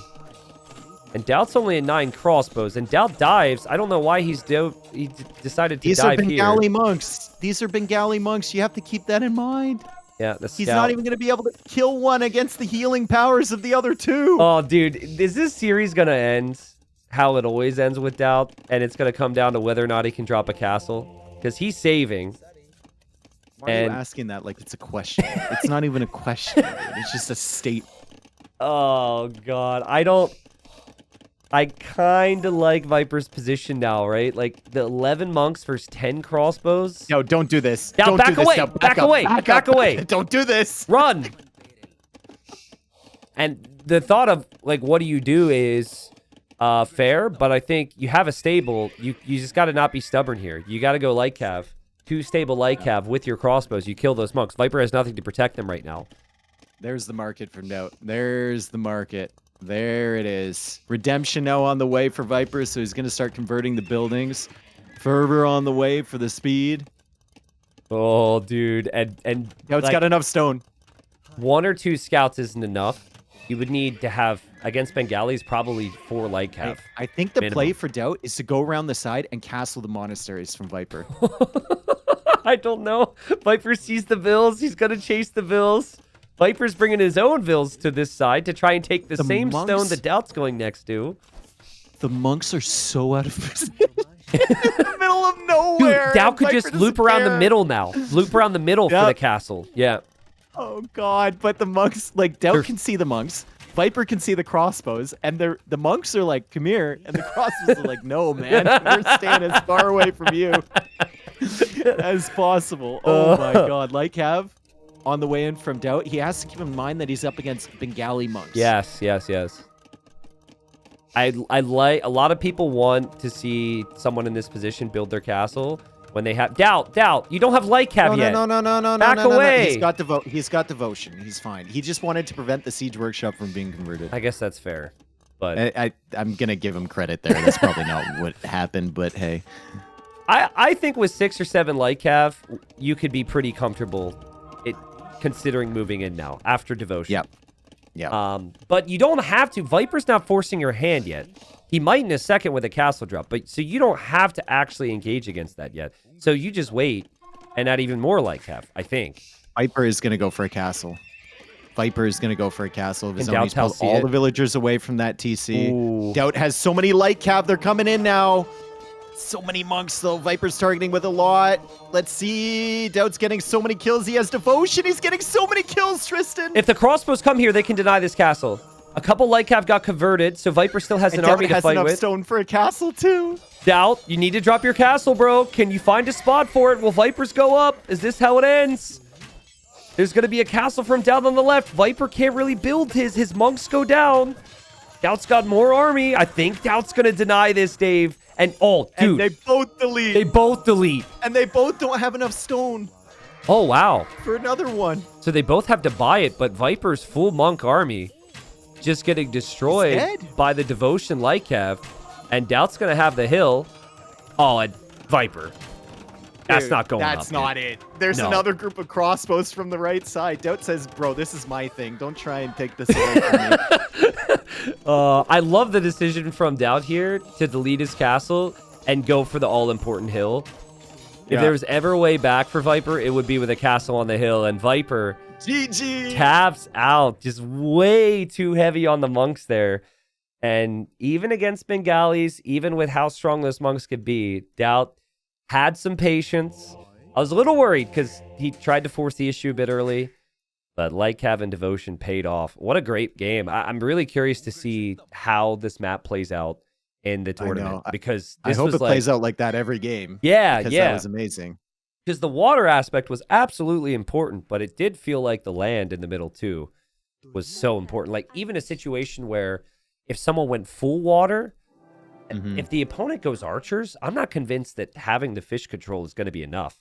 And Daut's only at 9 crossbows. And Daut dives. I don't know why he decided to dive here. These are Bengali monks. These are Bengali monks. You have to keep that in mind. Yeah, the He's not even going to be able to kill one against the healing powers of the other two. Oh, dude. Is this series going to end how it always ends with Daut? And it's going to come down to whether or not he can drop a castle? Because he's saving. Why are you asking that like it's a question? It's not even a question. It's just a statement. Oh, God. I kind of like Viper's position now, right? Like, the 11 monks versus 10 crossbows. No, don't do this. Now, don't back do away. This. Now, back away. Don't do this. Run. And the thought of, like, what do you do is fair, but I think you have a stable. You just got to not be stubborn here. You got to go light cav. 2 stable light cav with your crossbows. You kill those monks. Viper has nothing to protect them right now. There's the market for Daut. There's the market. There it is. Redemption now on the way for Viper, so he's going to start converting the buildings. Fervor on the way for the speed. Oh, dude. And Daut's like, got enough stone. 1 or 2 scouts isn't enough. You would need to have, against Bengalis, probably 4 light cav. I think the minimum. play for Daut is to go around the side and castle the monasteries from Viper. I don't know. Viper sees the vills. He's going to chase the vills. Viper's bringing his own vills to this side to try and take the same stone that Daut's going next to. The monks are so out of position. In the middle of nowhere. Dude, Daut could just loop around the middle now. Loop around the middle for the castle. Yeah. Oh, God. But the monks, like, Daut can see the monks. Viper can see the crossbows. And the monks are like, come here. And the crossbows are like, no, man. We're staying as far away from you as possible. Oh, my God. Like, have... on the way in from Daut, he has to keep in mind that he's up against Bengali monks. Yes. I like a lot of people want to see someone in this position build their castle when they have Daut. You don't have light cav yet. No. Back away. He's got devotion. He's fine. He just wanted to prevent the siege workshop from being converted. I guess that's fair, but I'm gonna give him credit there. That's probably not what happened, but hey, I think with 6 or 7 light cav, you could be pretty comfortable. Considering moving in now after devotion. Yep. But you don't have to. Viper's not forcing your hand yet. He might in a second with a castle drop, but so you don't have to actually engage against that yet. So you just wait and add even more light cav, I think. Viper is gonna go for a castle. Viper is gonna go for a castle. His Daut pulled all the villagers away from that TC. Ooh. Daut has so many light cav. They're coming in now. So many monks, though. Viper's targeting with a lot. Let's see. Daut's getting so many kills. He has devotion. He's getting so many kills, Tristan. If the crossbows come here, they can deny this castle. A couple light cav got converted, so Viper still has an army to fight Daut has enough with. stone for a castle, too. Daut, you need to drop your castle, bro. Can you find a spot for it? Will Vipers go up? Is this how it ends? There's going to be a castle from Daut on the left. Viper can't really build his. His monks go down. Daut's got more army. I think Daut's going to deny this, Dave. And, oh, dude. And they both delete. They both delete. And they both don't have enough stone. Oh, wow. For another one. So they both have to buy it, but Viper's full monk army just getting destroyed by the devotion light cav. And Daut's going to have the hill. Oh, and Viper. That's Dude, not going up. That's not it. There's another group of crossbows from the right side. Daut says, bro, this is my thing. Don't try and take this away from me. I love the decision from Daut here to delete his castle and go for the all-important hill. If there was ever a way back for Viper, it would be with a castle on the hill. And Viper taps out. Just way too heavy on the monks there. And even against Bengalis, even with how strong those monks could be, Daut had some patience. I was a little worried because he tried to force the issue a bit early. But Light Cav and Devotion paid off. What a great game. I'm really curious to see how this map plays out in the tournament. Because I hope it plays out like that every game. Yeah, because that was amazing. Because the water aspect was absolutely important, but it did feel like the land in the middle too was so important. Like even a situation where if someone went full water, Mhm. If the opponent goes archers, I'm not convinced that having the fish control is going to be enough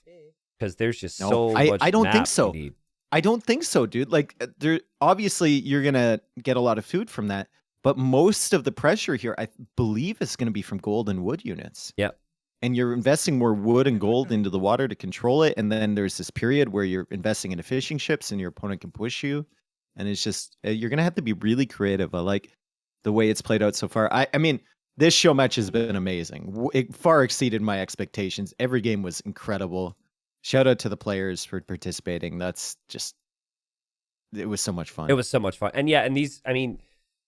because there's just No, so I much don't think map you so. need. I don't think so, dude. Like, there obviously you're gonna get a lot of food from that, but most of the pressure here, I believe, is gonna be from gold and wood units. Yeah. And you're investing more wood and gold into the water to control it, and then there's this period where you're investing into fishing ships, and your opponent can push you, and it's just you're gonna have to be really creative. I like the way it's played out so far. I mean, this show match has been amazing. It far exceeded my expectations. Every game was incredible. Shout out to the players for participating. That's just, it was so much fun. It was so much fun. And yeah, and these, I mean,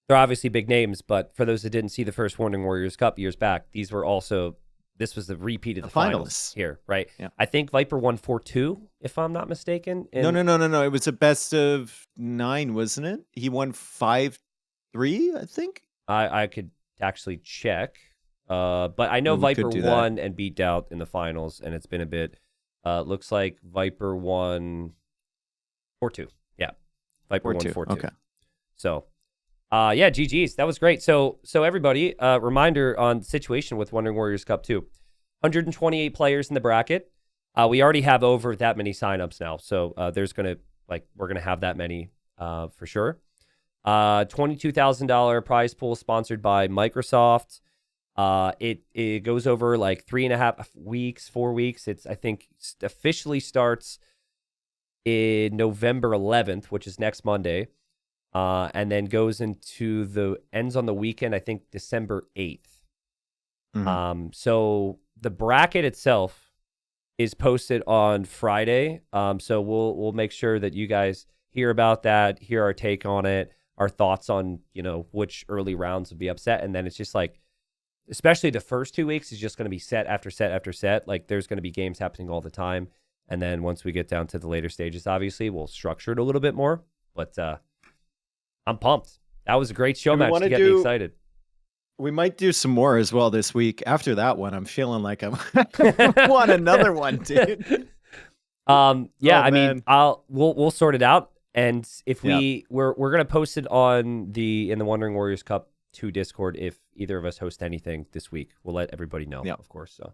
they're obviously big names, but for those that didn't see the first Wandering Warriors Cup years back, these were also, this was the repeat of the finals finalists here, right? Yeah. I think Viper won 4-2, if I'm not mistaken. No. It was a best of 9, wasn't it? He won 5-3, I think. I could actually check. But I know We could Viper do that. won and beat Daut in the finals, and it's been a bit. Looks like Viper won 4-2. Yeah, Viper won 4-2. Okay. So, yeah, GG's. That was great. So everybody, reminder on the situation with Wandering Warriors Cup 2. 128 players in the bracket. We already have over that many signups now. So there's gonna we're gonna have that many for sure. $22,000 prize pool sponsored by Microsoft. It goes over like 3.5 weeks, 4 weeks. It's, I think, officially starts in November 11th, which is next Monday, and then goes into ends on the weekend, I think December 8th. Mhm. So the bracket itself is posted on Friday. So we'll make sure that you guys hear about that, hear our take on it, our thoughts on, which early rounds would be upset. And then it's just like, especially the first 2 weeks is just going to be set after set after set. Like there's going to be games happening all the time. And then once we get down to the later stages, obviously we'll structure it a little bit more, but I'm pumped. That was a great show match to get me excited. We might do some more as well this week. After that one, I'm feeling like I want another one, dude. Yeah, I mean, we'll sort it out. And if we're gonna post it in the Wandering Warriors Cup 2 Discord if either of us host anything this week. We'll let everybody know, of course. So